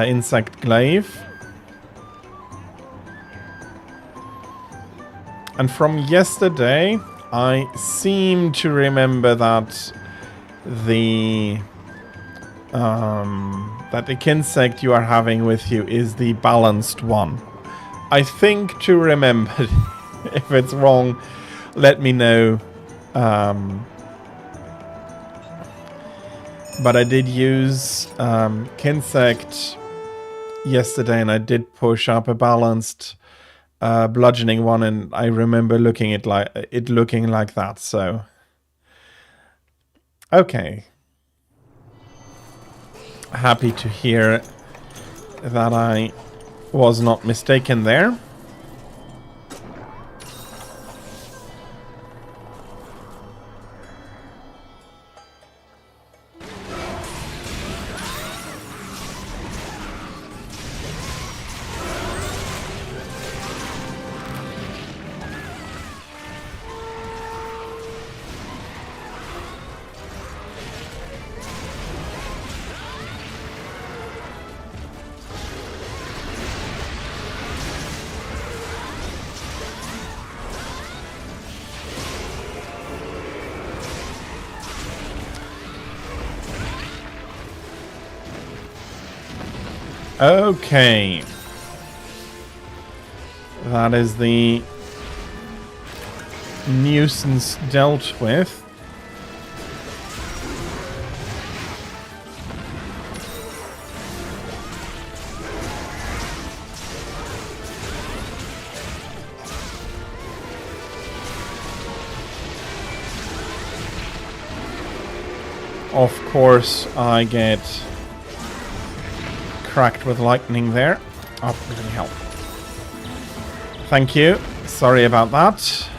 S1: insect glaive. And from yesterday, I seem to remember that the insect you are having with you is the balanced one. I think to remember If it's wrong, let me know. But I did use Kinsect yesterday, and I did push up a balanced bludgeoning one, and I remember looking like that. So okay, happy to hear that I was not mistaken there. Okay. That is the nuisance dealt with. Of course, I get cracked with lightning there. Oh, bloody hell. Thank you. Sorry about that.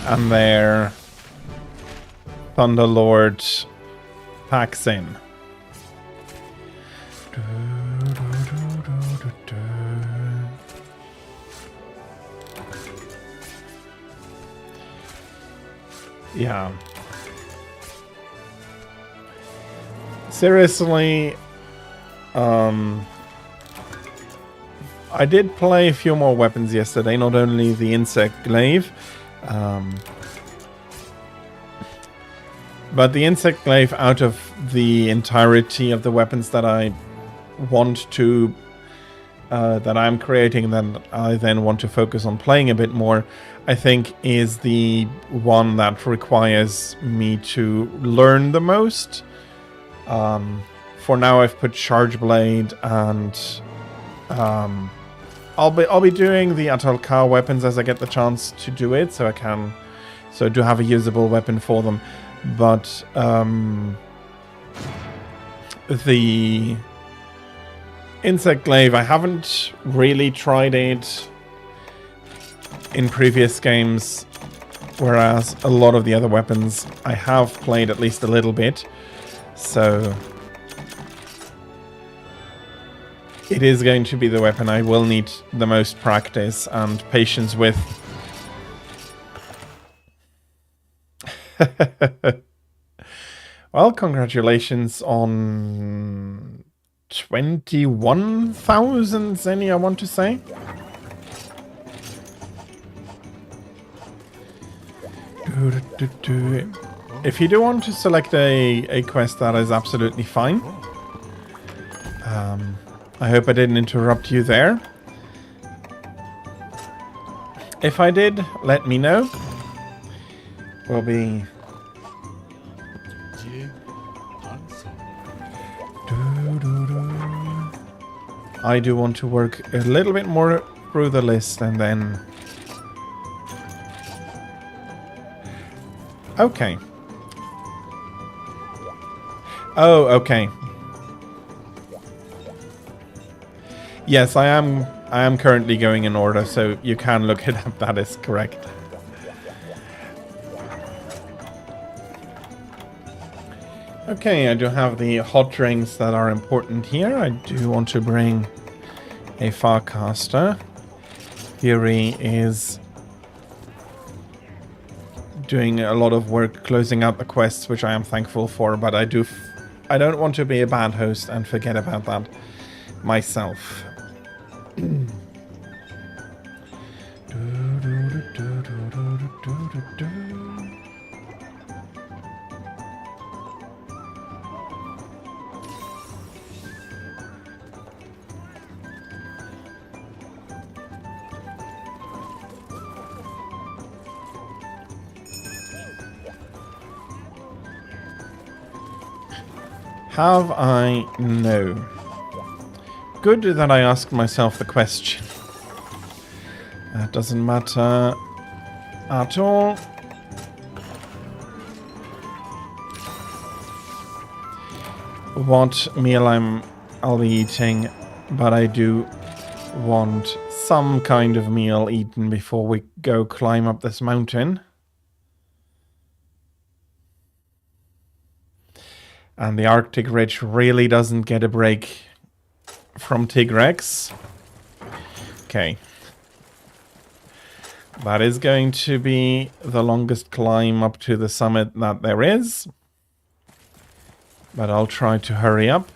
S1: And their Thunderlord packs in. Yeah. Seriously, I did play a few more weapons yesterday, not only the insect glaive, but the insect glaive, out of the entirety of the weapons that I want to, that I'm creating, then I then want to focus on playing a bit more, I think is the one that requires me to learn the most. For now, I've put Charge Blade, and I'll be doing the Atal'Ka weapons as I get the chance to do it, so I do have a usable weapon for them. But the insect glaive, I haven't really tried it in previous games, whereas a lot of the other weapons I have played at least a little bit. So it is going to be the weapon I will need the most practice and patience with. Well, congratulations on 21,000 Zenny, I want to say. If you do want to select a quest, that is absolutely fine. I hope I didn't interrupt you there. If I did, let me know. We'll be... I do want to work a little bit more through the list and then... Okay. Oh, okay. Yes, I am currently going in order, so you can look it up. That is correct. Okay, I do have the hot drinks that are important here. I do want to bring a Farcaster. Fury is doing a lot of work closing out the quests, which I am thankful for, but I don't want to be a bad host and forget about that myself. Have I? No. Good that I asked myself the question. That doesn't matter at all. What meal I'll be eating, but I do want some kind of meal eaten before we go climb up this mountain. And the Arctic Ridge really doesn't get a break from Tigrex. Okay. That is going to be the longest climb up to the summit that there is. But I'll try to hurry up.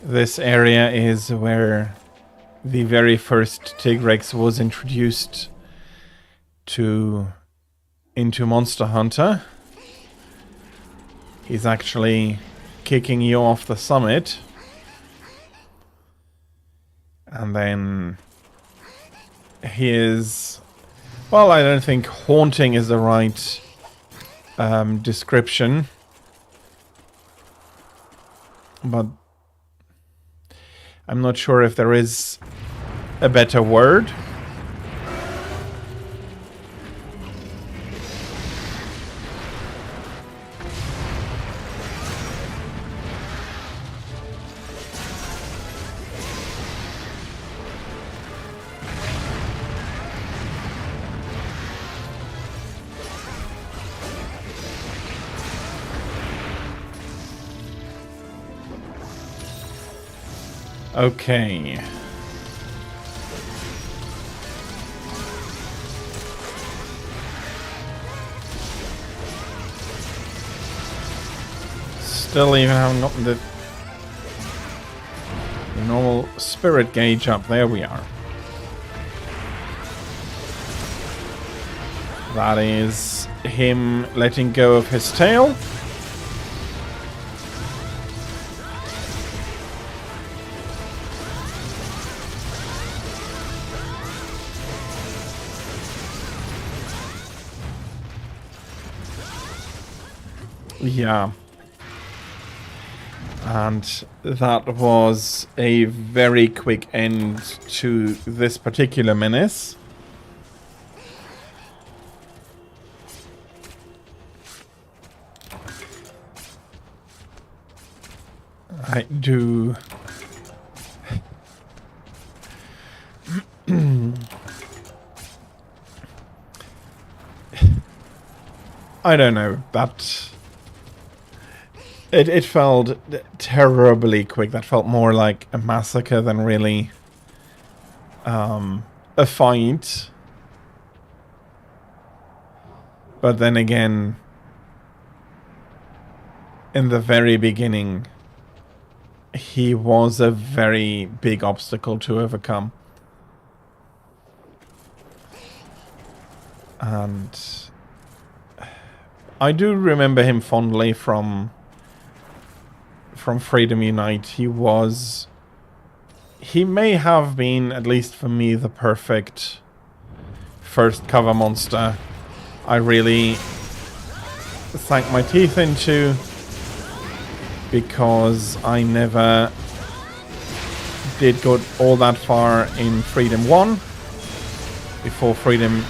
S1: This area is where the very first Tigrex was introduced into Monster Hunter. He's actually kicking you off the summit. And then he is... Well, I don't think haunting is the right description. But I'm not sure if there is a better word. Okay. Still even haven't gotten the normal spirit gauge up. There we are. That is him letting go of his tail. Yeah. And that was a very quick end to this particular menace. I do... I don't know, that... It felt terribly quick. That felt more like a massacre than really a fight. But then again, in the very beginning, he was a very big obstacle to overcome. And I do remember him fondly from Freedom Unite. He may have been, at least for me, the perfect first cover monster I really sank my teeth into, because I never did go all that far in Freedom 1 before Freedom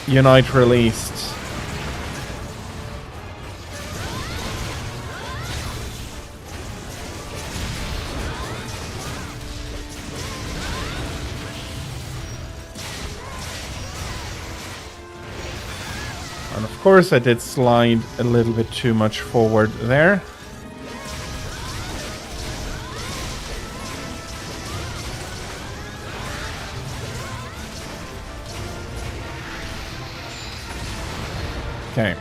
S1: Unite released. And of course I did slide a little bit too much forward there. Okay.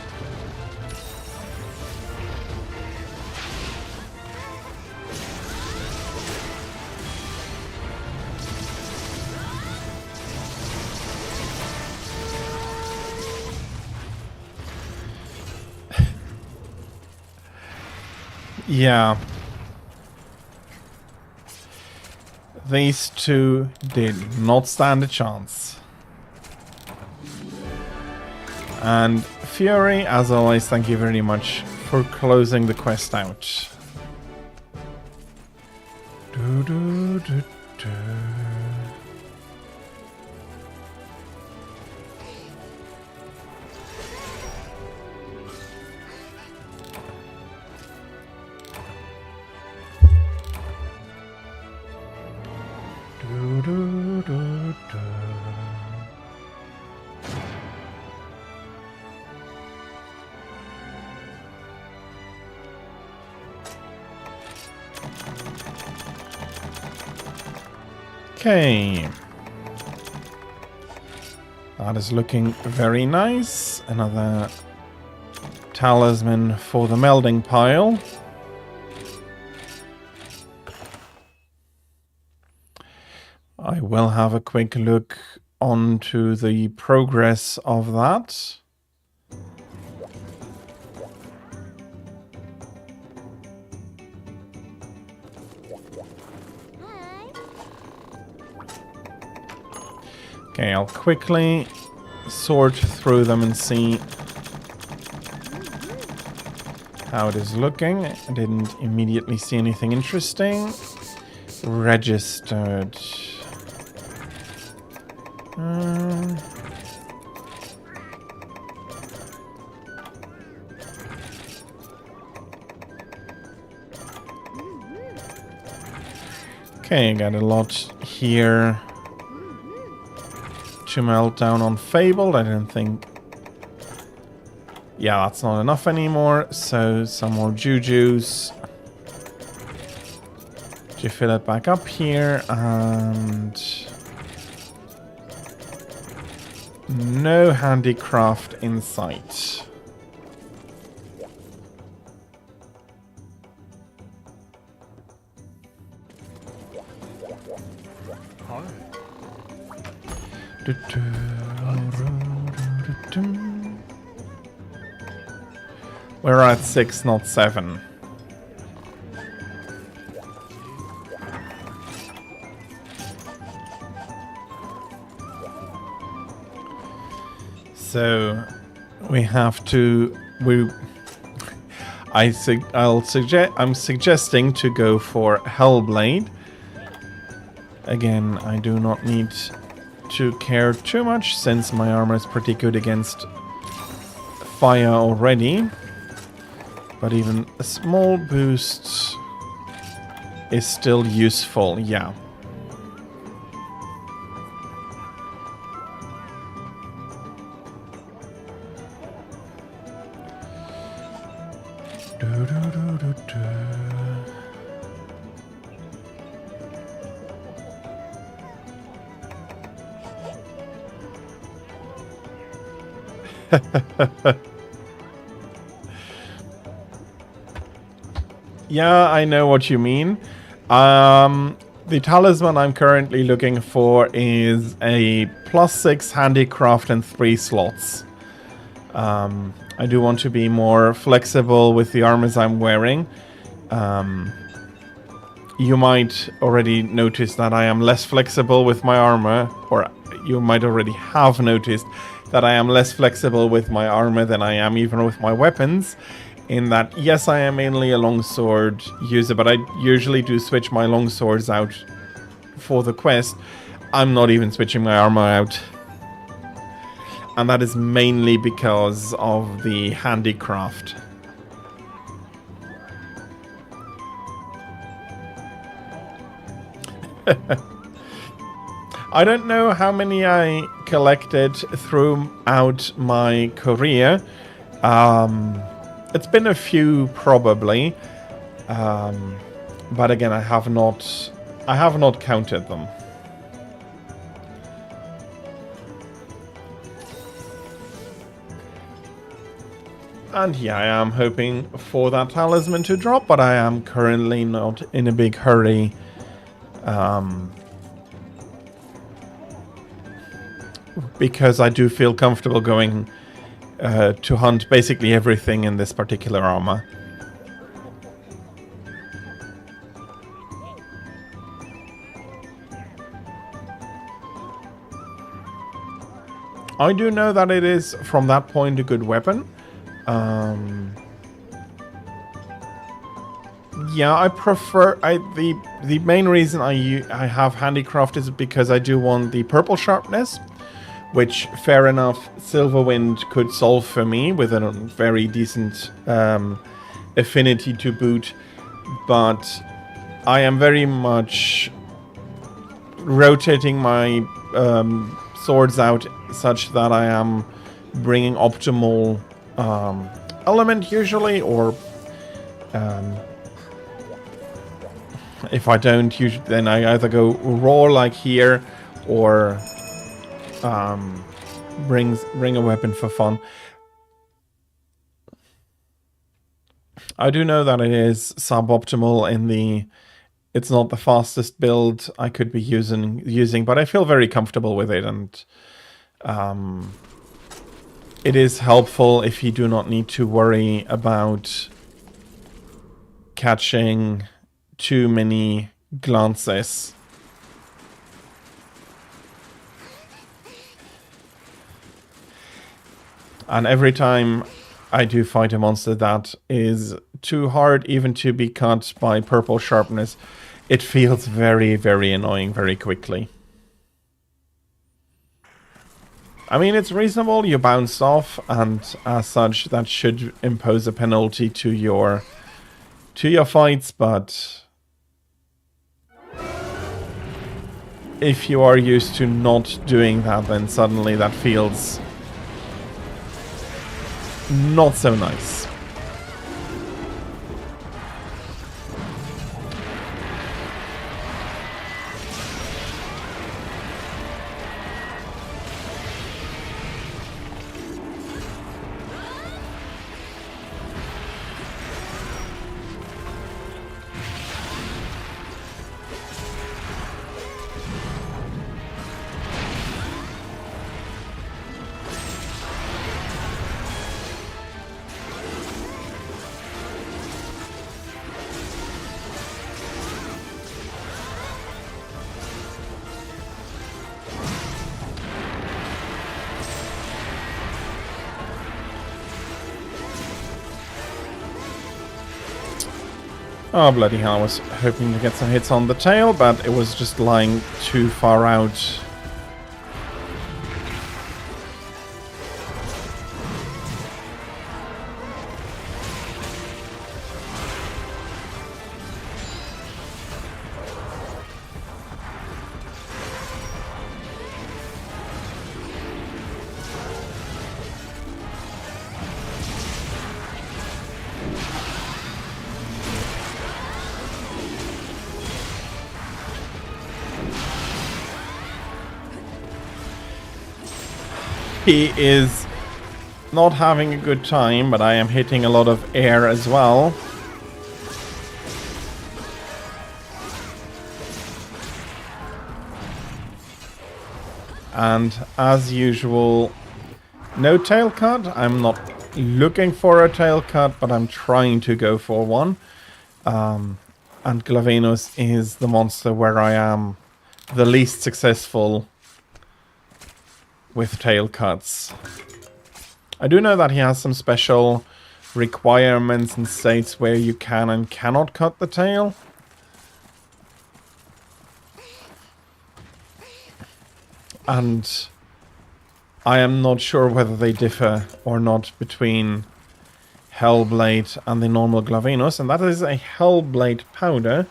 S1: Yeah. These two did not stand a chance. And Fury, as always, thank you very much for closing the quest out. Okay. That is looking very nice. Another talisman for the melding pile. I will have a quick look onto the progress of that. Okay, I'll quickly sort through them and see how it is looking. I didn't immediately see anything interesting. Registered. Okay, got a lot here to melt down on Fabled. I didn't think... Yeah, that's not enough anymore. So some more Jujus. To fill it back up here, and no handicraft in sight. We're at 6, not 7. So we have to. I'm suggesting to go for Hellblade. Again, I do not need to care too much since my armor is pretty good against fire already. But even a small boost is still useful, yeah. Yeah, I know what you mean. The talisman I'm currently looking for is a +6 handicraft and 3 slots. I do want to be more flexible with the armors I'm wearing. You might already notice that I am less flexible with my armor, or you might already have noticed that I am less flexible with my armor than I am even with my weapons. In that, yes, I am mainly a longsword user, but I usually do switch my longswords out for the quest. I'm not even switching my armor out. And that is mainly because of the handicraft. I don't know how many I collected throughout my career. It's been a few probably, but again, I have not counted them. And yeah, I am hoping for that talisman to drop, but I am currently not in a big hurry. Because I do feel comfortable going to hunt basically everything in this particular armor. I do know that it is, from that point, a good weapon. Yeah, I prefer... the main reason I have handicraft is because I do want the purple sharpness, which, fair enough, Silverwind could solve for me with a very decent affinity to boot. But I am very much rotating my swords out such that I am bringing optimal element usually, or if I don't, then I either go raw like here, or bring a weapon for fun. I do know that it is suboptimal in the... It's not the fastest build I could be using, but I feel very comfortable with it, and it is helpful if you do not need to worry about catching too many glances. And every time I do fight a monster that is too hard even to be cut by purple sharpness, it feels very, very annoying very quickly. I mean, it's reasonable, you bounced off, and as such, that should impose a penalty to your fights, but if you are used to not doing that, then suddenly that feels not so nice. Oh, bloody hell, I was hoping to get some hits on the tail, but it was just lying too far out. He is not having a good time, but I am hitting a lot of air as well. And as usual, no tail cut. I'm not looking for a tail cut, but I'm trying to go for one. And Glavenus is the monster where I am the least successful with tail cuts. I do know that he has some special requirements and states where you can and cannot cut the tail. And I am not sure whether they differ or not between Hellblade and the normal Glavenus. And that is a Hellblade powder,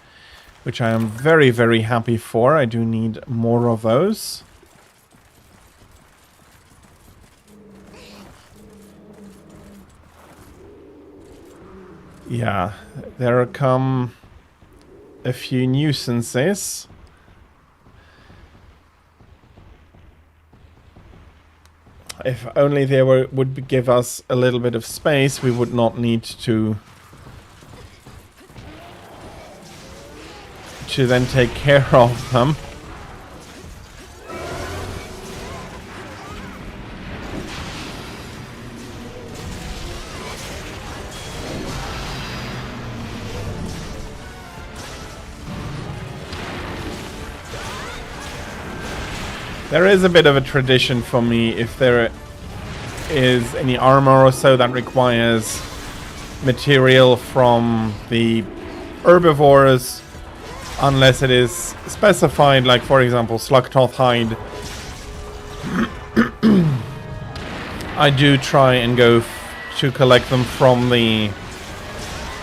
S1: which I am very, very happy for. I do need more of those. Yeah, there come a few nuisances. If only they would give us a little bit of space, we would not need to then take care of them. There is a bit of a tradition for me if there is any armor or so that requires material from the herbivores, unless it is specified, like for example Slugtoth hide. I do try and go to collect them from the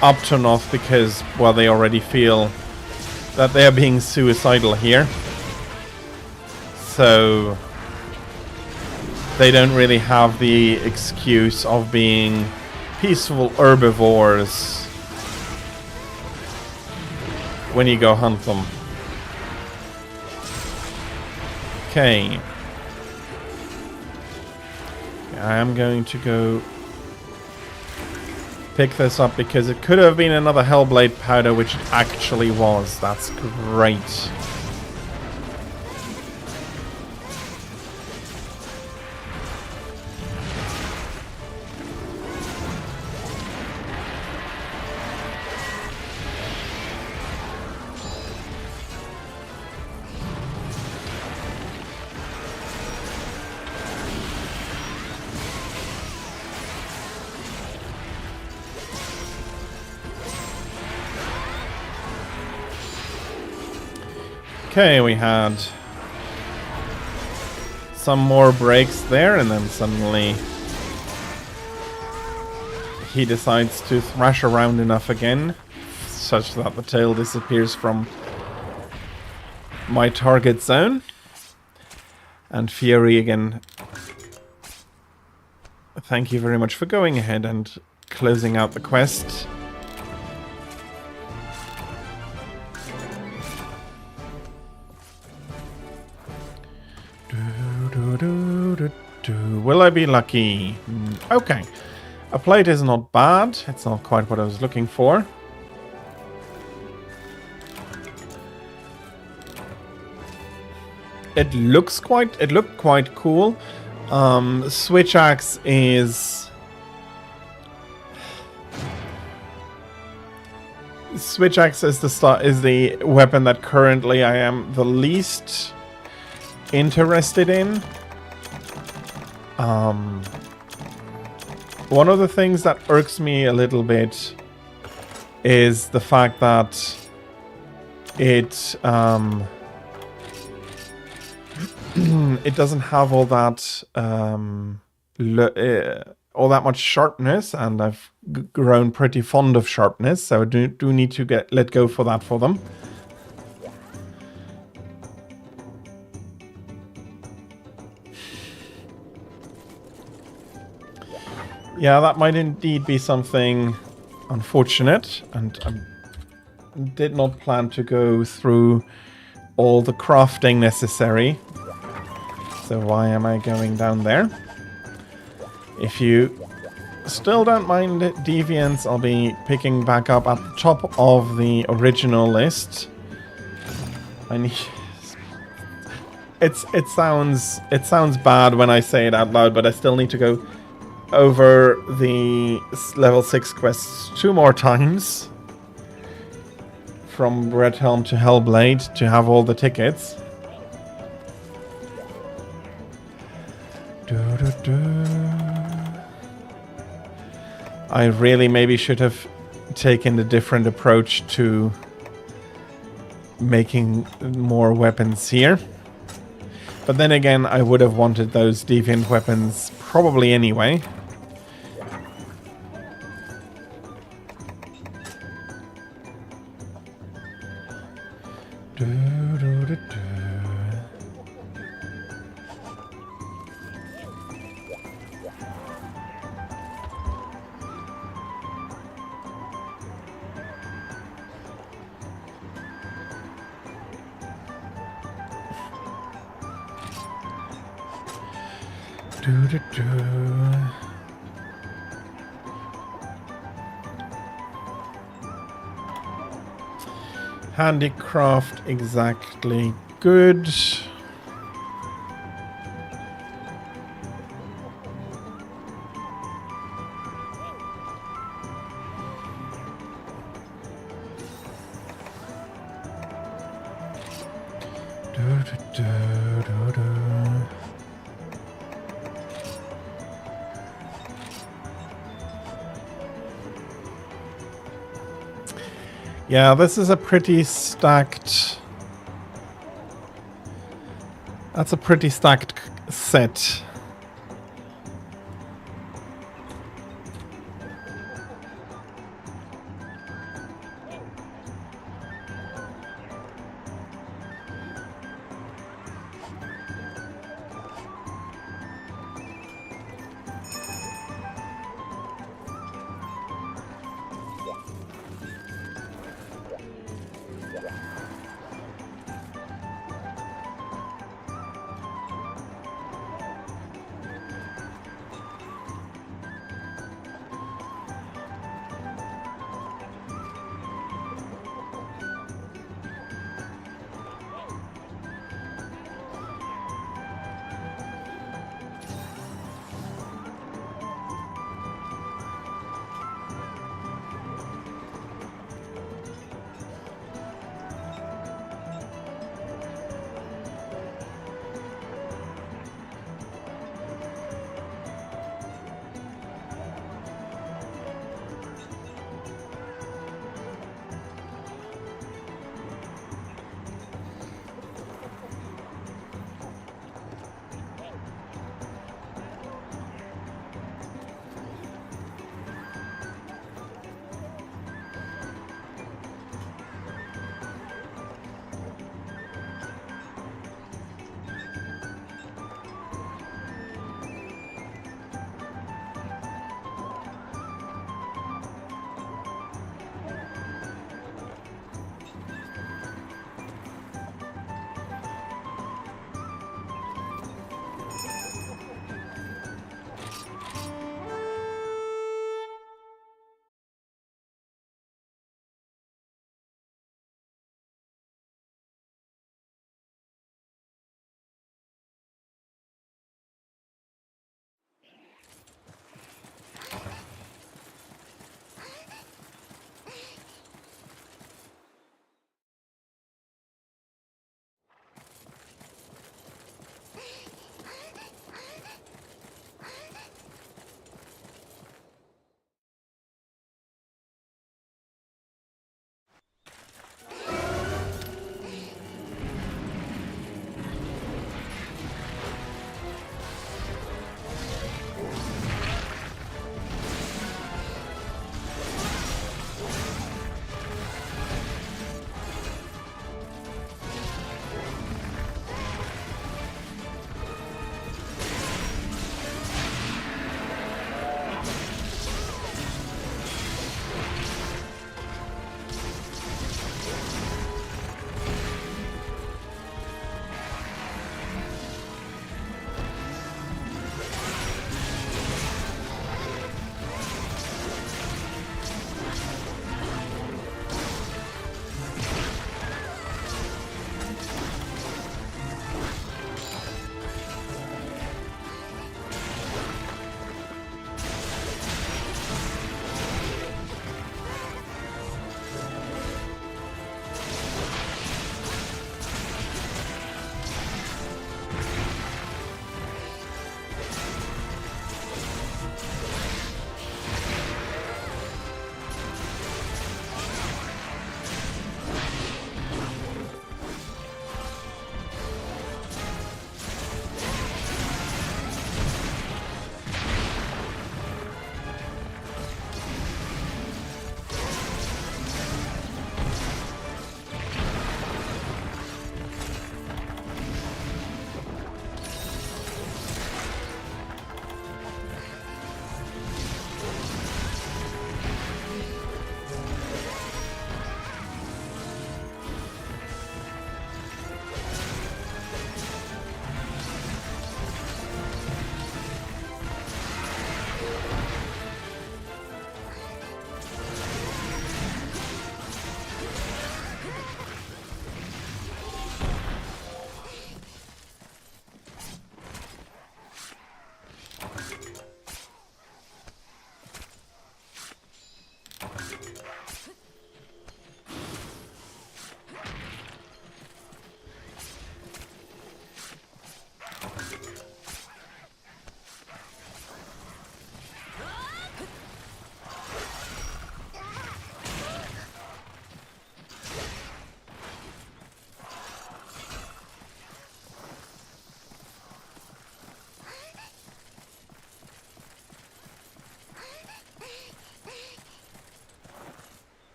S1: Uptonoth because, well, they already feel that they are being suicidal here. So they don't really have the excuse of being peaceful herbivores when you go hunt them. Okay. I am going to go pick this up because it could have been another Hellblade powder, which it actually was. That's great. Okay, we had some more breaks there, and then suddenly he decides to thrash around enough again, such that the tail disappears from my target zone. And Fury again, thank you very much for going ahead and closing out the quest. Will I be lucky? Okay. A plate is not bad. It's not quite what I was looking for. It looked quite cool. Switch axe is the weapon that currently I am the least interested in. One of the things that irks me a little bit is the fact that it it doesn't have all that much sharpness, and I've grown pretty fond of sharpness, so I do need to let go for that for them. Yeah, that might indeed be something unfortunate, and I did not plan to go through all the crafting necessary. So why am I going down there? If you still don't mind deviants, I'll be picking back up at the top of the original list. I need... It sounds bad when I say it out loud, but I still need to go over the level 6 quests 2 more times. From Redhelm to Hellblade to have all the tickets. I really maybe should have taken a different approach to making more weapons here. But then again, I would have wanted those deviant weapons probably anyway. Handicraft, exactly good. Yeah, this is a pretty stacked... That's a pretty stacked set.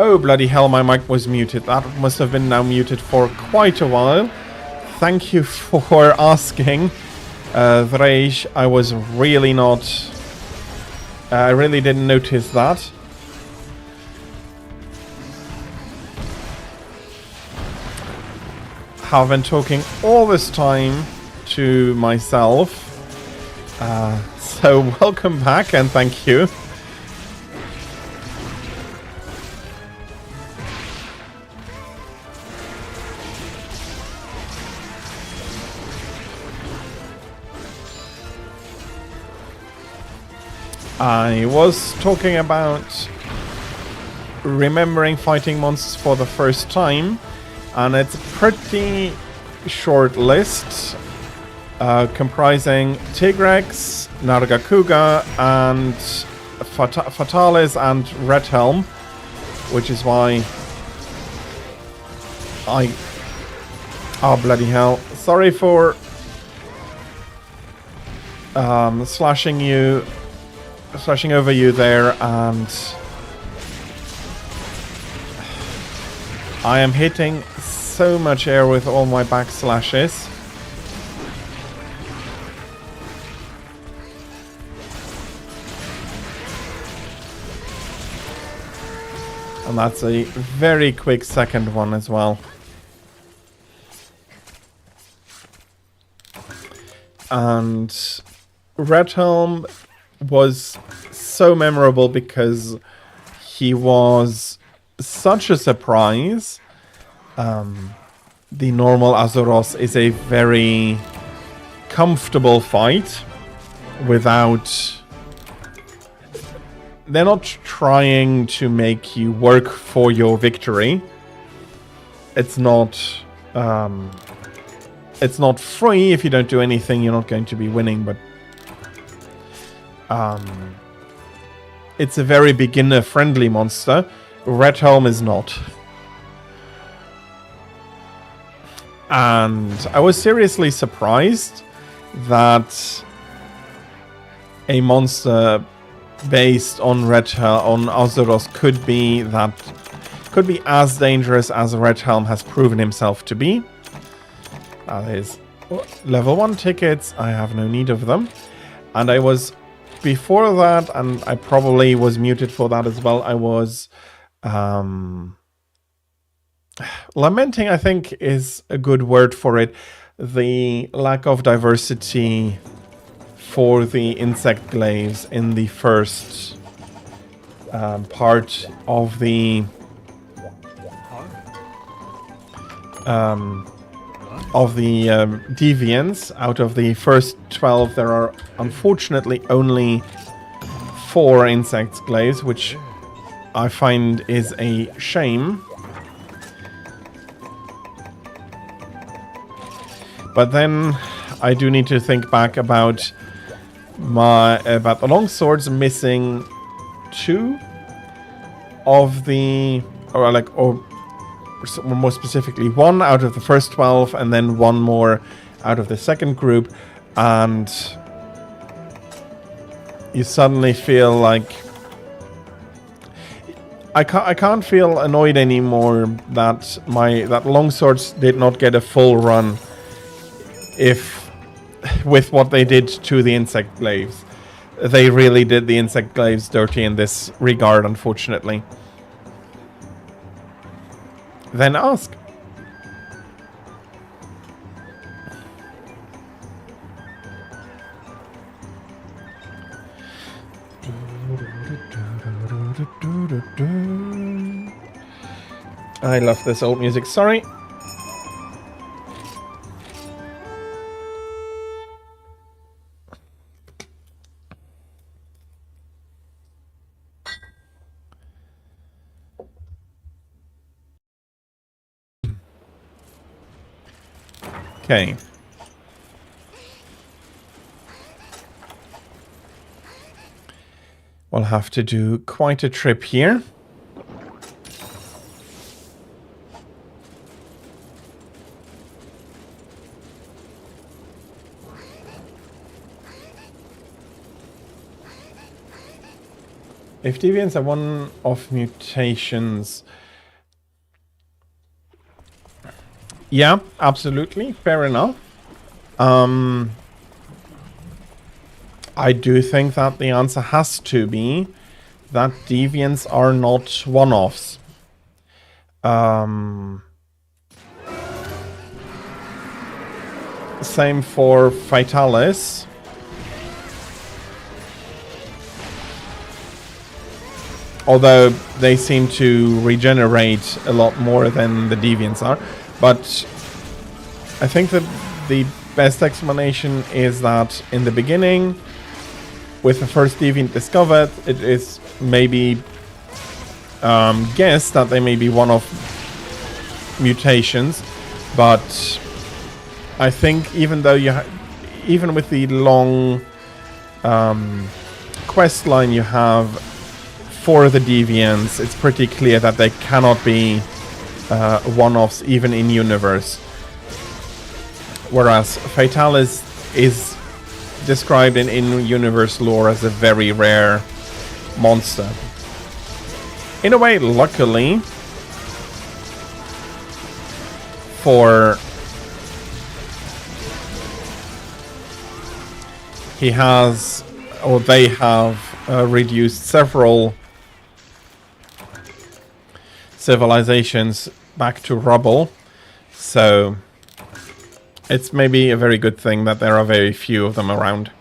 S1: Oh, bloody hell, my mic was muted. That must have been now muted for quite a while. Thank you for asking, Vrej. I was really not... I really didn't notice that. Have been talking all this time to myself. So welcome back and thank you. I was talking about remembering fighting monsters for the first time, and it's a pretty short list, comprising Tigrex, Nargacuga, and Fatalis and Red Helm, which is why I... Oh, bloody hell. Sorry for slashing over you there, and I am hitting so much air with all my backslashes. And that's a very quick second one as well. And Red Helm was so memorable because he was such a surprise. The normal Azuros is a very comfortable fight without... They're not trying to make you work for your victory. It's not free. If you don't do anything, you're not going to be winning, but it's a very beginner-friendly monster. Red Helm is not. And I was seriously surprised that a monster based on on Azuros could be as dangerous as Red Helm has proven himself to be. That is level 1 tickets. I have no need of them. And I was... Before that, and I probably was muted for that as well, I was lamenting, I think is a good word for it, the lack of diversity for the insect glaives in the first part of the deviants. Out of the first 12, there are unfortunately only 4 insect glaives, which I find is a shame. But then I do need to think back about the longswords missing 2 of the, or more specifically 1 out of the first 12, and then 1 more out of the second group, and you suddenly feel like I can't feel annoyed anymore that that longswords did not get a full run with what they did to the insect glaives. They really did the insect glaives dirty in this regard, unfortunately. Then ask. I love this old music, sorry. Okay. We'll have to do quite a trip here. If deviants are one-off mutations... Yeah, absolutely. Fair enough. I do think that the answer has to be that deviants are not one-offs. Same for Vitalis. Although they seem to regenerate a lot more than the deviants are. But I think that the best explanation is that in the beginning, with the first deviant discovered, it is maybe guessed that they may be one of mutations, but I think even though even with the long quest line you have for the deviants, it's pretty clear that they cannot be one-offs even in universe. Whereas Fatalis is described in in-universe lore as a very rare monster. In a way, luckily for he has, or they have reduced several civilizations back to rubble, so it's maybe a very good thing that there are very few of them around.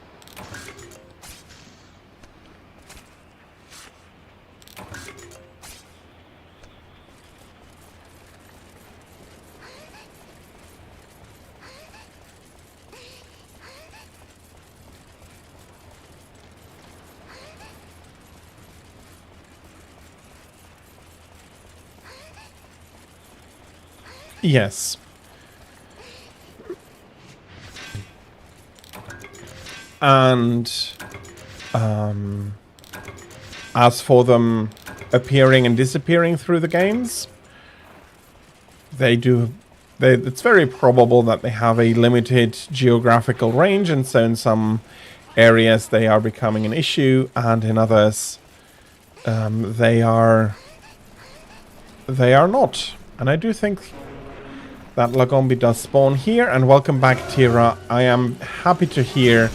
S1: Yes. And as for them appearing and disappearing through the games, it's very probable that they have a limited geographical range, and so in some areas they are becoming an issue, and in others they are not. And I do think that Lagombi does spawn here. And welcome back, Tira. I am happy to hear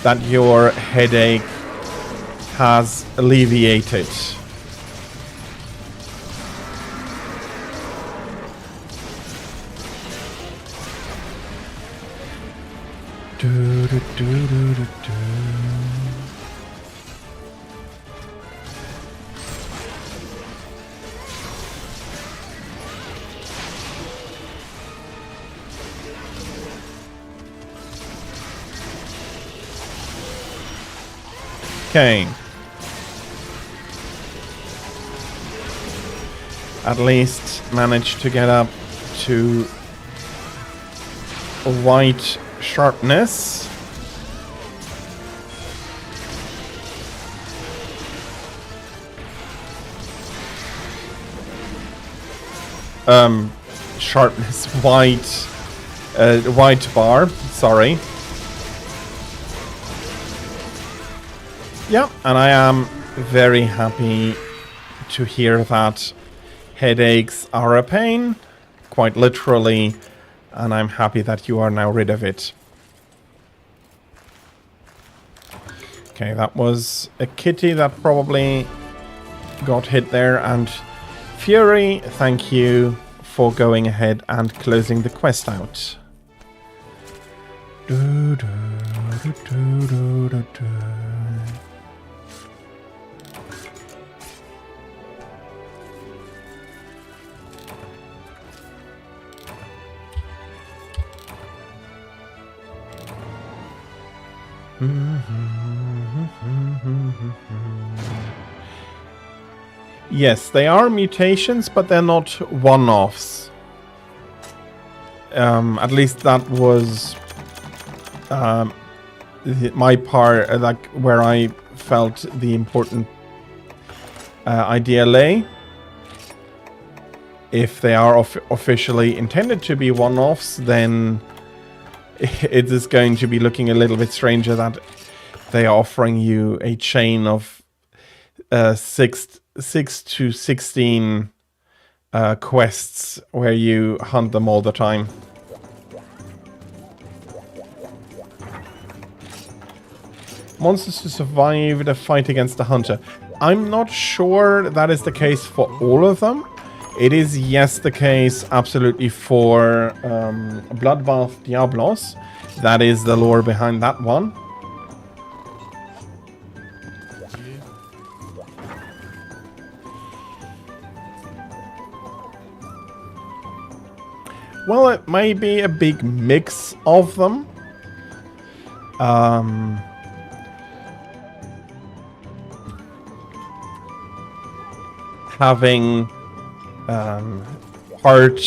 S1: that your headache has alleviated. Okay. At least managed to get up to white sharpness. Sharpness, white bar, sorry. Yeah, and I am very happy to hear that headaches are a pain, quite literally, and I'm happy that you are now rid of it. Okay, that was a kitty that probably got hit there, and Fury, thank you for going ahead and closing the quest out. Yes, they are mutations, but they're not one-offs. At least that was my part, like where I felt the important idea lay. If they are officially intended to be one-offs, then it is going to be looking a little bit stranger that they are offering you a chain of 6 to 16 quests where you hunt them all the time. Monsters to survive the fight against the hunter. I'm not sure that is the case for all of them. It is, yes, the case absolutely for Bloodbath Diablos. That is the lore behind that one. Well, it may be a big mix of them. Having part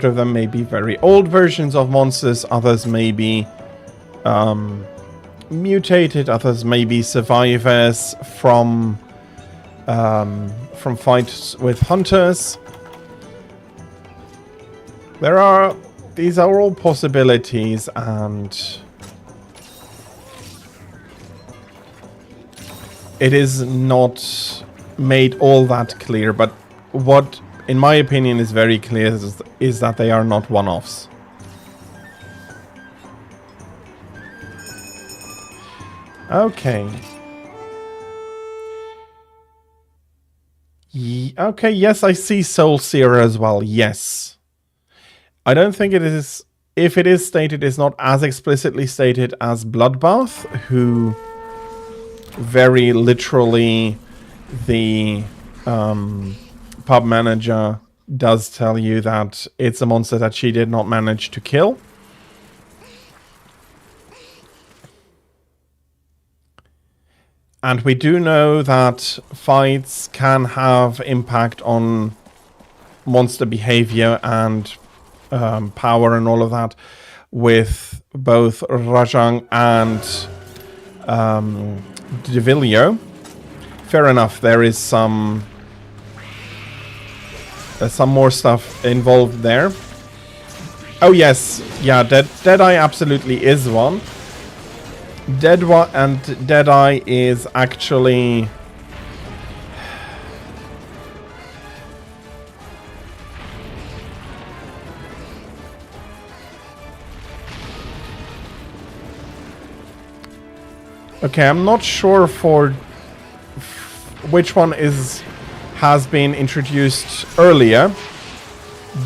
S1: of them may be very old versions of monsters, others may be mutated, others may be survivors from fights with hunters. These are all possibilities, and it is not made all that clear, but what, in my opinion, is very clear is that they are not one-offs. Okay. Okay, yes, I see Soul Seer as well, yes. I don't think it is, if it is stated, it's not as explicitly stated as Bloodbath, who very literally the pub manager does tell you that it's a monster that she did not manage to kill. And we do know that fights can have impact on monster behavior and power and all of that with both Rajang and Devilio. Fair enough, there is some more stuff involved there. Oh yes, yeah, Deadeye absolutely is one. Deadeye is actually okay, I'm not sure for which one has been introduced earlier,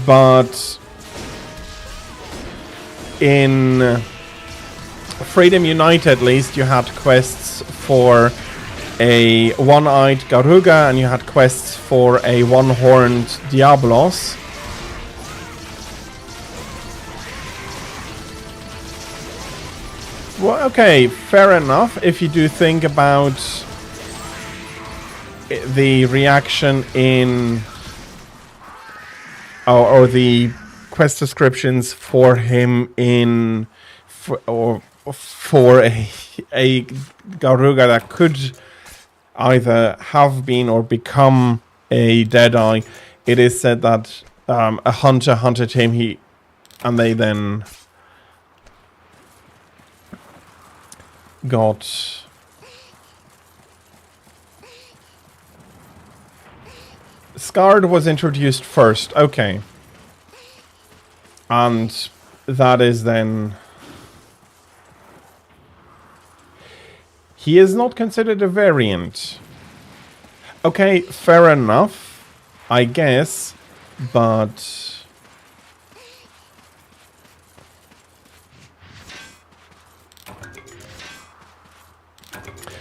S1: but in Freedom Unite at least you had quests for a one-eyed Garuga and you had quests for a one-horned Diablos. Well, okay, fair enough. If you do think about the reaction in or the quest descriptions for him in for a Garuga that could either have been or become a Deadeye, it is said that a hunter hunted him, and they then got Scarred was introduced first, okay. And that is then... He is not considered a variant. Okay, fair enough, I guess, but...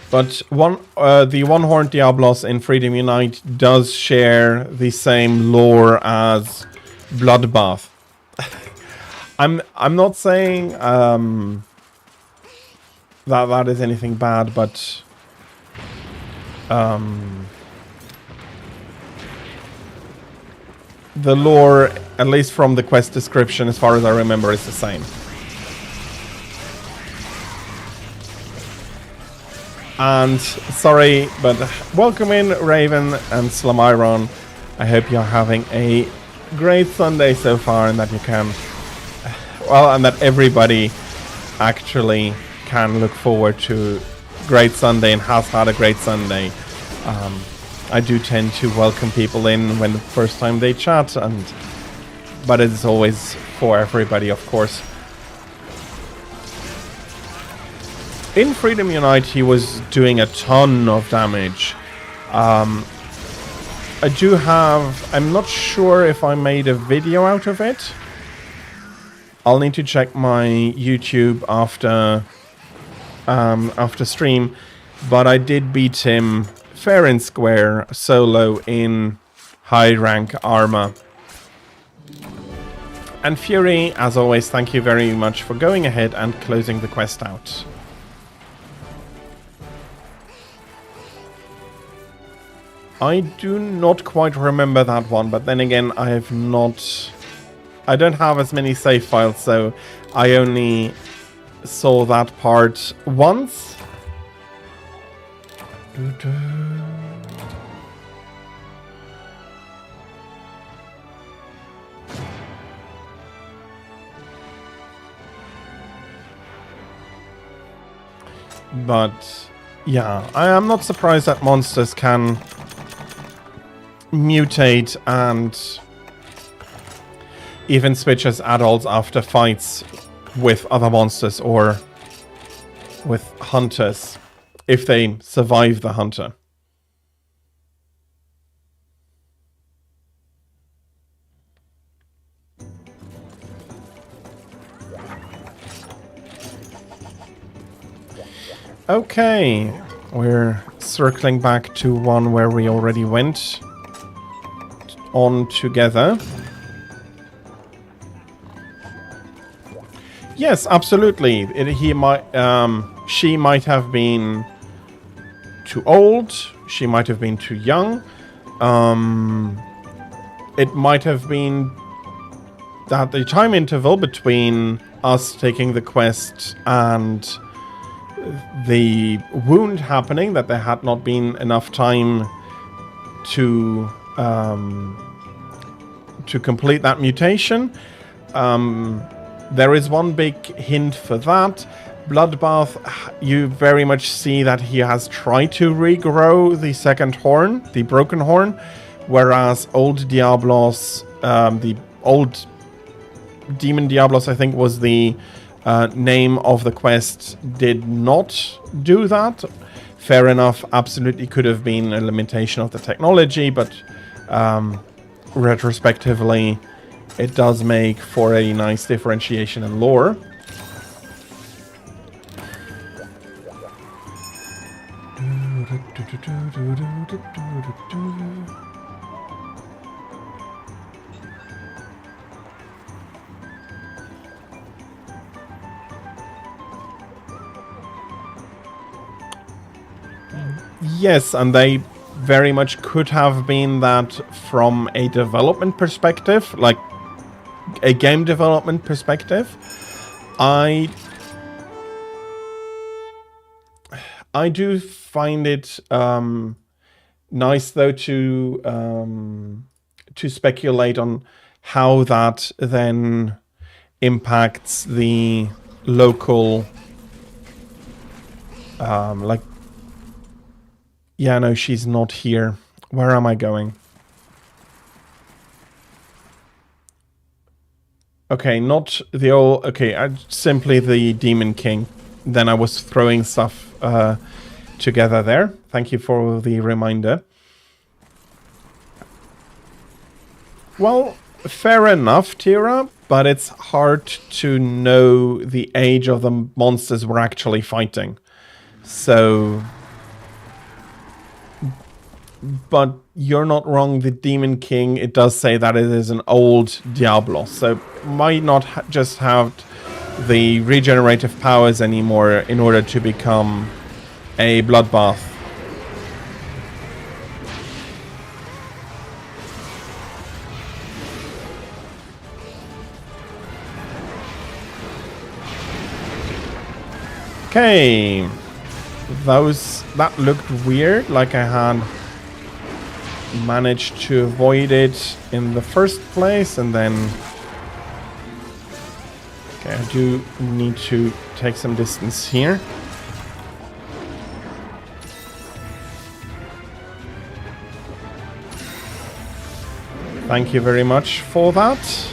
S1: But the one-horned Diablos in Freedom Unite does share the same lore as Bloodbath. I'm not saying that is anything bad, but the lore, at least from the quest description, as far as I remember, is the same. And sorry, but welcome in Raven and Slamiron. I hope you're having a great Sunday so far, and that you can, well, and that everybody actually can look forward to great Sunday and has had a great Sunday. I do tend to welcome people in when the first time they chat, but it's always for everybody, of course. In Freedom Unite, he was doing a ton of damage. I'm not sure if I made a video out of it. I'll need to check my YouTube after stream, but I did beat him fair and square solo in high rank armor. And Fury, as always, thank you very much for going ahead and closing the quest out. I do not quite remember that one, but then again, I don't have as many save files, so I only saw that part once. But yeah, I am not surprised that monsters can mutate and even switch as adults after fights with other monsters or with hunters if they survive the hunter. Okay, we're circling back to one where we already went on together. Yes, absolutely. She might have been too old. She might have been too young. It might have been that the time interval between us taking the quest and the wound happening, that there had not been enough time to complete that mutation. There is one big hint for that. Bloodbath, you very much see that he has tried to regrow the second horn, the broken horn, whereas old Diablos, the old Demon Diablos, I think was the name of the quest, did not do that. Fair enough, absolutely could have been a limitation of the technology, but retrospectively, it does make for a nice differentiation in lore. Yes, and they very much could have been that from a development perspective, like a game development perspective. I do find it nice though to speculate on how that then impacts the local like. Yeah, no, she's not here. Where am I going? Okay, not the old... Okay, simply the Demon King. Then I was throwing stuff together there. Thank you for the reminder. Well, fair enough, Tira, but it's hard to know the age of the monsters we're actually fighting. So... But you're not wrong, the Demon King, it does say that it is an old Diablo, so might not just have the regenerative powers anymore in order to become a bloodbath. Okay, that looked weird, like I had managed to avoid it in the first place, and then okay, I do need to take some distance here. Thank you very much for that.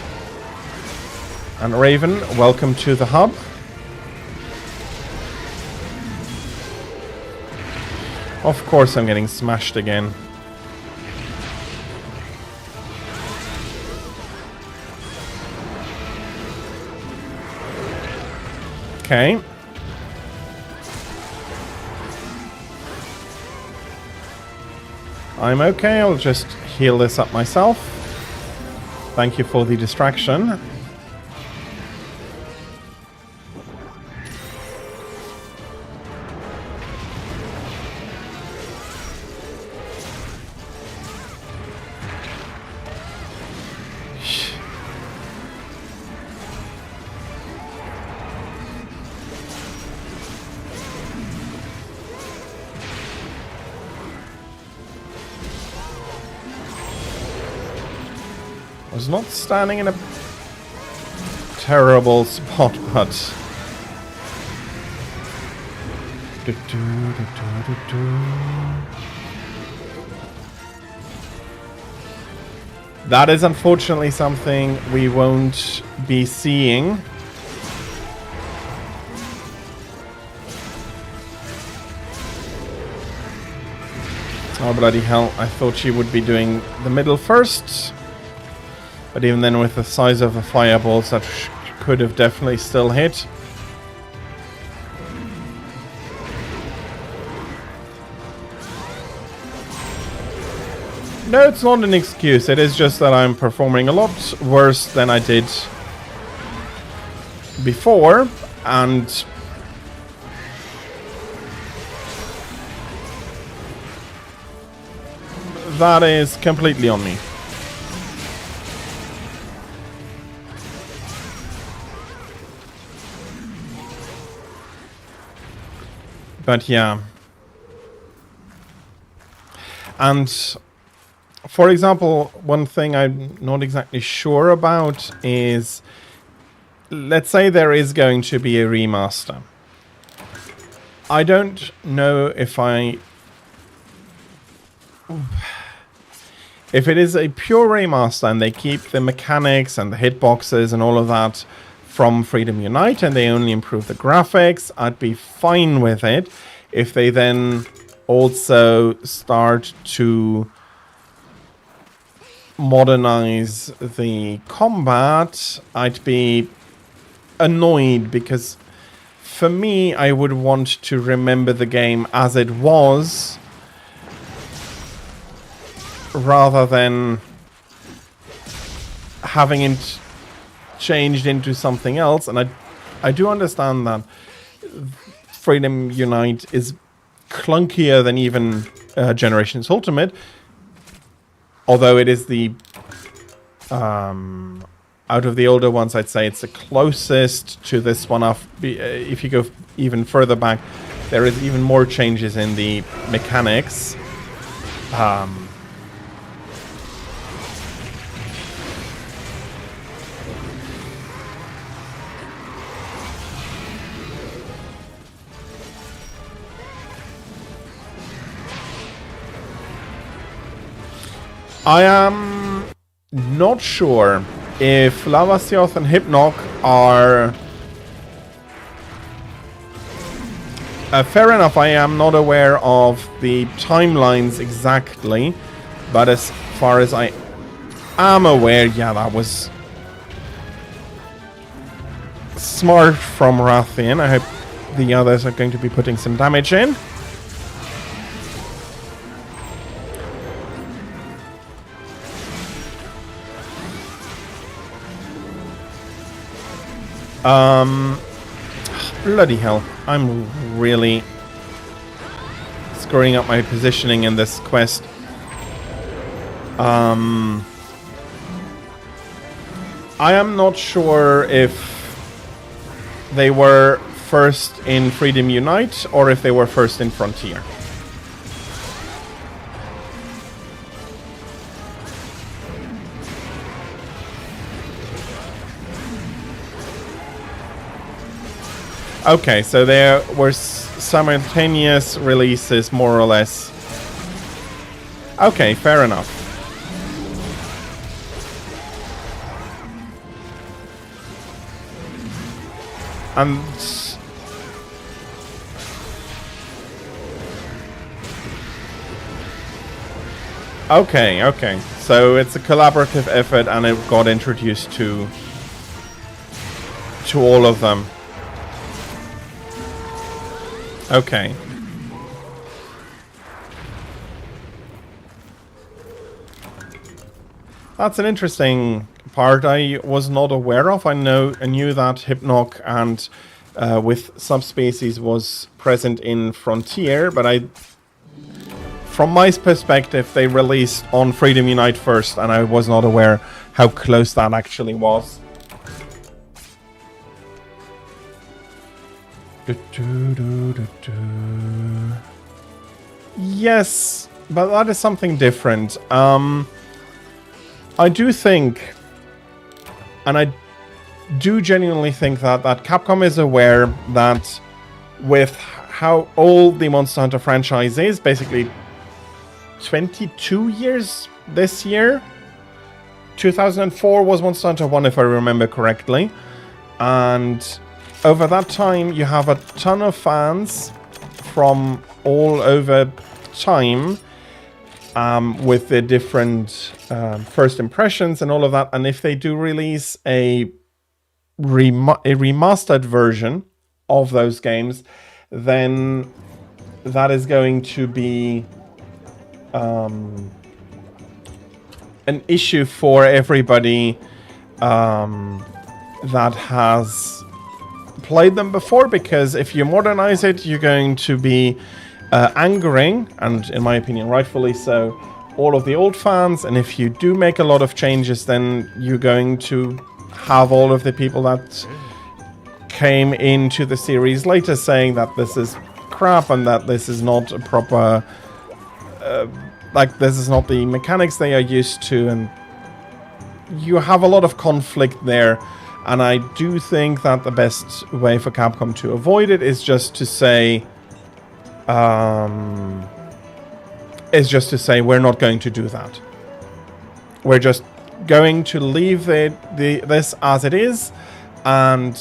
S1: And Raven, welcome to the hub. Of course I'm getting smashed again. Okay. I'm okay, I'll just heal this up myself. Thank you for the distraction. I was not standing in a terrible spot, but... That is unfortunately something we won't be seeing. Oh, bloody hell. I thought she would be doing the middle first. But even then, with the size of the fireballs, that could have definitely still hit. No, it's not an excuse. It is just that I'm performing a lot worse than I did before. And that is completely on me. But yeah. And for example, one thing I'm not exactly sure about is, let's say there is going to be a remaster. I don't know if it is a pure remaster and they keep the mechanics and the hitboxes and all of that from Freedom Unite and they only improve the graphics, I'd be fine with it. If they then also start to modernize the combat, I'd be annoyed, because for me, I would want to remember the game as it was rather than having it changed into something else. And I do understand that Freedom Unite is clunkier than even Generations Ultimate, although it is the out of the older ones, I'd say it's the closest to this one. If you go even further back, there is even more changes in the mechanics. I am not sure if Lavasioth and Hypnoc are... fair enough, I am not aware of the timelines exactly, but as far as I am aware, yeah, that was smart from Rathian. I hope the others are going to be putting some damage in. Bloody hell. I'm really screwing up my positioning in this quest. I am not sure if they were first in Freedom Unite or if they were first in Frontier. Okay, so there were simultaneous releases, more or less. Okay, fair enough. And okay. So it's a collaborative effort, and it got introduced to all of them. Okay. That's an interesting part I was not aware of. I knew that Hypnoc and with subspecies was present in Frontier, but from my perspective, they released on Freedom Unite first, and I was not aware how close that actually was. Yes, but that is something different. I do think, and I do genuinely think that Capcom is aware that with how old the Monster Hunter franchise is, basically 22 years this year. 2004 was Monster Hunter 1, if I remember correctly. And over that time, you have a ton of fans from all over time with the different first impressions and all of that. And if they do release a remastered version of those games, then that is going to be an issue for everybody that has played them before, because if you modernize it, you're going to be angering, and in my opinion rightfully so, all of the old fans. And if you do make a lot of changes, then you're going to have all of the people that came into the series later saying that this is crap and that this is not a proper this is not the mechanics they are used to, and you have a lot of conflict there. And I do think that the best way for Capcom to avoid it is just to say we're not going to do that. We're just going to leave this as it is, and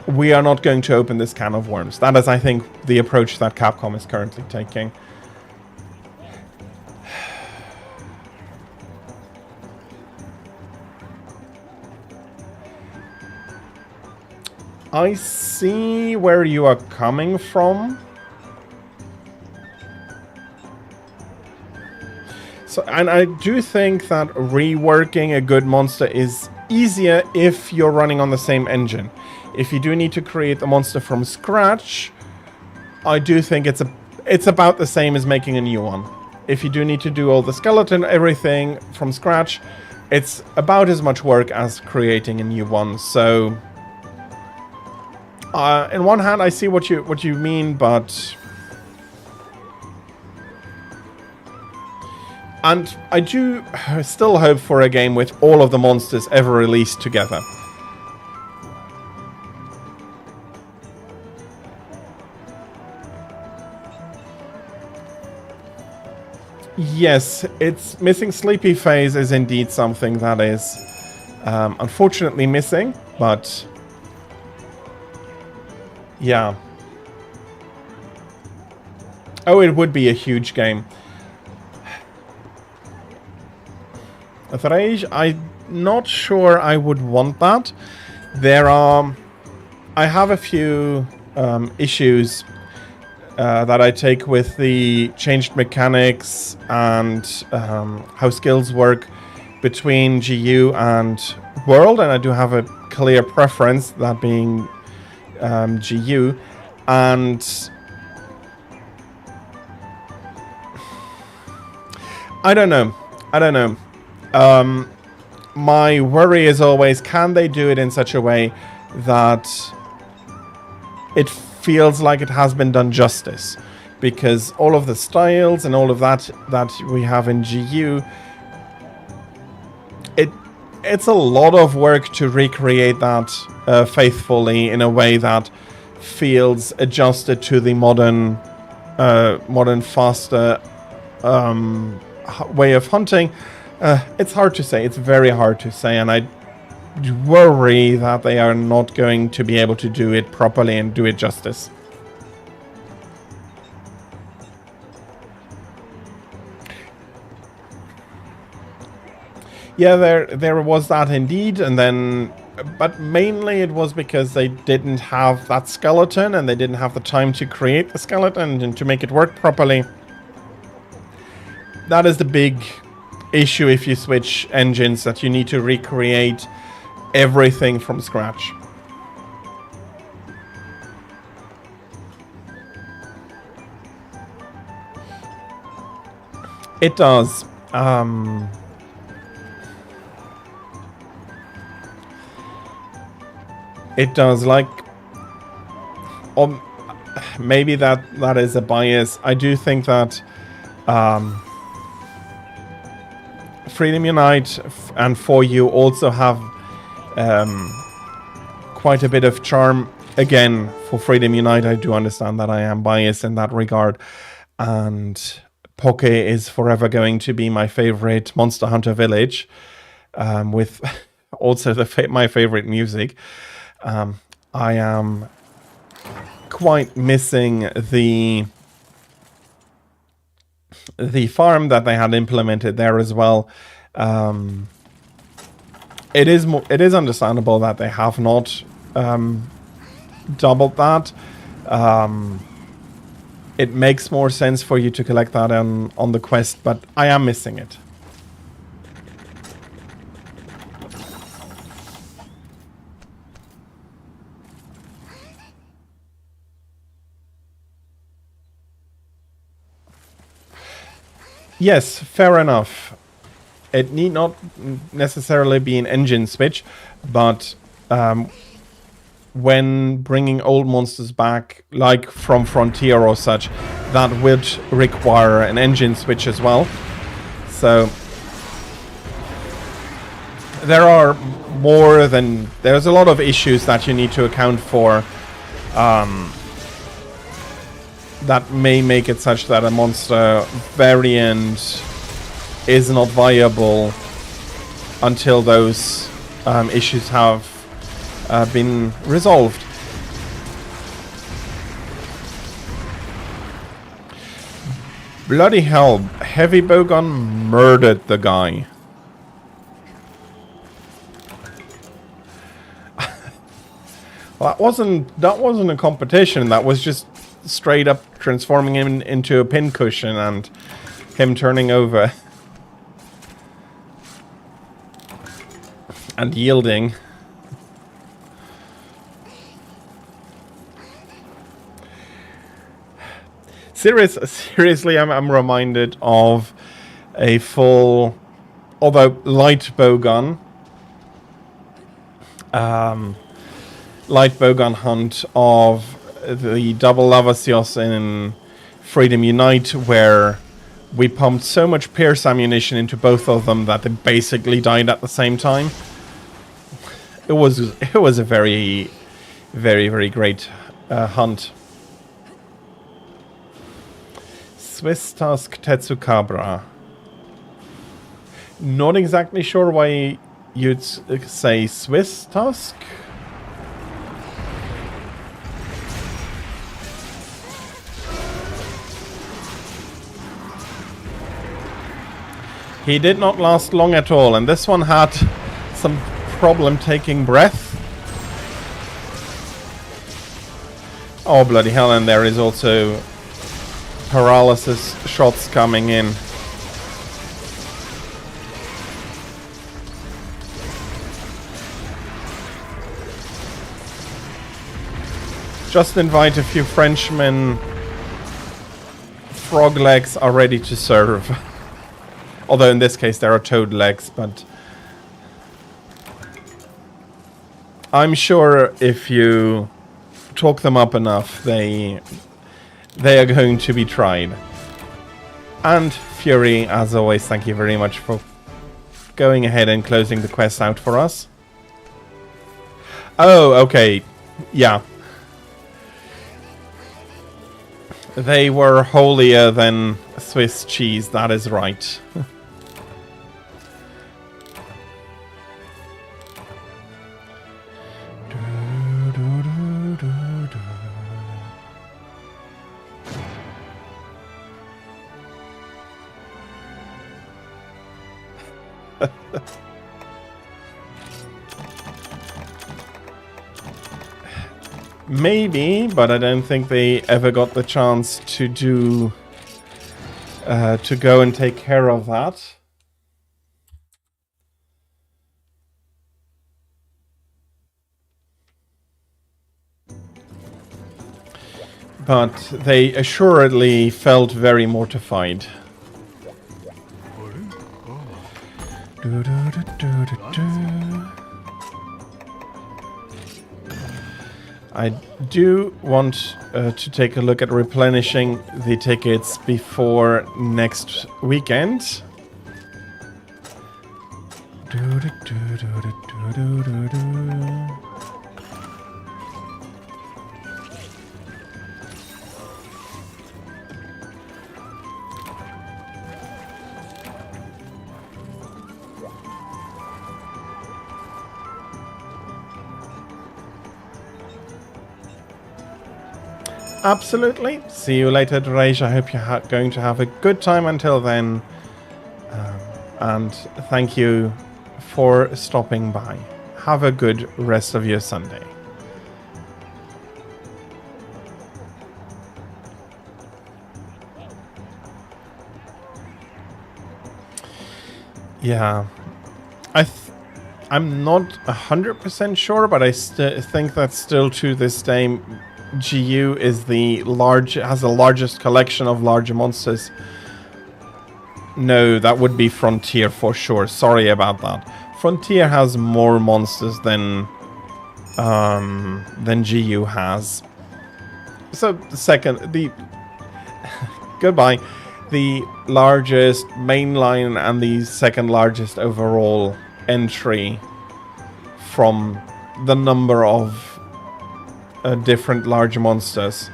S1: we are not going to open this can of worms. That is, I think, the approach that Capcom is currently taking. I see where you are coming from. So, and I do think that reworking a good monster is easier if you're running on the same engine. If you do need to create the monster from scratch, I do think it's about the same as making a new one. If you do need to do all the skeleton, everything from scratch, it's about as much work as creating a new one. So in one hand, I see what you mean, but and I do still hope for a game with all of the monsters ever released together. Yes, it's missing Sleepy Phase is indeed something that is unfortunately missing, but yeah. Oh, it would be a huge game. Rage, I'm not sure I would want that. I have a few issues that I take with the changed mechanics and how skills work between GU and World, and I do have a clear preference, that being GU, and I don't know. My worry is always, can they do it in such a way that it feels like it has been done justice? Because all of the styles and all of that we have in GU, it's a lot of work to recreate that faithfully in a way that feels adjusted to the modern, faster way of hunting. It's hard to say. It's very hard to say, and worry that they are not going to be able to do it properly and do it justice. Yeah, there was that indeed, and then, but mainly it was because they didn't have that skeleton and they didn't have the time to create the skeleton and to make it work properly. That is the big issue if you switch engines, that you need to recreate everything from scratch. It does. It does, like, maybe that is a bias. I do think that Freedom Unite and For You also have quite a bit of charm. Again, for Freedom Unite, I do understand that I am biased in that regard, and Poke is forever going to be my favorite Monster Hunter village, with also my favorite music. I am quite missing the farm that they had implemented there as well. It is understandable that they have not doubled that. It makes more sense for you to collect that on the quest, but I am missing it. Yes, fair enough. It need not necessarily be an engine switch, but when bringing old monsters back, like from Frontier or such, that would require an engine switch as well. So there's a lot of issues that you need to account for, that may make it such that a monster variant is not viable until those issues have been resolved. Bloody hell, Heavy Bowgun murdered the guy. Well, that wasn't a competition, that was just straight up transforming him into a pincushion and him turning over and yielding. Seriously, I'm reminded of a full, although light bowgun, hunt of the double Lavasios in Freedom Unite, where we pumped so much Pierce ammunition into both of them that they basically died at the same time. It was a very, very, very great hunt. Swiss Tusk Tetsukabra. Not exactly sure why you'd say Swiss Tusk. He did not last long at all, and this one had some problem taking breath. Oh, bloody hell, and there is also paralysis shots coming in. Just invite a few Frenchmen. Frog legs are ready to serve. Although in this case there are toad legs, but I'm sure if you talk them up enough, they are going to be tried. And Fury, as always, thank you very much for going ahead and closing the quest out for us. Oh, okay. Yeah. They were holier than Swiss cheese, that is right. Maybe, but I don't think they ever got the chance to do... to go and take care of that. But they assuredly felt very mortified. I do want to take a look at replenishing the tickets before next weekend. Absolutely. See you later, Drej. I hope you're going to have a good time until then. And thank you for stopping by. Have a good rest of your Sunday. Yeah. I'm not 100% sure, but I think that still to this day GU is has the largest collection of larger monsters. No, that would be Frontier for sure. Sorry about that. Frontier has more monsters than GU has. So goodbye. The largest mainline and the second largest overall entry from the number of different large monsters.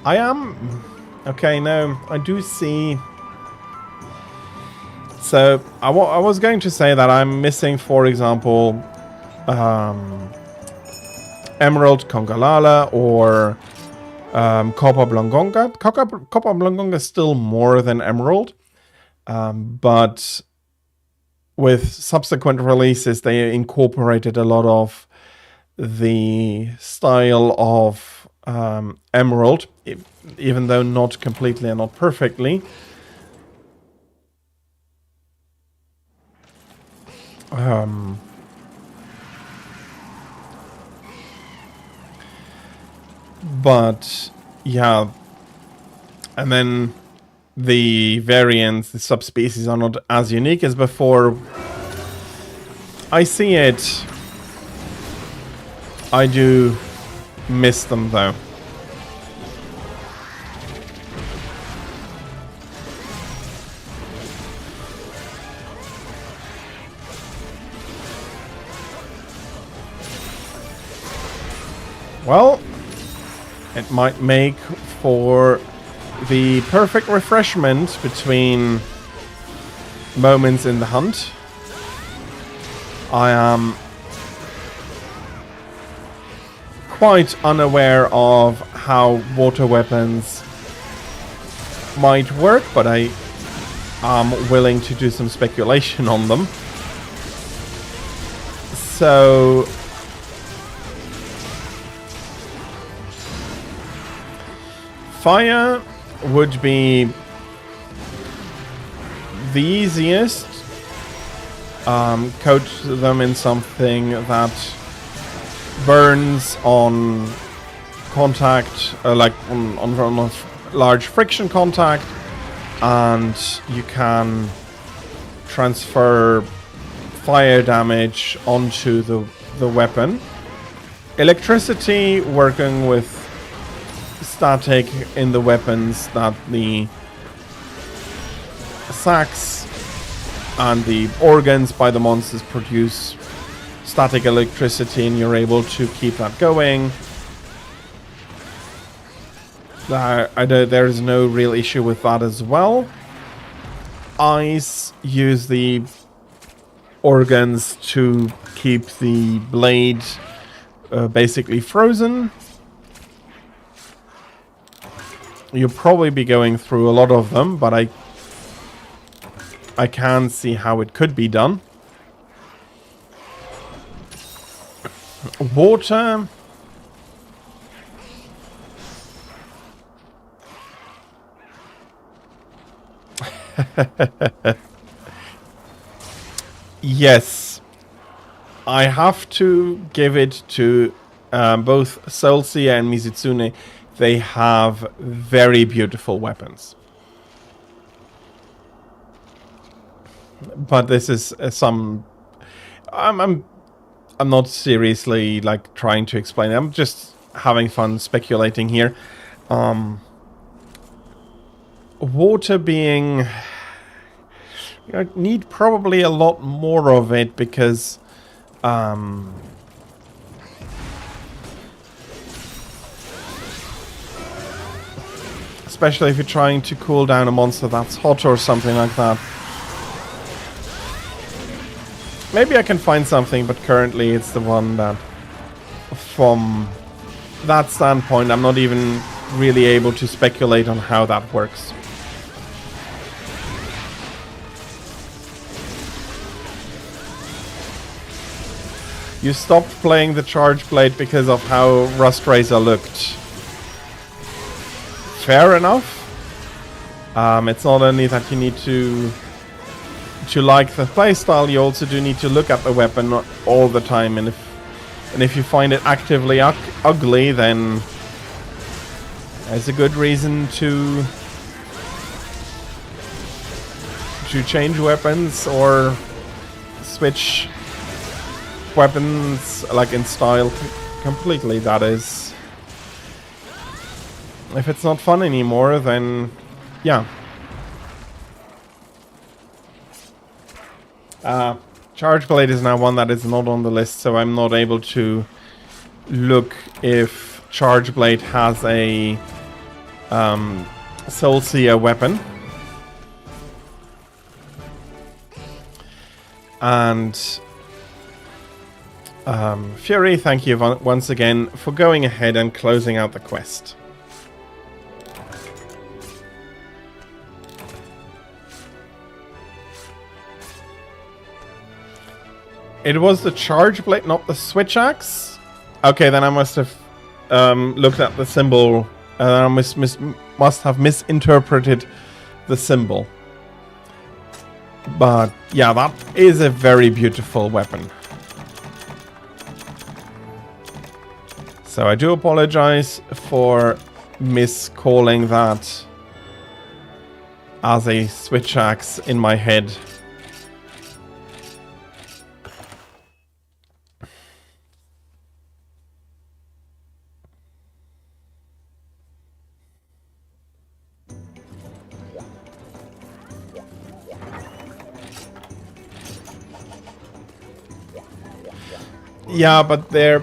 S1: I am... Okay, no, I do see... So, I was going to say that I'm missing, for example, Emerald Congalala or Copa Blangonga. Copa Blangonga is still more than Emerald, but with subsequent releases, they incorporated a lot of the style of Emerald, even though not completely and not perfectly. But yeah, and then the variants, the subspecies are not as unique as before. I see it. I do miss them though. Well, it might make for the perfect refreshment between moments in the hunt. I am quite unaware of how water weapons might work, but I am willing to do some speculation on them. So fire would be the easiest. Coat them in something that burns on contact, like on a large friction contact, and you can transfer fire damage onto the weapon. Electricity working with static in the weapons that the sacks and the organs by the monsters produce static electricity, and you're able to keep that going. There is no real issue with that as well. Ice use the organs to keep the blade basically frozen. You'll probably be going through a lot of them, but I can see how it could be done. Water. Yes. I have to give it to both Solsia and Mizitsune. They have very beautiful weapons. But this is some... I'm not seriously like trying to explain it. I'm just having fun speculating here. Water being... You need probably a lot more of it because... especially if you're trying to cool down a monster that's hot or something like that. Maybe I can find something, but currently it's the one that, from that standpoint, I'm not even really able to speculate on how that works. You stopped playing the Charge Blade because of how Rust Razor looked. Fair enough. It's not only that you need to like the playstyle, you also do need to look at the weapon all the time, and if you find it actively ugly, then there's a good reason to change weapons or switch weapons, like in style, completely. That is, if it's not fun anymore, then yeah. Charge Blade is now one that is not on the list, so I'm not able to look if Charge Blade has a Soulseer weapon. And Fury, thank you once again for going ahead and closing out the quest. It was the Charge Blade, not the Switch Axe? Okay, then I must have looked at the symbol. I must have misinterpreted the symbol. But yeah, that is a very beautiful weapon. So I do apologize for miscalling that as a Switch Axe in my head. Yeah, but their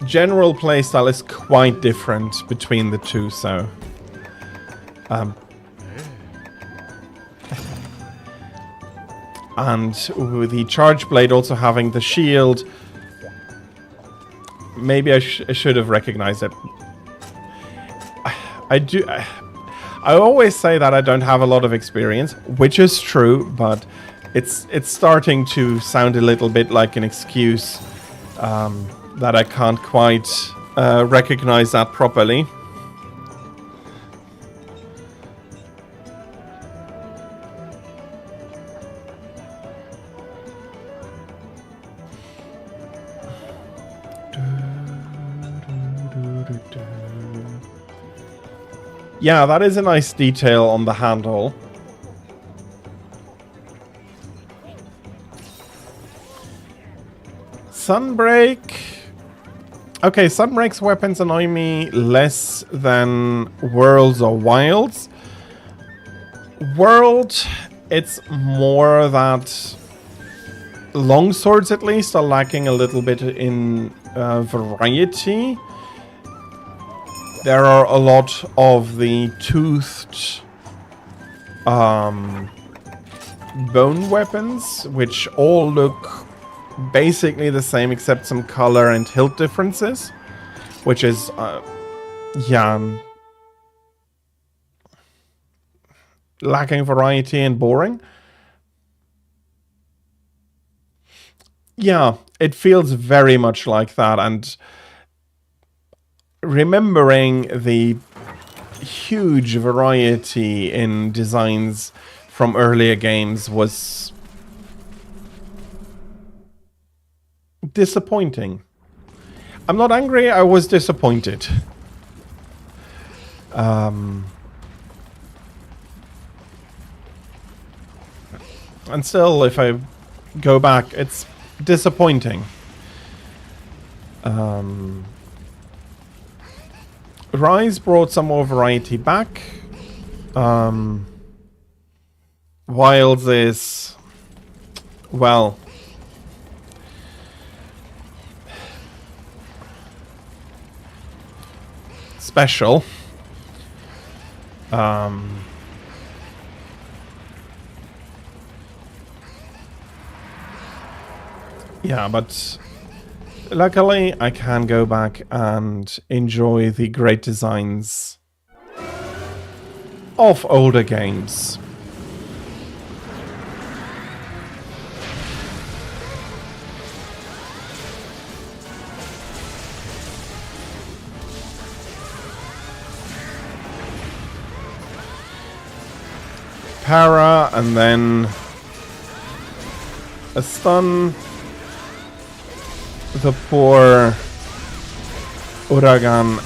S1: general playstyle is quite different between the two, so... and with the Charge Blade also having the shield, maybe I should have recognized it. I always say that I don't have a lot of experience, which is true, but it's starting to sound a little bit like an excuse. That I can't quite recognize that properly. Yeah, that is a nice detail on the handle. Sunbreak. Okay, Sunbreak's weapons annoy me less than Worlds or Wilds. World, it's more that longswords at least are lacking a little bit in variety. There are a lot of the toothed bone weapons, which all look basically the same except some color and hilt differences, which is yeah, lacking variety and boring. Yeah, it feels very much like that. And remembering the huge variety in designs from earlier games was disappointing. I'm not angry, I was disappointed. And still, if I go back, it's disappointing. Rise brought some more variety back. Wilds is, well, special. Yeah, but luckily I can go back and enjoy the great designs of older games. Para, and then a stun. The poor Uragan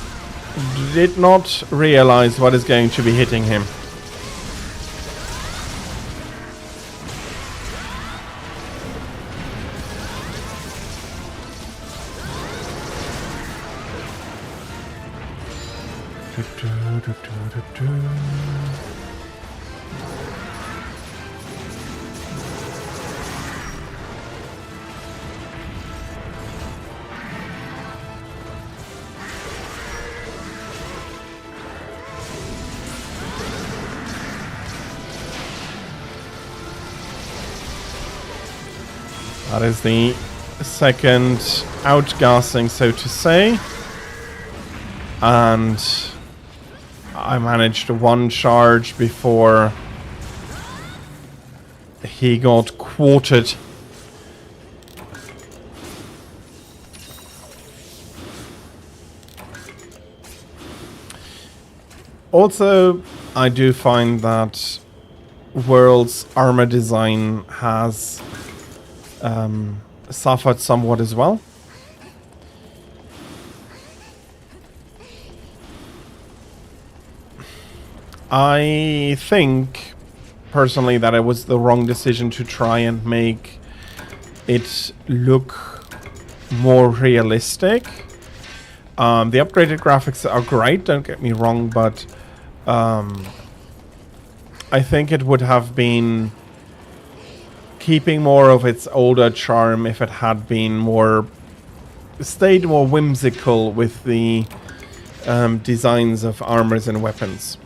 S1: did not realize what is going to be hitting him. That is the second outgassing, so to say. And I managed one charge before he got quartered. Also, I do find that World's armor design has suffered somewhat as well. I think personally that it was the wrong decision to try and make it look more realistic. The upgraded graphics are great, don't get me wrong, but I think it would have been keeping more of its older charm if it had been stayed more whimsical with the designs of armors and weapons.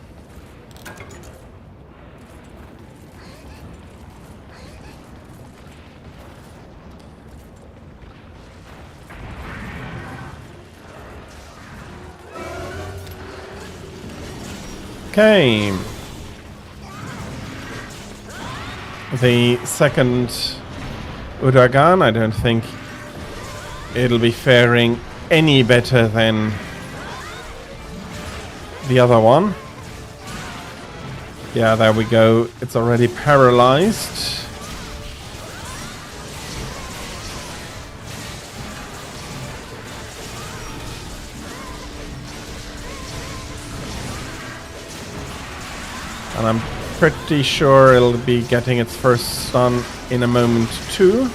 S1: Okay. The second Uragan, I don't think it'll be faring any better than the other one. Yeah, there we go. It's already paralyzed. And I'm pretty sure it'll be getting its first stun in a moment too.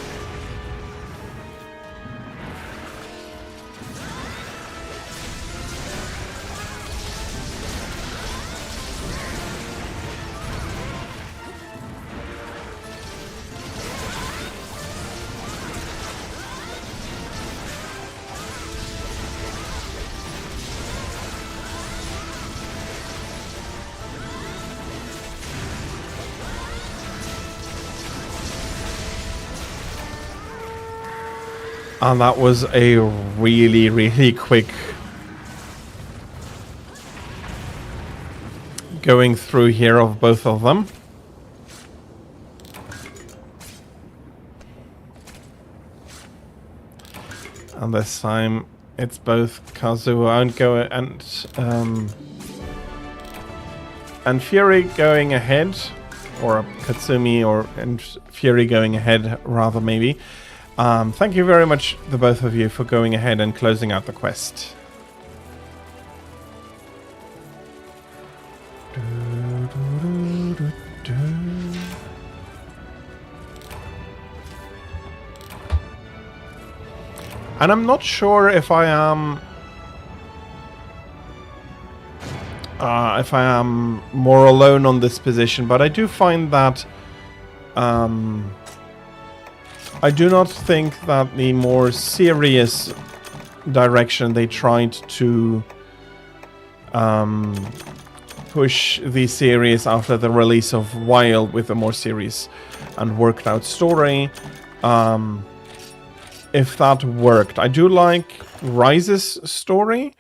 S1: And that was a really, really quick going through here of both of them. And this time it's both Kazuo and Fury going ahead, or Katsumi and Fury going ahead, rather, maybe. Thank you very much, the both of you, for going ahead and closing out the quest. And I'm not sure if I am more alone on this position, but I do find that I do not think that the more serious direction they tried to push the series after the release of Wild with a more serious and worked out story, if that worked. I do like Rise's story.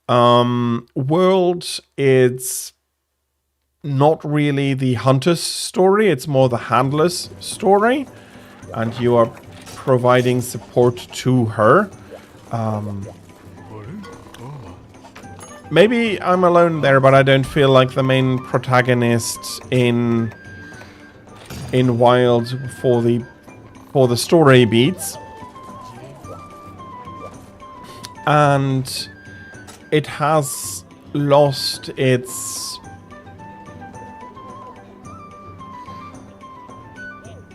S1: World, it's not really the hunter's story, it's more the handler's story, and you are providing support to her. Maybe I'm alone there, but I don't feel like the main protagonist in Wild for the story beats. And it has lost its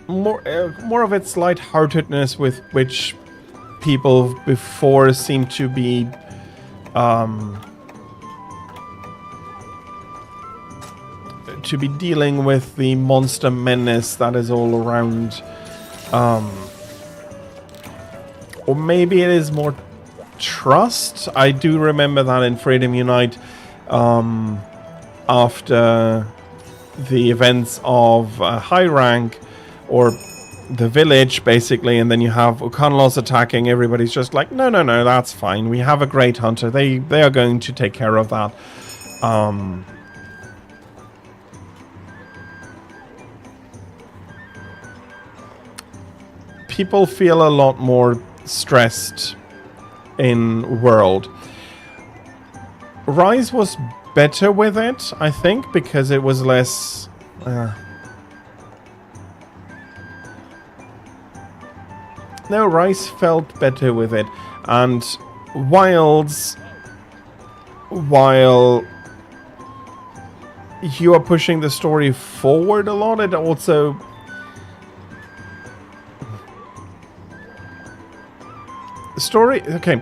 S1: more of its lightheartedness, with which people before seemed to be dealing with the monster menace that is all around. Or maybe it is more trust. I do remember that in Freedom Unite, after the events of High Rank, or the village, basically, and then you have Ukanlos attacking, everybody's just like, no, that's fine. We have a great hunter. They are going to take care of that. People feel a lot more stressed in World. Rise was better with it, I think, because it was less... No, Rise felt better with it. And Wilds, while you are pushing the story forward a lot, it also... Story, okay.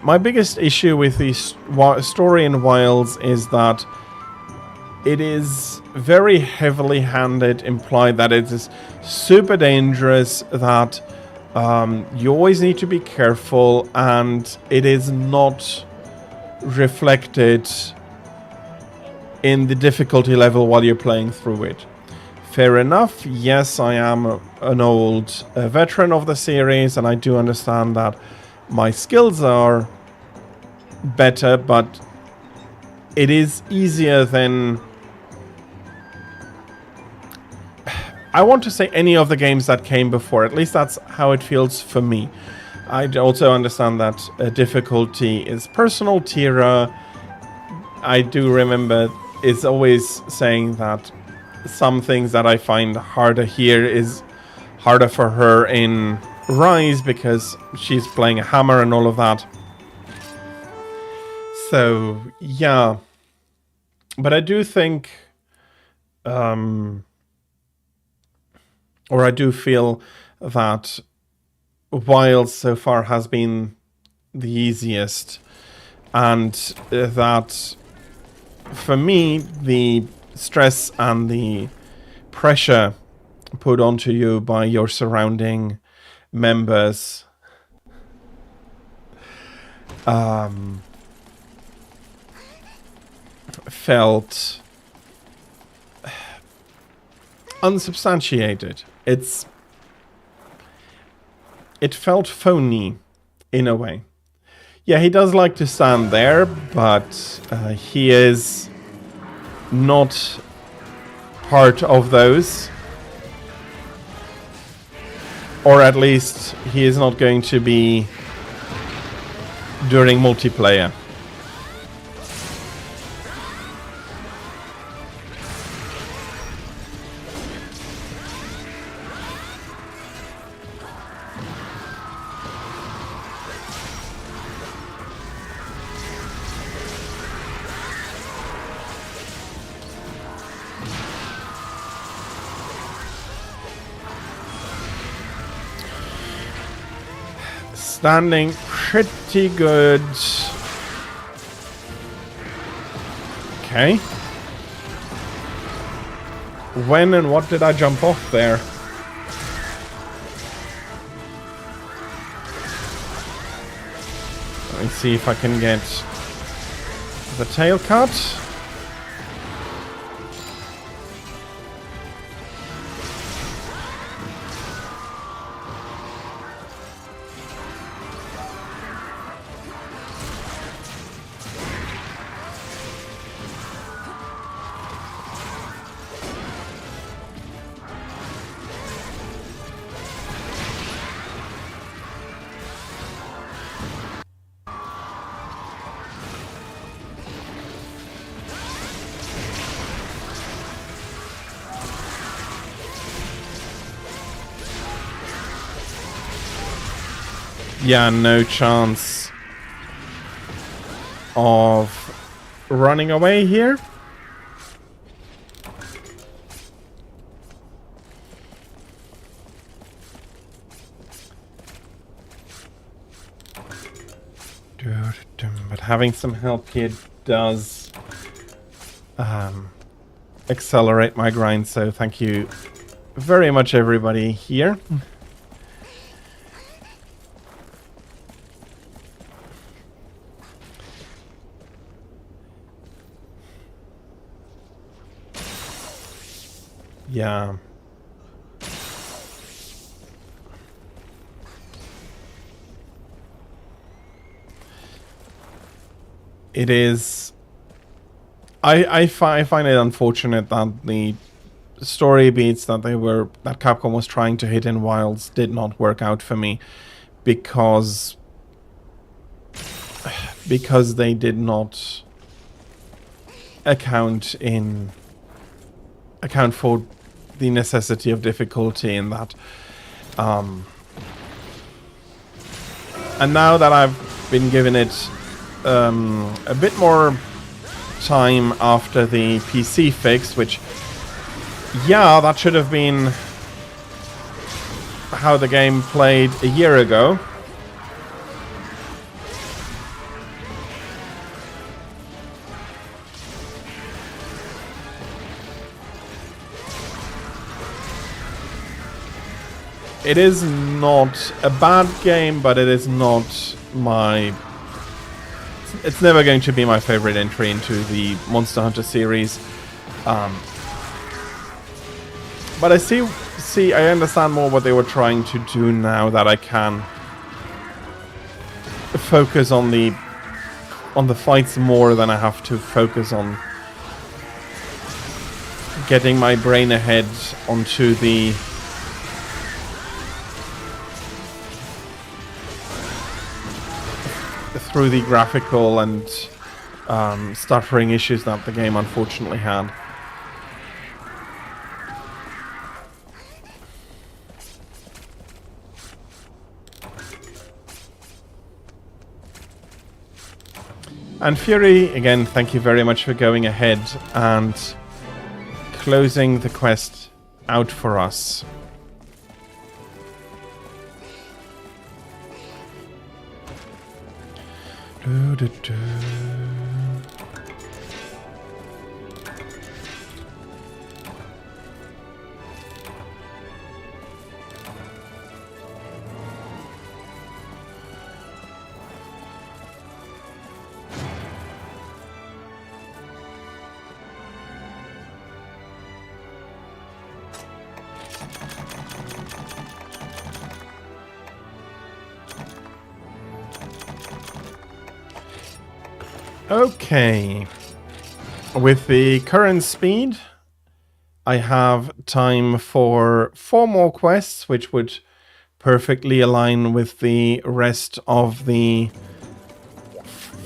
S1: My biggest issue with the story in Wilds is that it is very heavily handed, implied that it is super dangerous, that you always need to be careful, and it is not reflected in the difficulty level while you're playing through it. Fair enough. Yes, I am an old veteran of the series, and I do understand that my skills are better, but it is easier than... I want to say any of the games that came before. At least that's how it feels for me. I also understand that difficulty is personal. Tira, I do remember, is always saying that some things that I find harder here is harder for her in Rise, because she's playing a hammer and all of that. So, yeah. But I do think... or I do feel that Wild so far has been the easiest. And that, for me, the stress and the pressure put onto you by your surrounding members felt unsubstantiated. It felt phony in a way. Yeah, he does like to stand there, but he is not part of those. Or at least he is not going to be during multiplayer. Standing pretty good. Okay. When and what did I jump off there? Let me see if I can get the tail cut. Yeah, no chance of running away here. But having some help here does accelerate my grind, so thank you very much, everybody here. Yeah. It is... I find it unfortunate that the story beats that Capcom was trying to hit in Wilds did not work out for me, because they did not account for the necessity of difficulty in that. And now that I've been given it a bit more time after the PC fix, which, yeah, that should have been how the game played a year ago. It is not a bad game, but it is not my... It's never going to be my favorite entry into the Monster Hunter series. But I understand more what they were trying to do now that I can focus on the fights more than I have to focus on getting my brain ahead onto the through the graphical and stuttering issues that the game unfortunately had. And Fury, again, thank you very much for going ahead and closing the quest out for us. Okay. With the current speed, I have time for 4 more quests, which would perfectly align with the rest of the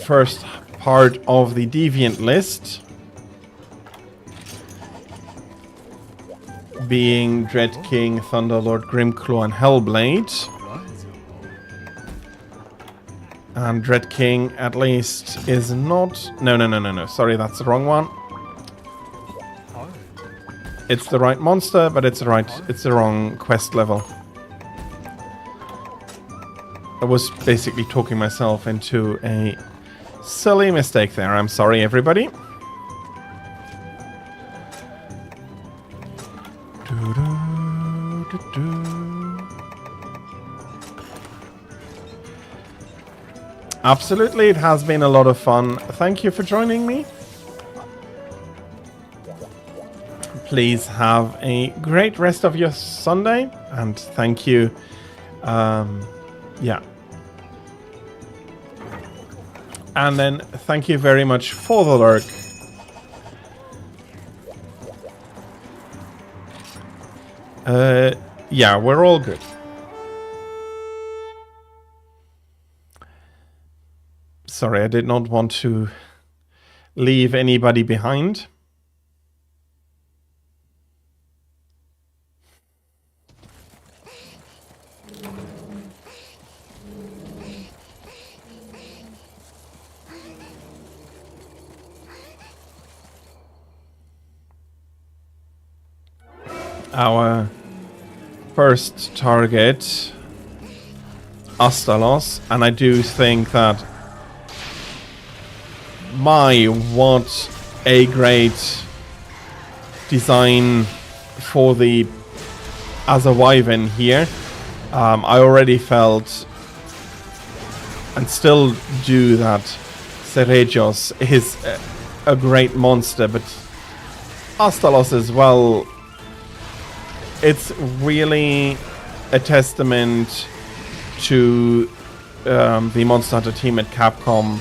S1: first part of the Deviant list, being Dread King, Thunderlord, Grimclaw, and Hellblade. And Dread King, at least, is not... No. Sorry, that's the wrong one. It's the right monster, but it's the wrong quest level. I was basically talking myself into a silly mistake there. I'm sorry, everybody. Absolutely, it has been a lot of fun. Thank you for joining me. Please have a great rest of your Sunday, and thank you. Yeah. And then thank you very much for the lurk. Yeah, we're all good. Sorry, I did not want to leave anybody behind. Our first target, Astalos, and I do think that what a great design for the as a wyvern here. I already felt and still do that Cerejos is a great monster, but Astalos as well. It's really a testament to the Monster Hunter team at Capcom.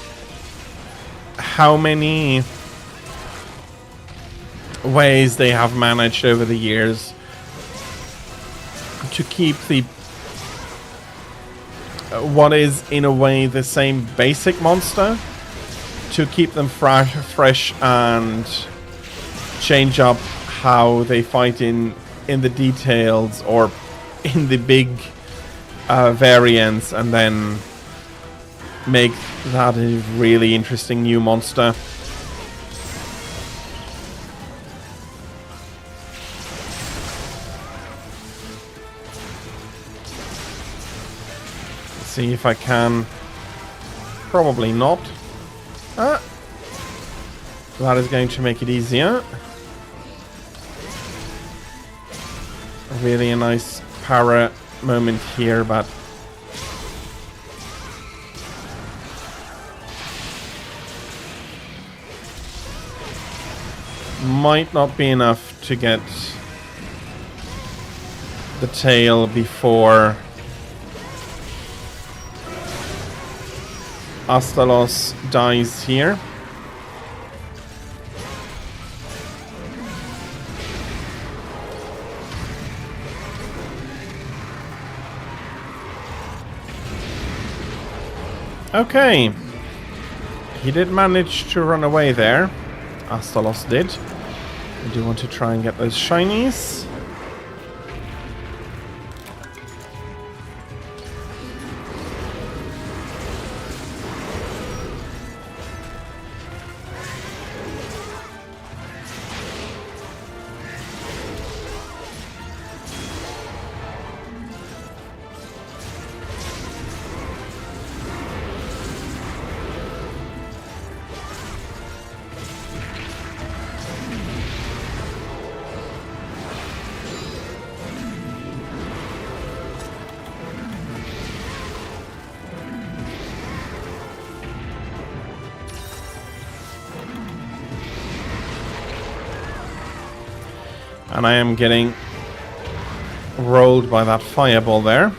S1: How many ways they have managed over the years to keep the what is in a way the same basic monster, to keep them fresh and change up how they fight in the details or in the big variants, and then make that a really interesting new monster. Let's see if I can. Probably not. That is going to make it easier. Really a nice para moment here, but might not be enough to get the tail before Astalos dies here. Okay, he did manage to run away there. Astalos did. I do want to try and get those shinies. And I am getting rolled by that fireball there.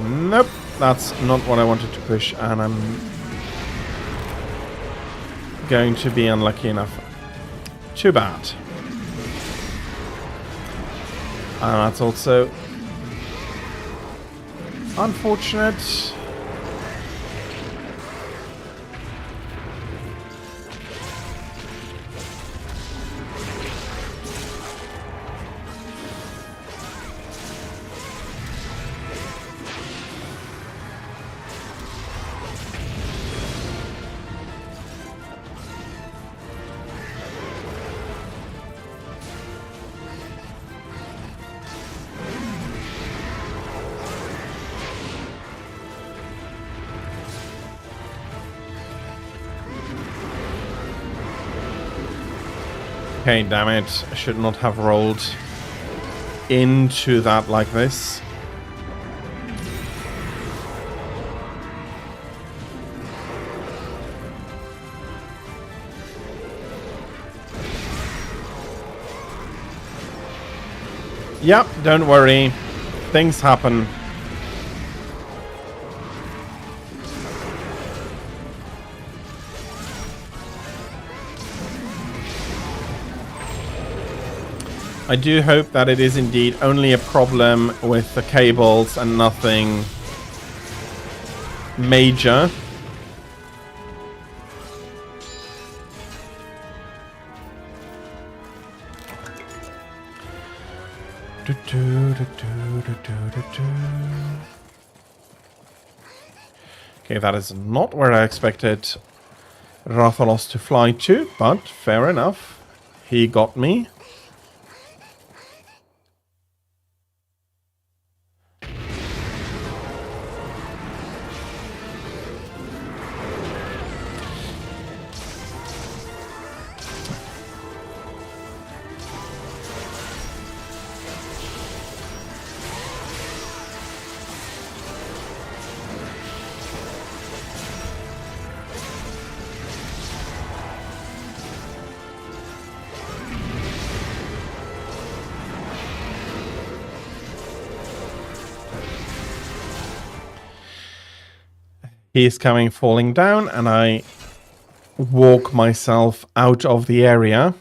S1: Nope, that's not what I wanted to push, and I'm going to be unlucky enough. Too bad. And that's also unfortunate. Okay, damn it. I should not have rolled into that like this. Yep, don't worry. Things happen. I do hope that it is indeed only a problem with the cables and nothing major. Okay, that is not where I expected Rathalos to fly to, but fair enough. He got me. He is coming falling down, and I walk myself out of the area.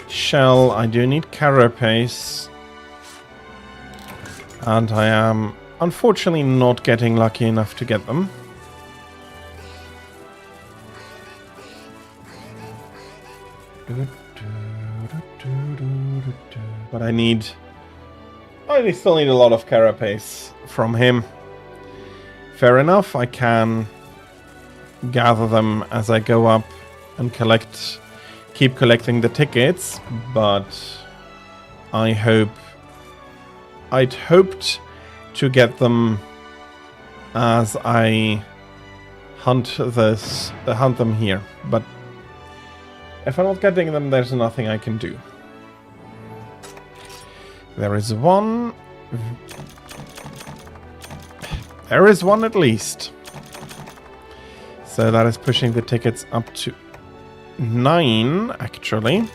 S1: Shell, I do need carapace. And I am unfortunately not getting lucky enough to get them. But I still need a lot of carapace from him. Fair enough, I can gather them as I go up and keep collecting the tickets, but I'd hoped to get them as I hunt them here, but if I'm not getting them, there's nothing I can do. There is one at least. So that is pushing the tickets up to 9, actually.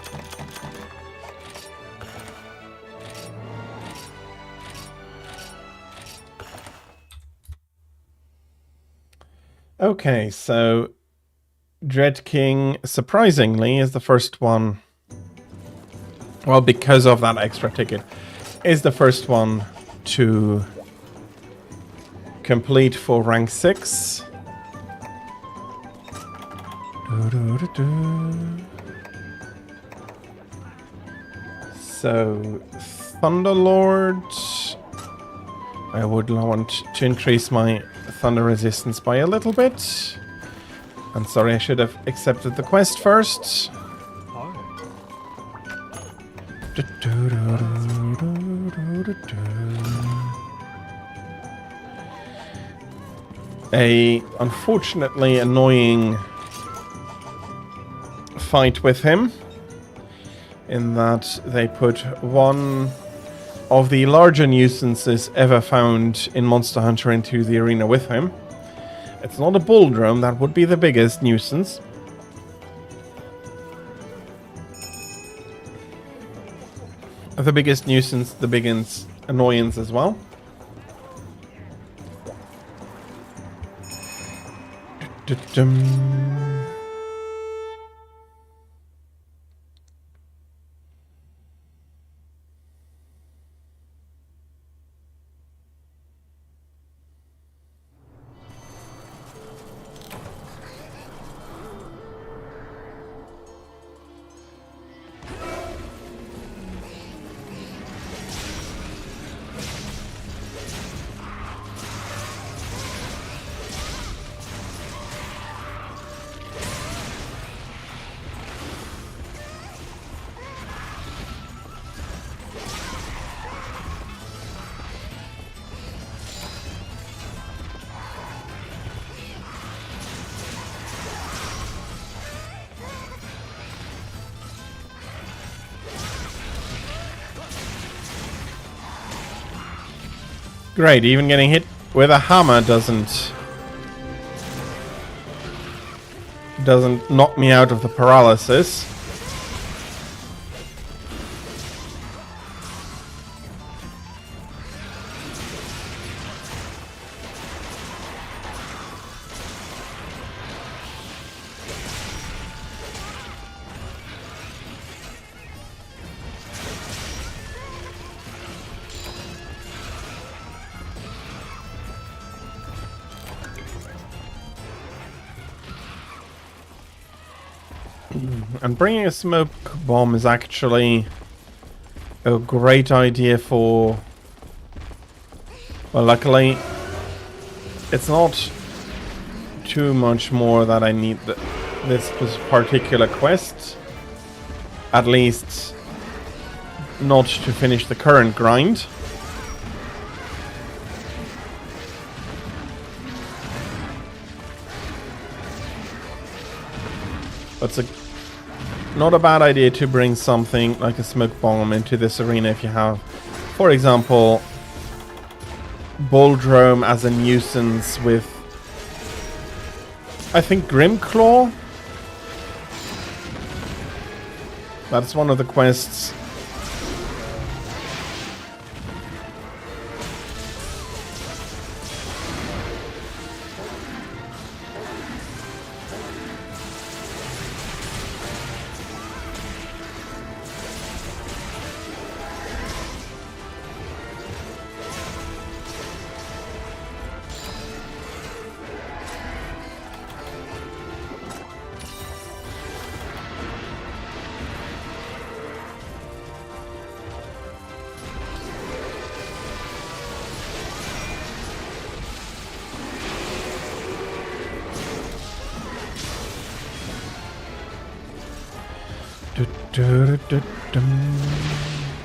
S1: Okay, so Dread King, surprisingly, is the first one. Well, because of that extra ticket, is the first one to complete for rank 6. So, Thunderlord. I would want to increase my thunder resistance by a little bit. I'm sorry, I should have accepted the quest first. A unfortunately annoying fight with him, in that they put one of the larger nuisances ever found in Monster Hunter into the arena with him. It's not a bull drum, that would be the biggest nuisance. The biggest nuisance, the biggest annoyance as well. Great, even getting hit with a hammer doesn't knock me out of the paralysis. And bringing a smoke bomb is actually a great idea for... Well, luckily, it's not too much more that I need this particular quest. At least, not to finish the current grind. But it's not a bad idea to bring something like a smoke bomb into this arena if you have, for example, Bulldrome as a nuisance with, I think, Grimclaw? That's one of the quests.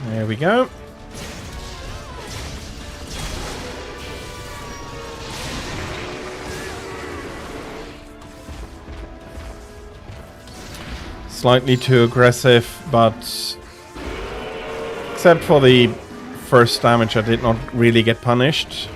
S1: There we go. Slightly too aggressive, but except for the first damage, I did not really get punished.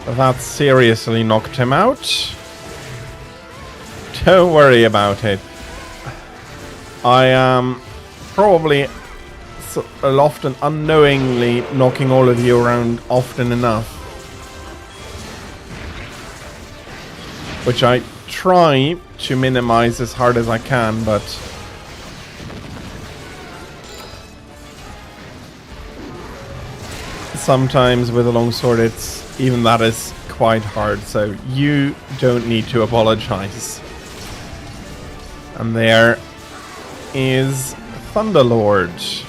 S1: That seriously knocked him out. Don't worry about it. I am probably often unknowingly knocking all of you around often enough. Which I try to minimize as hard as I can, but... sometimes with a longsword, it's even that is quite hard. So you don't need to apologize. And there is Thunderlord.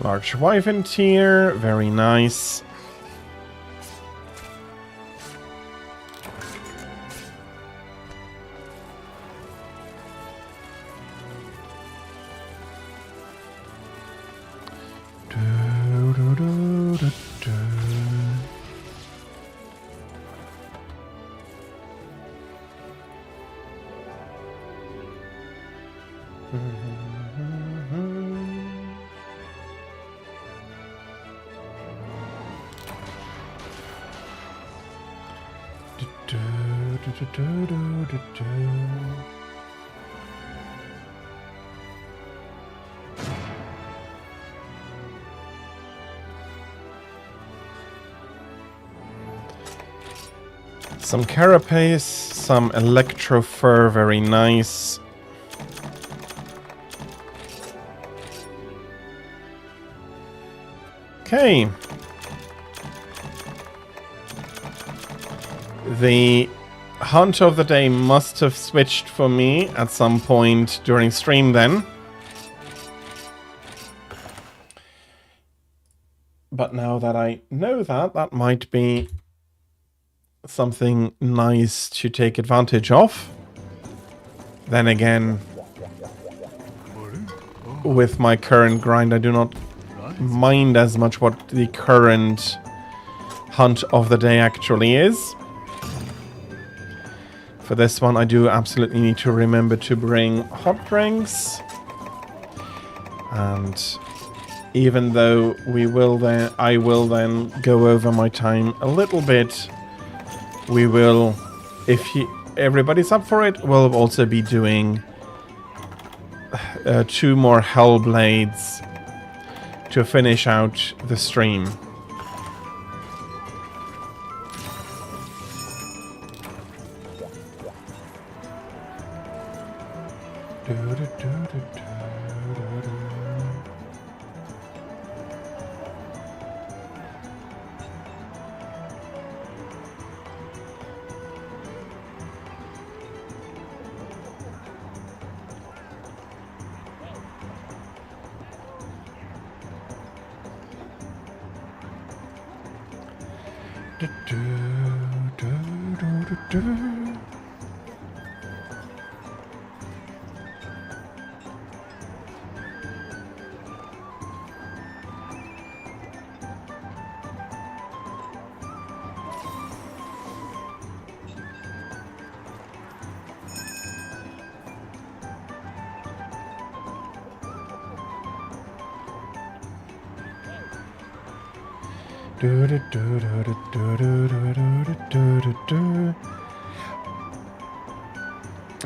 S1: Large Wyvern tier, very nice. Some carapace, some electro fur, very nice. Okay. The hunt of the day must have switched for me at some point during stream then. But now that I know that, that might be something nice to take advantage of. Then again, with my current grind, I do not mind as much what the current hunt of the day actually is. For this one, I do absolutely need to remember to bring hot drinks. And even though I will then go over my time a little bit, we will, if everybody's up for it, we'll also be doing 2 more Hellblades to finish out the stream.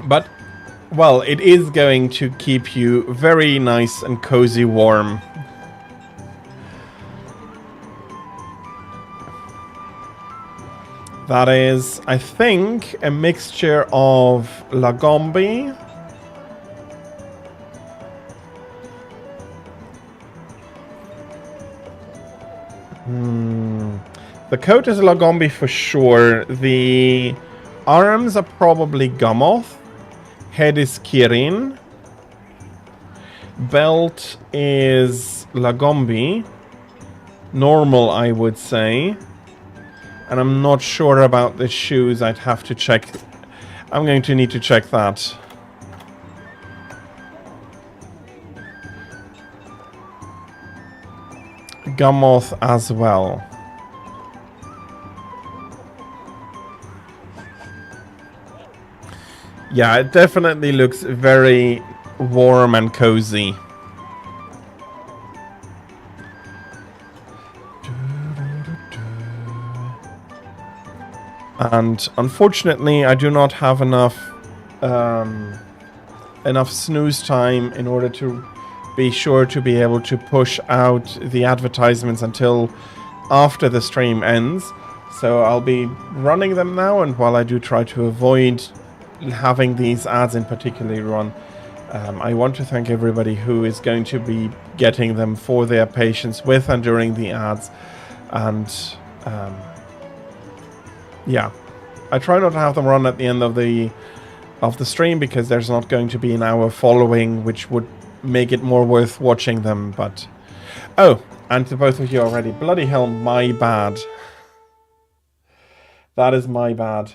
S1: But, well, it is going to keep you very nice and cozy warm. That is, I think, a mixture of Lagombi, the coat is Lagombi for sure. The arms are probably Gamoth. Head is Kirin. Belt is Lagombi. Normal, I would say. And I'm not sure about the shoes. I'd have to check. I'm going to need to check that. Gamoth as well. Yeah, it definitely looks very warm and cozy. And unfortunately, I do not have enough enough snooze time in order to be sure to be able to push out the advertisements until after the stream ends. So I'll be running them now, and while I do try to avoid having these ads in particular run, I want to thank everybody who is going to be getting them for their patience with and during the ads. And yeah, I try not to have them run at the end of the stream, because there's not going to be an hour following, which would make it more worth watching them. But oh, and to both of you already, bloody hell, my bad. That is my bad.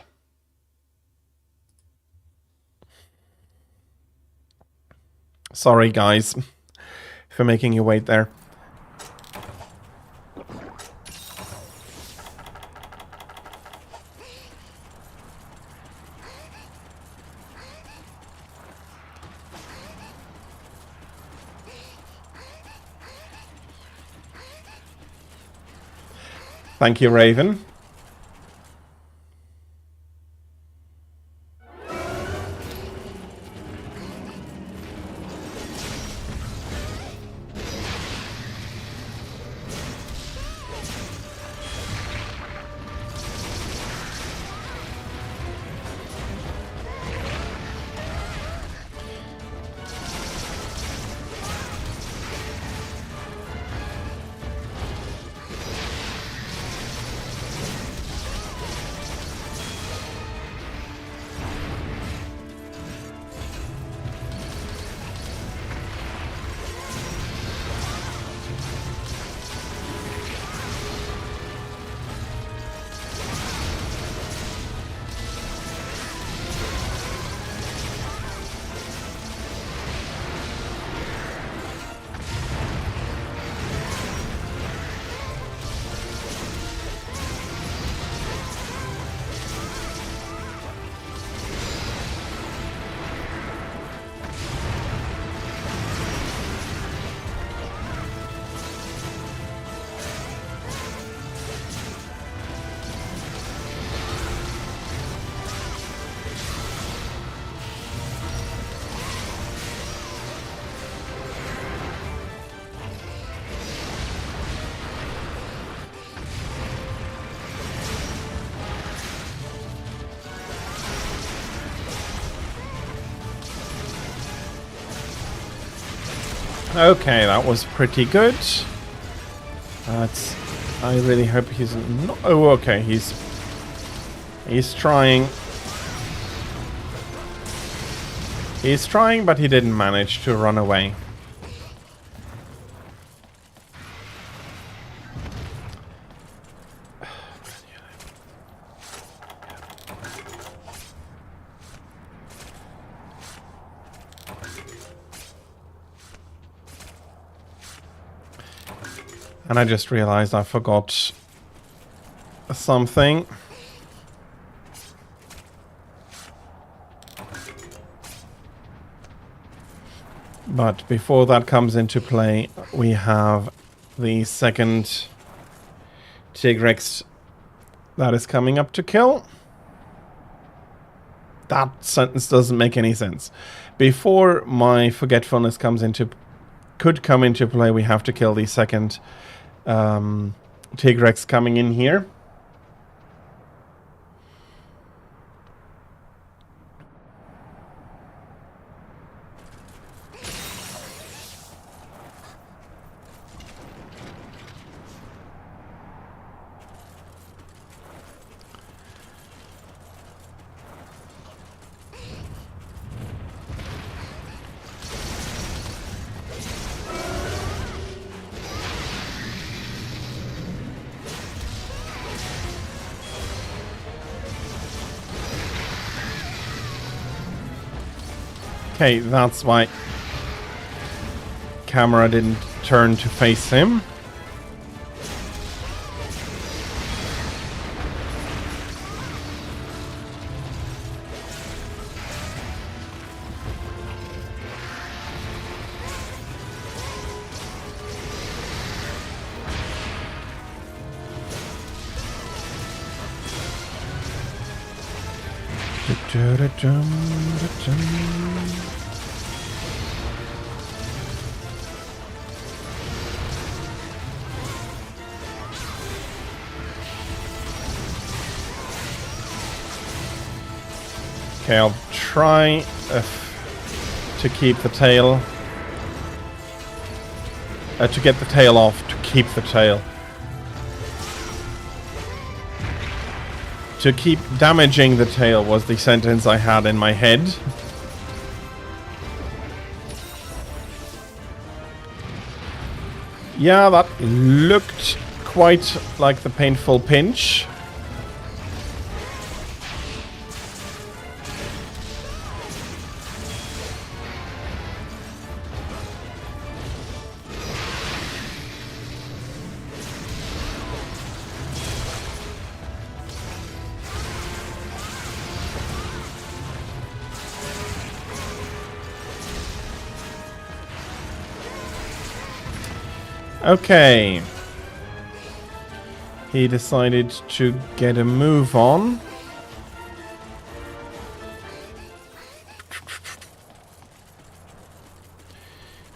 S1: Sorry, guys, for making you wait there. Thank you, Raven. Okay, that was pretty good. I really hope he's not... Oh, okay, he's trying. He's trying, but he didn't manage to run away. And I just realized I forgot something. But before that comes into play, we have the second Tigrex that is coming up to kill. That sentence doesn't make any sense. Before my forgetfulness could come into play, we have to kill the second Tigrex coming in here. Okay, that's why camera didn't turn to face him. Okay, I'll try to keep the tail. To get the tail off, to keep the tail. To keep damaging the tail was the sentence I had in my head. Yeah, that looked quite like the painful pinch. Okay. He decided to get a move on.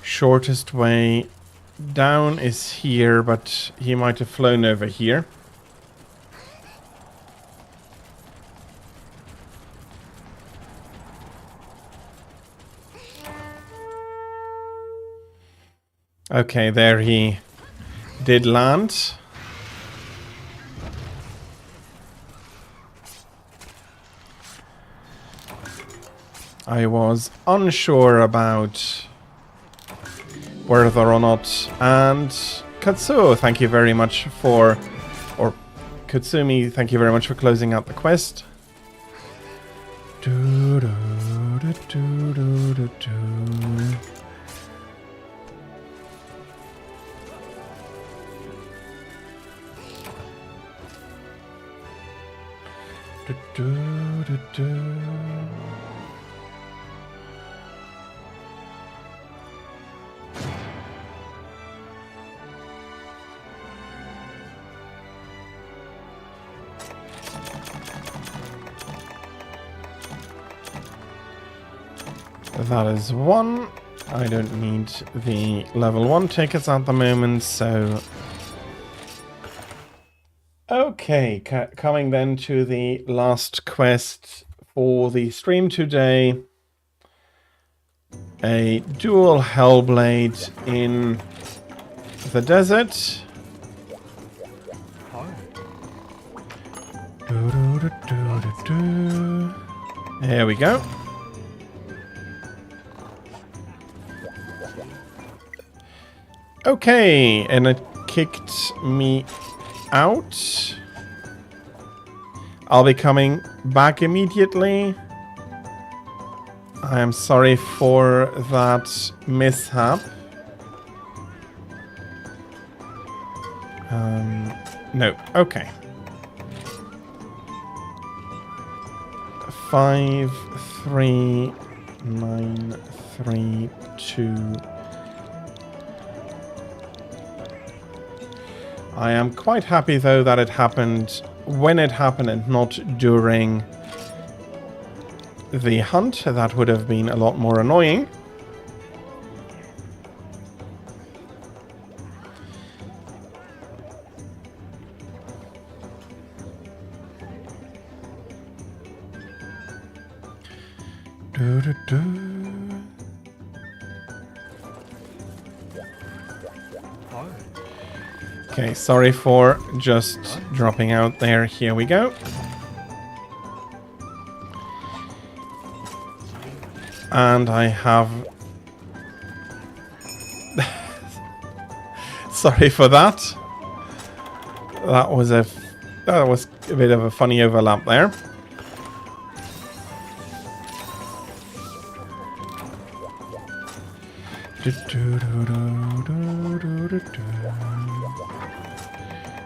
S1: Shortest way down is here, but he might have flown over here. Okay, there he did land. I was unsure about whether or not, and Katsuo, thank you very much for, or Kutsumi, thank you very much for closing out the quest. That is one. I don't need the level 1 tickets at the moment, so... Okay, coming then to the last quest for the stream today. A dual Hellblade in the desert. There we go. Okay, and it kicked me out. I'll be coming back immediately. I am sorry for that mishap. No, okay. 5, 3, 9, 3, 2. I am quite happy though that it happened when it happened and not during the hunt. That would have been a lot more annoying. Okay, sorry for just dropping out there. Here we go. And I have... Sorry for that. That was a bit of a funny overlap there.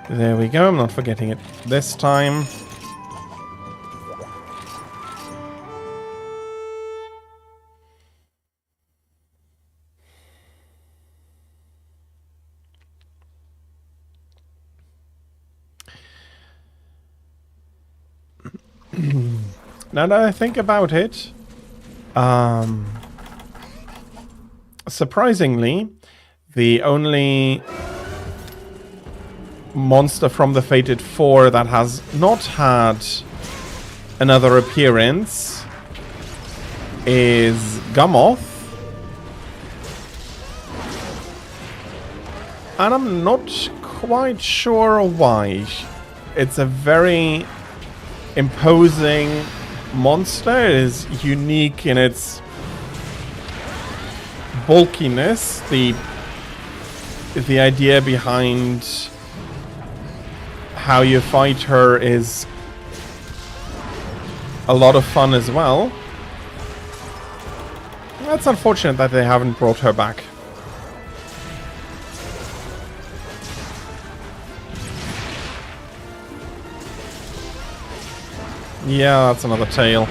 S1: There we go, I'm not forgetting it this time. Now that I think about it, surprisingly, the only monster from the Fated 4 that has not had another appearance is Gamoth. And I'm not quite sure why. It's a very imposing monster. It is unique in its bulkiness. The idea behind how you fight her is a lot of fun as well. That's unfortunate that they haven't brought her back. Yeah, that's another tail.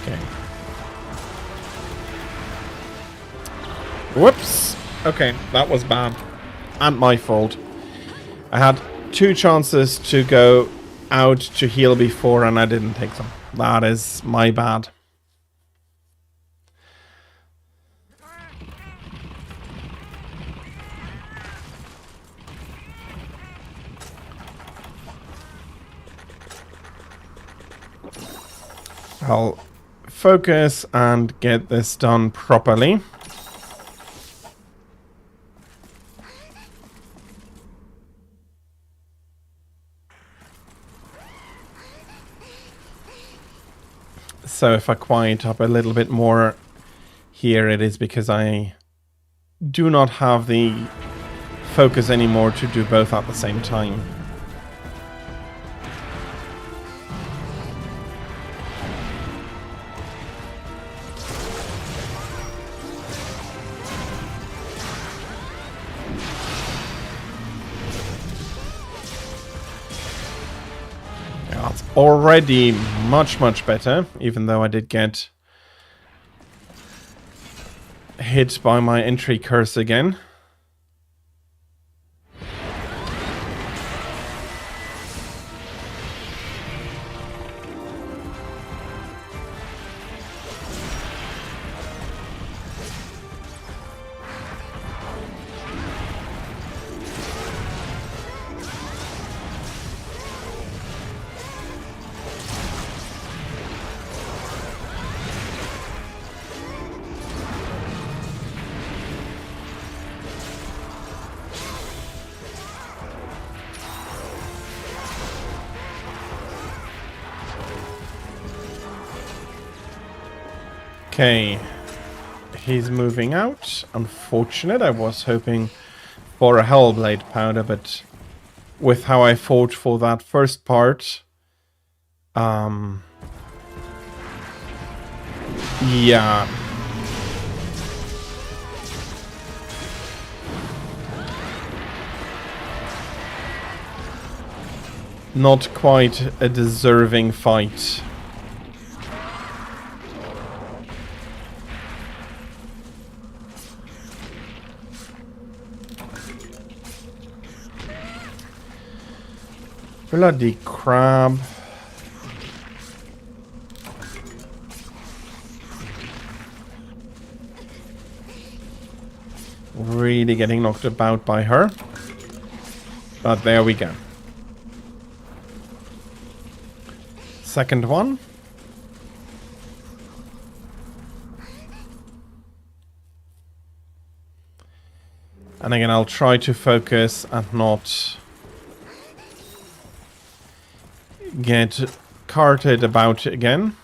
S1: Okay. Whoops. Okay, that was bad. And my fault. I had 2 chances to go out to heal before and I didn't take them. That is my bad. I'll focus and get this done properly. So if I quiet up a little bit more here, it is because I do not have the focus anymore to do both at the same time. That's already much better, even though I did get hit by my entry curse again. Okay, he's moving out. Unfortunate. I was hoping for a Hellblade powder, but with how I fought for that first part, yeah. Not quite a deserving fight. Bloody crab. Really getting knocked about by her. But there we go. Second one. And again, I'll try to focus and not get carted about again.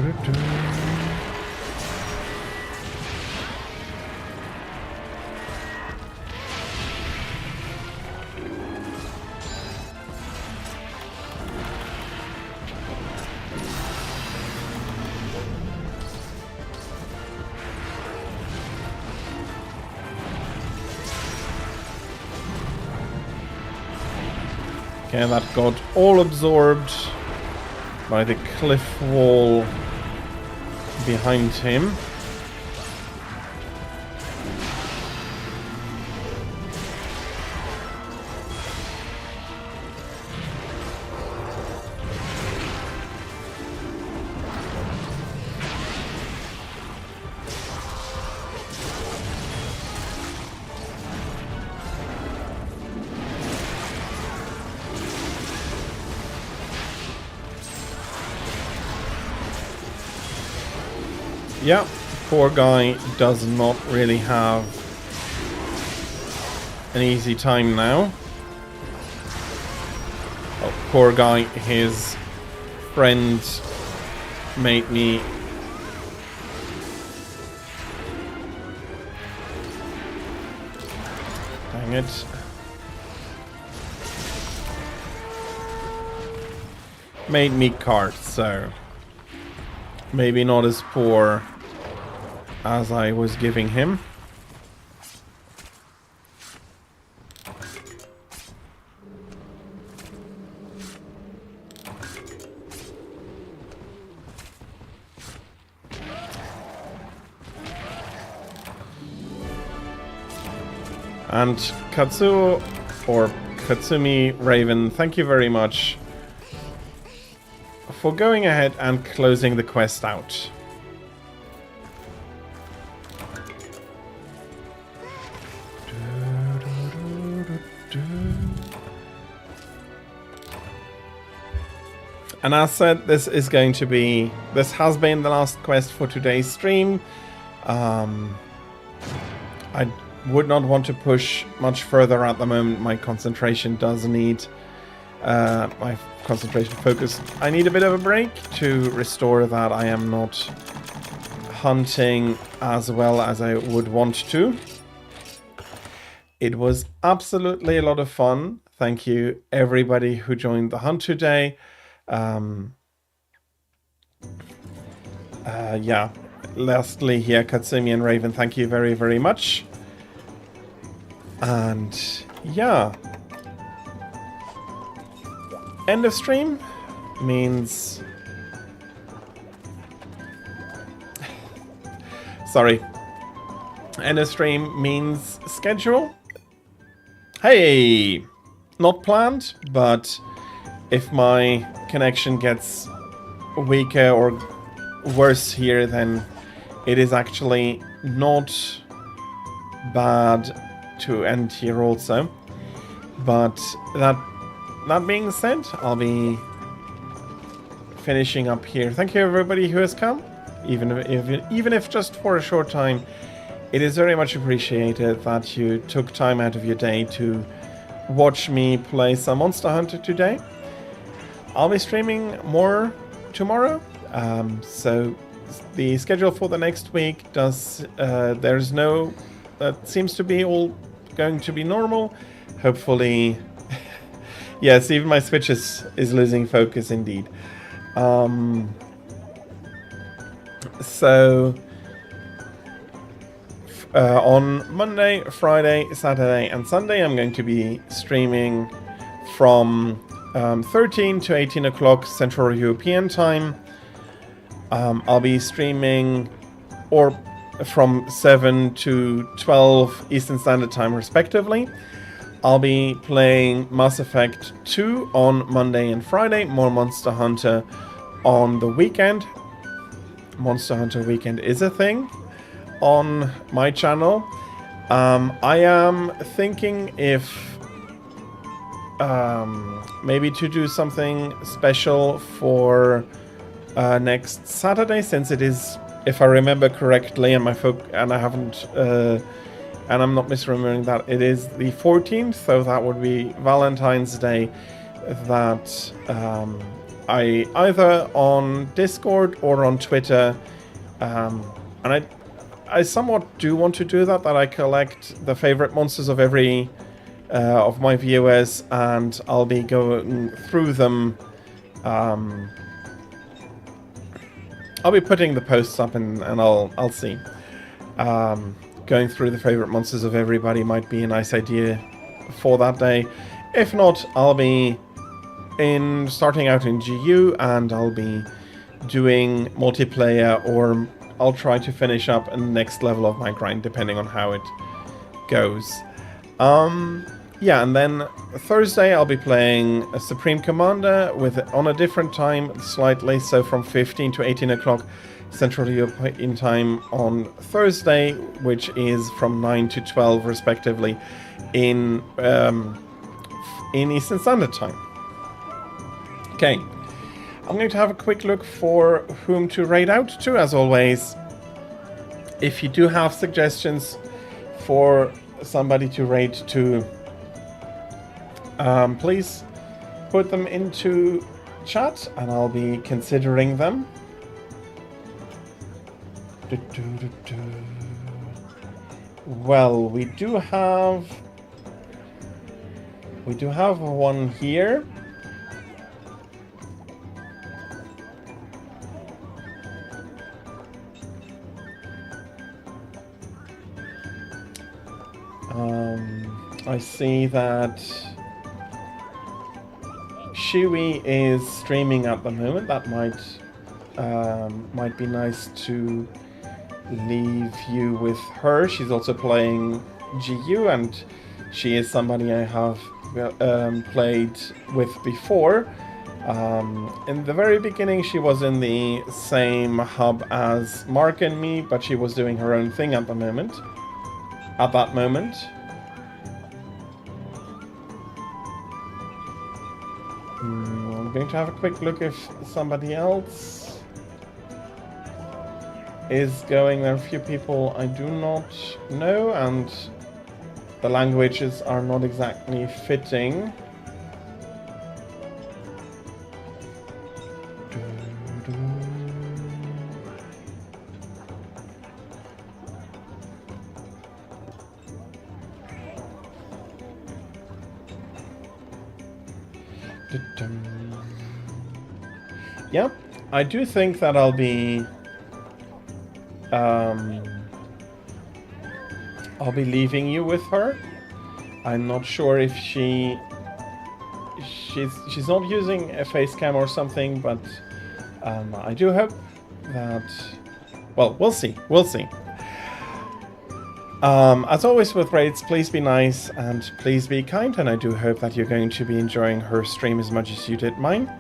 S1: Okay, that got all absorbed by the cliff wall behind him. Yeah, poor guy does not really have an easy time now. Oh, poor guy, his friend made me... Dang it. Made me cart, so maybe not as poor as I was giving him. And Katsuo, or Katsumi Raven, thank you very much for going ahead and closing the quest out. And as said, this has been the last quest for today's stream. I would not want to push much further at the moment. My concentration does need my concentration focus. I need a bit of a break to restore that. I am not hunting as well as I would want to. It was absolutely a lot of fun. Thank you everybody who joined the hunt today. Yeah, lastly here, Katsumi and Raven, thank you very, very much. And yeah, end of stream means... Sorry. End of stream means schedule. Hey! Not planned, but if my connection gets weaker or worse here, then it is actually not bad to end here also. But that being said, I'll be finishing up here. Thank you everybody who has come, even if just for a short time. It is very much appreciated that you took time out of your day to watch me play some Monster Hunter today. I'll be streaming more tomorrow, so the schedule for the next week does there's no, that seems to be all going to be normal. Hopefully, yes, even my Switch is losing focus indeed. So on Monday, Friday, Saturday and Sunday I'm going to be streaming from 13 to 18 o'clock Central European time. I'll be streaming from 7 to 12 Eastern Standard Time respectively. I'll be playing Mass Effect 2 on Monday and Friday, more Monster Hunter on the weekend. Monster Hunter Weekend is a thing on my channel. I am thinking if maybe to do something special for next Saturday, since it is, if I remember correctly, and and I haven't and I'm not misremembering that, it is the 14th, so that would be Valentine's Day, that I either on Discord or on Twitter, and I somewhat do want to do that I collect the favorite monsters of every of my viewers, and I'll be going through them. I'll be putting the posts up and I'll see. Going through the favorite monsters of everybody might be a nice idea for that day. If not, I'll be starting out in GU, and I'll be doing multiplayer, or I'll try to finish up a next level of my grind, depending on how it goes. Yeah, and then Thursday I'll be playing a Supreme Commander on a different time slightly, so from 15 to 18 o'clock Central European time on Thursday, which is from 9 to 12 respectively in Eastern Standard Time. Okay, I'm going to have a quick look for whom to raid out to, as always. If you do have suggestions for somebody to raid to, please put them into chat and I'll be considering them. Well, we do have one here. I see that Shui is streaming at the moment. That might be nice to leave you with her. She's also playing GU, and she is somebody I have played with before. In the very beginning, she was in the same hub as Mark and me, but she was doing her own thing at that moment. I'm going to have a quick look if somebody else is going. There are a few people I do not know, and the languages are not exactly fitting. Yeah, I do think that I'll be leaving you with her. I'm not sure if she's not using a face cam or something, but I do hope that, well, we'll see. As always with raids, please be nice and please be kind, and I do hope that you're going to be enjoying her stream as much as you did mine.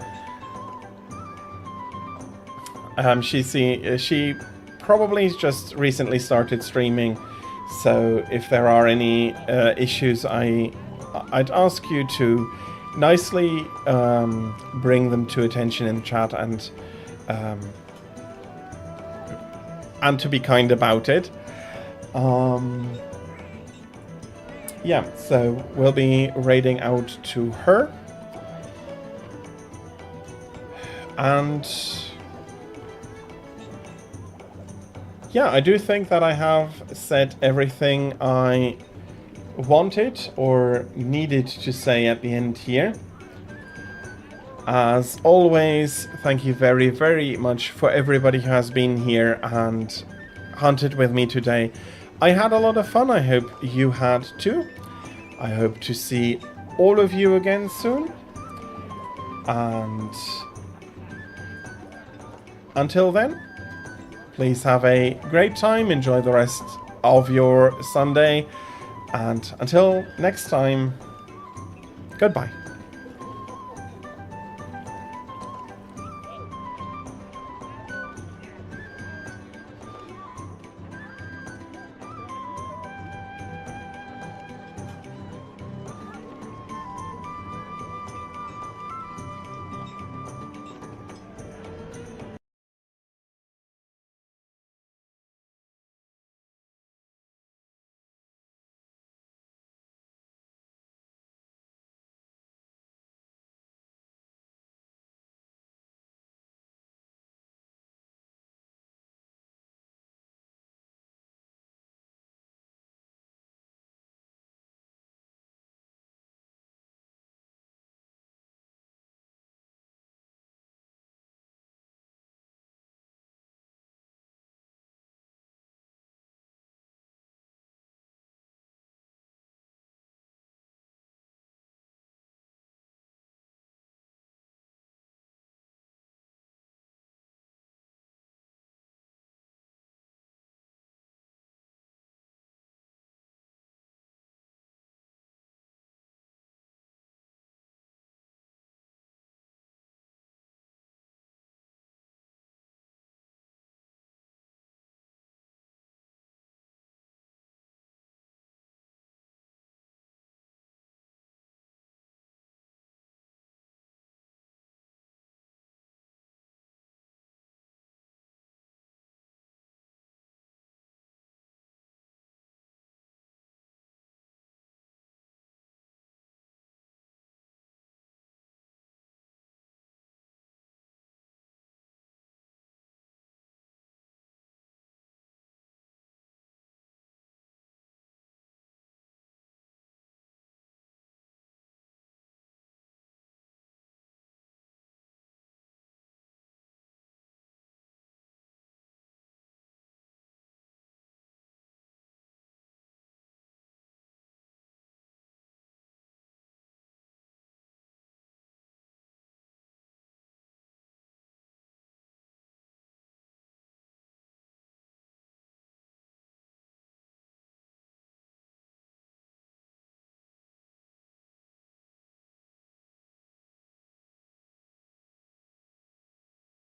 S1: She probably just recently started streaming, so if there are any issues, I'd ask you to nicely bring them to attention in chat, and to be kind about it. Yeah, so we'll be raiding out to her, and yeah, I do think that I have said everything I wanted or needed to say at the end here. As always, thank you very, very much for everybody who has been here and hunted with me today. I had a lot of fun. I hope you had too. I hope to see all of you again soon. And until then, please have a great time. Enjoy the rest of your Sunday. And until next time, goodbye.